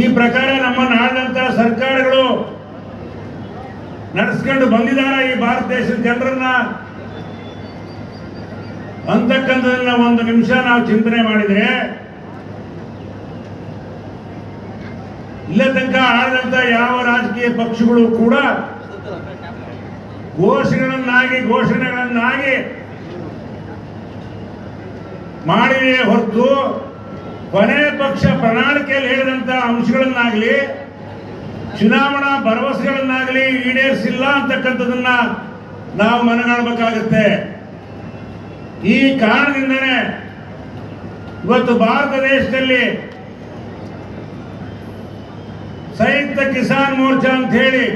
ಈ ಪ್ರಕಾರ ನಮ್ಮನ್ನು ಆಳಿದಂತಹ ಸರ್ಕಾರಗಳು ನಡೆಸ್ಕೊಂಡು ಬಂದಿದ್ದಾರೆ ಈ ಭಾರತ ದೇಶದ ಜನರನ್ನ ಅಂತಕ್ಕಂಥದನ್ನ ಒಂದು ನಿಮಿಷ ನಾವು ಚಿಂತನೆ ಮಾಡಿದ್ರೆ, ಇಲ್ಲ ತನಕ ಆಳಿದಂತ ಯಾವ ರಾಜಕೀಯ ಪಕ್ಷಗಳು ಕೂಡ ಘೋಷಣೆಗಳನ್ನಾಗಿ ಮಾಡಿವೆ ಹೊರತು ಕೊನೆ ಪಕ್ಷ ಪ್ರಣಾಳಿಕೆಯಲ್ಲಿ ಹೇಳಿದಂತ ಅಂಶಗಳನ್ನಾಗಲಿ ಚುನಾವಣಾ ಭರವಸೆಗಳನ್ನಾಗಲಿ ಈಡೇರಿಸಿಲ್ಲ ಅಂತಕ್ಕಂಥದನ್ನ ನಾವು ಮನಗಾಣಬೇಕಾಗುತ್ತೆ. ಈ ಕಾರಣದಿಂದನೇ ಇವತ್ತು ಭಾರತ ದೇಶದಲ್ಲಿ ಸಂಯುಕ್ತ ಕಿಸಾನ್ ಮೋರ್ಚಾ ಅಂತ ಹೇಳಿ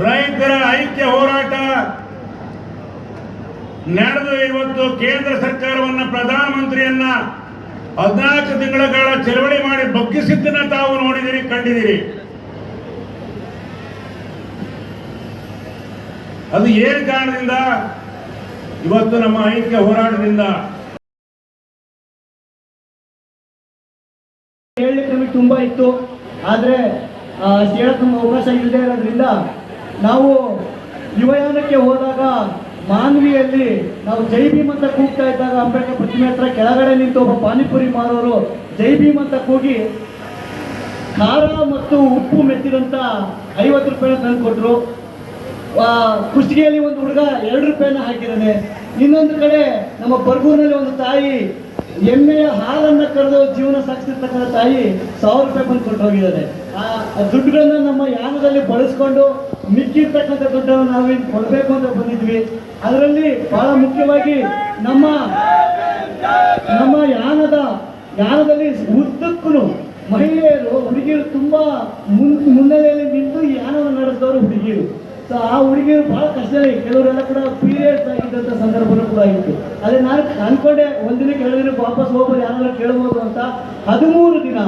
ರೈತರ ಐಕ್ಯ ಹೋರಾಟ ನಡೆದು ಇವತ್ತು ಕೇಂದ್ರ ಸರ್ಕಾರವನ್ನ, ಪ್ರಧಾನಮಂತ್ರಿಯನ್ನ 14 ತಿಂಗಳ ಕಾಲ ಚಳವಳಿ ಮಾಡಿ ಬಗ್ಗಿಸಿದ್ದನ್ನ ತಾವು ನೋಡಿದಿರಿ, ಕಂಡಿದ್ದೀರಿ. ಅದು ಏನು ಕಾರಣದಿಂದ? ಇವತ್ತು ನಮ್ಮ ಐಕ್ಯ ಹೋರಾಟದಿಂದ. ಹೇಳಲಿಕ್ಕೆ ನಮಗೆ ತುಂಬಾ ಇತ್ತು, ಆದ್ರೆ ಹೇಳಕ್ ನಮ್ಗೆ ಅವಕಾಶ ಇಲ್ಲದೆ ಇರೋದ್ರಿಂದ ನಾವು ಯುವಯಾನಕ್ಕೆ ಹೋದಾಗ ಮಾನ್ವಿಯಲ್ಲಿ ನಾವು ಜೈ ಭೀಮ್ ಅಂತ ಕೂಗ್ತಾ ಇದ್ದಾಗ ಅಂಬೇಡ್ಕರ್ ಪ್ರತಿಮೆ ಹತ್ರ ಕೆಳಗಡೆ ನಿಂತು ಒಬ್ಬ ಪಾನಿಪುರಿ ಮಾರೋರು ಜೈ ಭೀಮ್ ಅಂತ ಕೂಗಿ ಖಾರ ಮತ್ತು ಉಪ್ಪು ಮೆತ್ತಿದಂತ 50 ರೂಪಾಯಿನ ತಂದು ಕೊಟ್ಟರು. ಕುಷ್ಟಗಿಯಲ್ಲಿ ಒಂದು ಹುಡುಗ 2 ರೂಪಾಯಿನ ಹಾಕಿದ್ದಾನೆ. ಇನ್ನೊಂದು ಕಡೆ ನಮ್ಮ ಬರ್ಗೂರಿನಲ್ಲಿ ಒಂದು ತಾಯಿ ಎಮ್ಮೆಯ ಹಾಲನ್ನ ಕರೆದು ಜೀವನ ಸಾಗಿಸಿರ್ತಕ್ಕಂಥ ತಾಯಿ 1000 ರೂಪಾಯಿ ಬಂದು ಕೊಟ್ಟು ಹೋಗಿದ್ದಾರೆ. ಆ ದುಡ್ಡುಗಳನ್ನ ನಮ್ಮ ಯಾನದಲ್ಲಿ ಬಳಸ್ಕೊಂಡು ಮಿಕ್ಕಿರ್ತಕ್ಕಂಥ ದುಡ್ಡನ್ನು ನಾವೇನು ಕೊಡಬೇಕು ಅಂತ ಬಂದಿದ್ವಿ. ಅದರಲ್ಲಿ ಬಹಳ ಮುಖ್ಯವಾಗಿ ನಮ್ಮ ಯಾನದಲ್ಲಿ ಉದ್ದಕ್ಕೂ ಮಹಿಳೆಯರು, ಹುಡುಗಿಯರು ತುಂಬಾ ಮುನ್ನೆಲೆಯಲ್ಲಿ ನಿಂತು ಈ ಯಾನವನ್ನು ನಡೆಸಿದವರು ಹುಡುಗಿಯರು. ಸೊ ಆ ಹುಡುಗಿಯರು ಬಹಳ ಕಷ್ಟದಲ್ಲಿ, ಕೆಲವರೆಲ್ಲ ಕೂಡ ಪೀರಿಯಡ್ಸ್ ಆಗಿದ್ದಂಥ ಸಂದರ್ಭನೂ ಕೂಡ ಇತ್ತು. ಅದೇ ನಾನು ಅನ್ಕೊಂಡೆ ಒಂದಿನಕ್ಕೆ 2 ದಿನಕ್ಕೆ ವಾಪಸ್ ಹೋಗ್ಬೋದು, ಯಾರಾದ್ರೂ ಕೇಳ್ಬೋದು ಅಂತ. 13 ದಿನ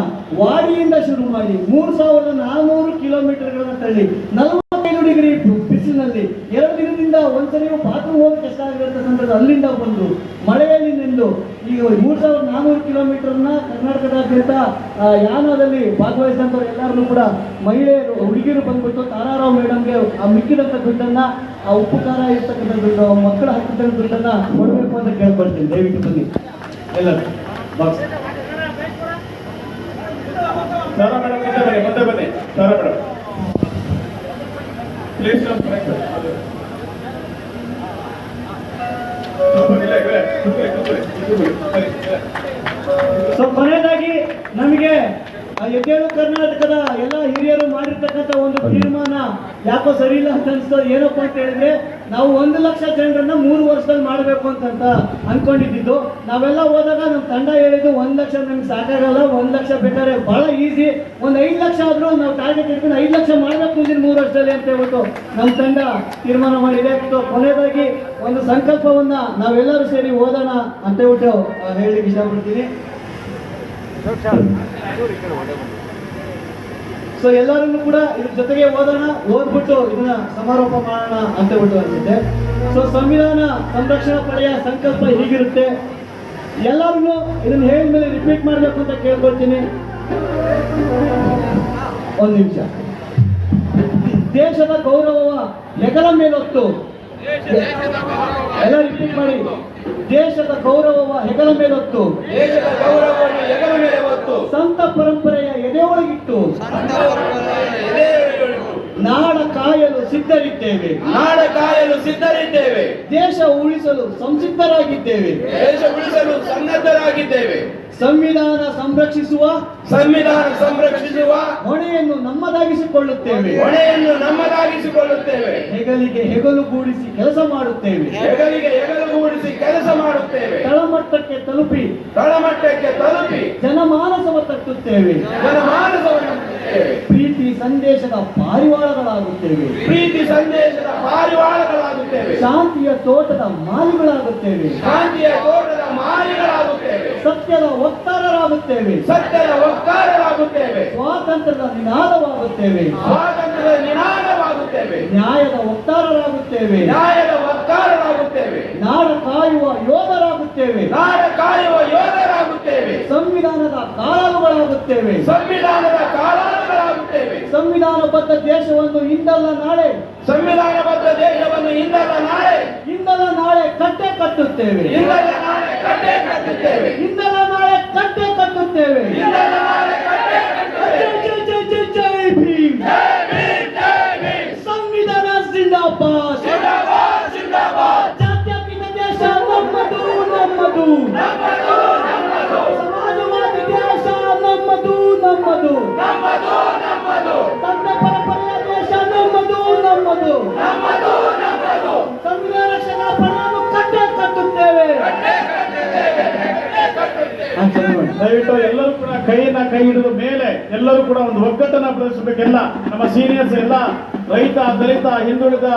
ವಾಡಿಯಿಂದ ಶುರು ಮಾಡಿ 3400 ಕಿಲೋಮೀಟರ್ಗಳನ್ನ ತಳ್ಳಿ 45 ಡಿಗ್ರಿ ಬಿಸಿಲಿನಲ್ಲಿ 2 ದಿನದಿಂದ ಒಂದ್ಸರಿ ಬಾತ್ರೂಮ್ ಹೋಗಿ ಕಷ್ಟ ಆಗಿರೋ ಸಂದರ್ಭ ಅಲ್ಲಿಂದ ಬಂದು ಮಳೆಯಲ್ಲಿ ನಿಂದು ಈಗ 3400 ಕಿಲೋಮೀಟರ್ ಕಿಲೋಮೀಟರ್ನ ಕರ್ನಾಟಕದಾದ್ಯಂತ ಯಾನದಲ್ಲಿ ಭಾಗವಹಿಸಿದಂಥವ್ರು ಎಲ್ಲರನ್ನೂ ಕೂಡ ಮಹಿಳೆಯರು ಹುಡುಗಿಯರು ಬಂದ್ಬಿಟ್ಟು ತಾರಾರಾವ್ ಮೇಡಮ್ಗೆ ಆ ಮಿಕ್ಕಿದಂಥ ದುಡ್ಡನ್ನ ಆ ಉಪ್ಪು ಖಾರ ಇರ್ತಕ್ಕಂಥ ದುಡ್ಡು ಮಕ್ಕಳ ಹಾಕಿದಂಥ ದುಡ್ಡನ್ನ ಕೊಡಬೇಕು ಅಂತ ಕೇಳ್ಕೊಳ್ತೀನಿ. ದಯವಿಟ್ಟು ಬನ್ನಿ ಎಲ್ಲರೂ ಬಾಕ್ಸ್. ಸಾರಾ ಮೇಡಮ್ ಮುಂದೆ ಬನ್ನಿ. ಸಾರಾ ಮೇಡಮ್ ಪ್ಲೀಸ್ ಸೊ ಕೊನೆಯದಾಗಿ ನಮಗೆ ಎದ್ದೇಳು ಕರ್ನಾಟಕದ ಎಲ್ಲ ಹಿರಿಯರು ಮಾಡಿರ್ತಕ್ಕಂಥ ಒಂದು ತೀರ್ಮಾನ ಯಾಕೋ ಸರಿ ಇಲ್ಲ ಅಂತ ಅನ್ಸ್ತದೆ. ಏನಪ್ಪ ಅಂತ ಹೇಳಿದ್ರೆ ನಾವು 1 ಲಕ್ಷ ಜನರನ್ನ 3 ವರ್ಷದಲ್ಲಿ ಮಾಡಬೇಕು ಅಂತ ಅನ್ಕೊಂಡಿದ್ದು. ನಾವೆಲ್ಲ ಹೋದಾಗ ನಮ್ಮ ತಂಡ ಹೇಳಿದ್ದು 1 ಲಕ್ಷ ನಮ್ಗೆ ಸಾಕಾಗಲ್ಲ, 1 ಲಕ್ಷ ಬೇಕಾದ್ರೆ ಬಹಳ ಈಸಿ, ಒಂದು 5 ಲಕ್ಷ ಆದ್ರೂ ನಾವು ಟಾರ್ಗೆಟ್ ಇಟ್ಕೊಂಡು 5 ಲಕ್ಷ ಮಾಡಬೇಕು ಮುಂದಿನ 3 ವರ್ಷದಲ್ಲಿ ಅಂತ ಹೇಳ್ಬಿಟ್ಟು ನಮ್ಮ ತಂಡ ತೀರ್ಮಾನ ಮಾಡಿದೆ. ಸೊ ಕೊನೆಯದಾಗಿ ಒಂದು ಸಂಕಲ್ಪವನ್ನ ನಾವೆಲ್ಲರೂ ಸೇರಿ ಓದೋಣ ಅಂತ ಹೇಳ್ಬಿಟ್ಟು ಹೇಳಲಿಕ್ಕೆ ಇಷ್ಟಪಡ್ತೀನಿ. ಸೊ ಎಲ್ಲರನ್ನು ಕೂಡ ಇದ್ರ ಜೊತೆಗೆ ಓದೋಣ, ಓದ್ಬಿಟ್ಟು ಇದನ್ನ ಸಮಾರೋಪ ಮಾಡೋಣ ಅಂತ ಹೇಳ್ಬಿಟ್ಟು ಅನ್ಸುತ್ತೆ. ಸೊ ಸಂವಿಧಾನ ಸಂರಕ್ಷಣಾ ಪಡೆಯ ಸಂಕಲ್ಪ ಹೀಗಿರುತ್ತೆ. ಎಲ್ಲರೂ ಇದನ್ನ ಹೇಳಿದ್ಮೇಲೆ ರಿಪೀಟ್ ಮಾಡಬೇಕು ಅಂತ ಕೇಳ್ಕೊಳ್ತೀನಿ. 1 ನಿಮಿಷ. ದೇಶದ ಗೌರವವ ಹೆಗಲ ಮೇಲೊತ್ತು, ಎಲ್ಲ ರಿಪೀಟ್ ಮಾಡಿ. ದೇಶದ ಗೌರವವ ಹೆಗಲ ಮೇಲೊತ್ತು, ಸಂತ ಪರಂಪರೆಯ ಎದೆ ಒಳಗಿಟ್ಟು ನಾಡ ಕಾಯಲು ಸಿದ್ಧರಿದ್ದೇವೆ, ದೇಶ ಉಳಿಸಲು ಸಂಸಿದ್ಧರಾಗಿದ್ದೇವೆ, ಸಂವಿಧಾನ ಸಂರಕ್ಷಿಸುವ ಹೊಣೆಯನ್ನು ನಮ್ಮದಾಗಿಸಿಕೊಳ್ಳುತ್ತೇವೆ, ಹೆಗಲಿಗೆ ಹೆಗಲು ಗೂಡಿಸಿ ಕೆಲಸ ಮಾಡುತ್ತೇವೆ, ತಳಮಟ್ಟಕ್ಕೆ ತಲುಪಿ ಜನಮಾನಸವ ತಟ್ಟುತ್ತೇವೆ, ಪ್ರೀತಿ ಸಂದೇಶದ ಪಾರಿವಾಳಗಳಾಗುತ್ತೇವೆ, ಶಾಂತಿಯ ತೋಟದ ಮಾಲಿಗಳಾಗುತ್ತೇವೆ, ಸತ್ಯದ ವಕ್ತಾರರಾಗುತ್ತೇವೆ, ಸ್ವಾತಂತ್ರ್ಯದ ನಿನಾದವಾಗುತ್ತೇವೆ, ನ್ಯಾಯದ ವಕ್ತಾರರಾಗುತ್ತೇವೆ, ನಾಡ ಕಾಯುವ ಯೋಧರಾಗುತ್ತೇವೆ, ಸಂವಿಧಾನದ ಕಾಲಾಳುಗಳಾಗುತ್ತೇವೆ, ಸಂವಿಧಾನಬದ್ಧ ದೇಶವನ್ನು ಇಂದಲ್ಲ ನಾಳೆ, ಇಂದಲ್ಲ ನಾಳೆ ಕಟ್ಟೆ ಕಟ್ಟುತ್ತೇವೆ, ಇಂದಲ್ಲ ನಾಳೆ ಕಟ್ಟೆ ಕಟ್ಟುತ್ತೇವೆ. ಜೈ ಭೀಮ್, ಸಂವಿಧಾನ ಜಿಂದಾಬಾದ್, ಜಾತ್ಯತೀತ ದೇಶ ನಮ್ಮದು, ಸಮಾಜವಾದಿ ದೇಶ ನಮ್ಮದು, ಸಂತ ಪರಂಪರೆಯ ದೇಶ ನಮ್ಮದು, ಸಂವಿಧಾನ ರಕ್ಷಣಾ ಪಡೆಯನ್ನು ಕಟ್ಟೆ ಕಟ್ಟುತ್ತೇವೆ. ದಯವಿಟ್ಟು ಎಲ್ಲರೂ ಕೂಡ ಕೈಯನ್ನ ಕೈ ಹಿಡಿದ ಮೇಲೆ ಎಲ್ಲರೂ ಕೂಡ ಒಂದು ಒಗ್ಗಟ್ಟನ್ನ ಪ್ರದರ್ಶಿಸಬೇಕೆಲ್ಲ ನಮ್ಮ ಸೀನಿಯರ್ಸ್ ಎಲ್ಲ, ರೈತ, ದಲಿತ, ಹಿಂದುಳಿದ,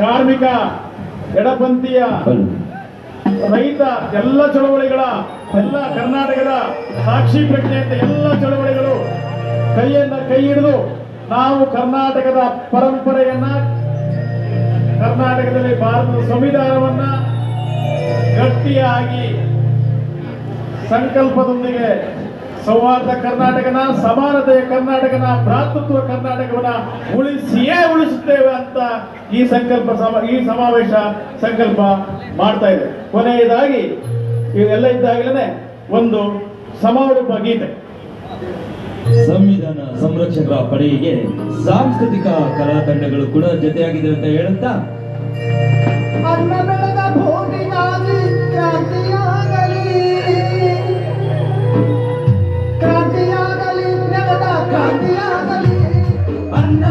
ಕಾರ್ಮಿಕ, ಎಡಪಂಥೀಯ, ರೈತ ಎಲ್ಲ ಚಳವಳಿಗಳ, ಎಲ್ಲ ಕರ್ನಾಟಕದ ಸಾಕ್ಷಿ ಪ್ರಜ್ಞೆ ಅಂತ ಎಲ್ಲ ಚಳವಳಿಗಳು ಕೈಯನ್ನ ಕೈ ಹಿಡಿದು ನಾವು ಕರ್ನಾಟಕದ ಪರಂಪರೆಯನ್ನ, ಕರ್ನಾಟಕದಲ್ಲಿ ಭಾರತದ ಸಂವಿಧಾನವನ್ನ ಗಟ್ಟಿಯಾಗಿ ಸಂಕಲ್ಪದೊಂದಿಗೆ ಸೌಹಾರ್ದ ಕರ್ನಾಟಕನ, ಸಮಾನತೆಯ ಕರ್ನಾಟಕನ, ಭ್ರಾತೃತ್ವ ಕರ್ನಾಟಕವನ್ನ ಉಳಿಸಿಯೇ ಉಳಿಸುತ್ತೇವೆ ಅಂತ ಈ ಸಮಾವೇಶ ಸಂಕಲ್ಪ ಮಾಡ್ತಾ ಇದೆ. ಕೊನೆಯದಾಗಿ ಇವೆಲ್ಲ ಇದ್ದಾಗಲೇ ಒಂದು ಸಮಾರೋಪ ಗೀತೆ. ಸಂವಿಧಾನ ಸಂರಕ್ಷಕರ ಪಡೆಗೆ ಸಾಂಸ್ಕೃತಿಕ ಕಲಾ ತಂಡಗಳು ಕೂಡ ಜೊತೆಯಾಗಿದೆ ಅಂತ ಹೇಳುತ್ತಾ, ಅನ್ನ ಬೆಳೆದ ಭೂಮಿಗಾಗಿ ಕ್ರಾಂತಿಯಾಗಲಿ, ಕ್ರಾಂತಿಯಾಗಲಿ, ನೆಲದ ಕ್ರಾಂತಿಯಾಗಲಿ, ಅನ್ನ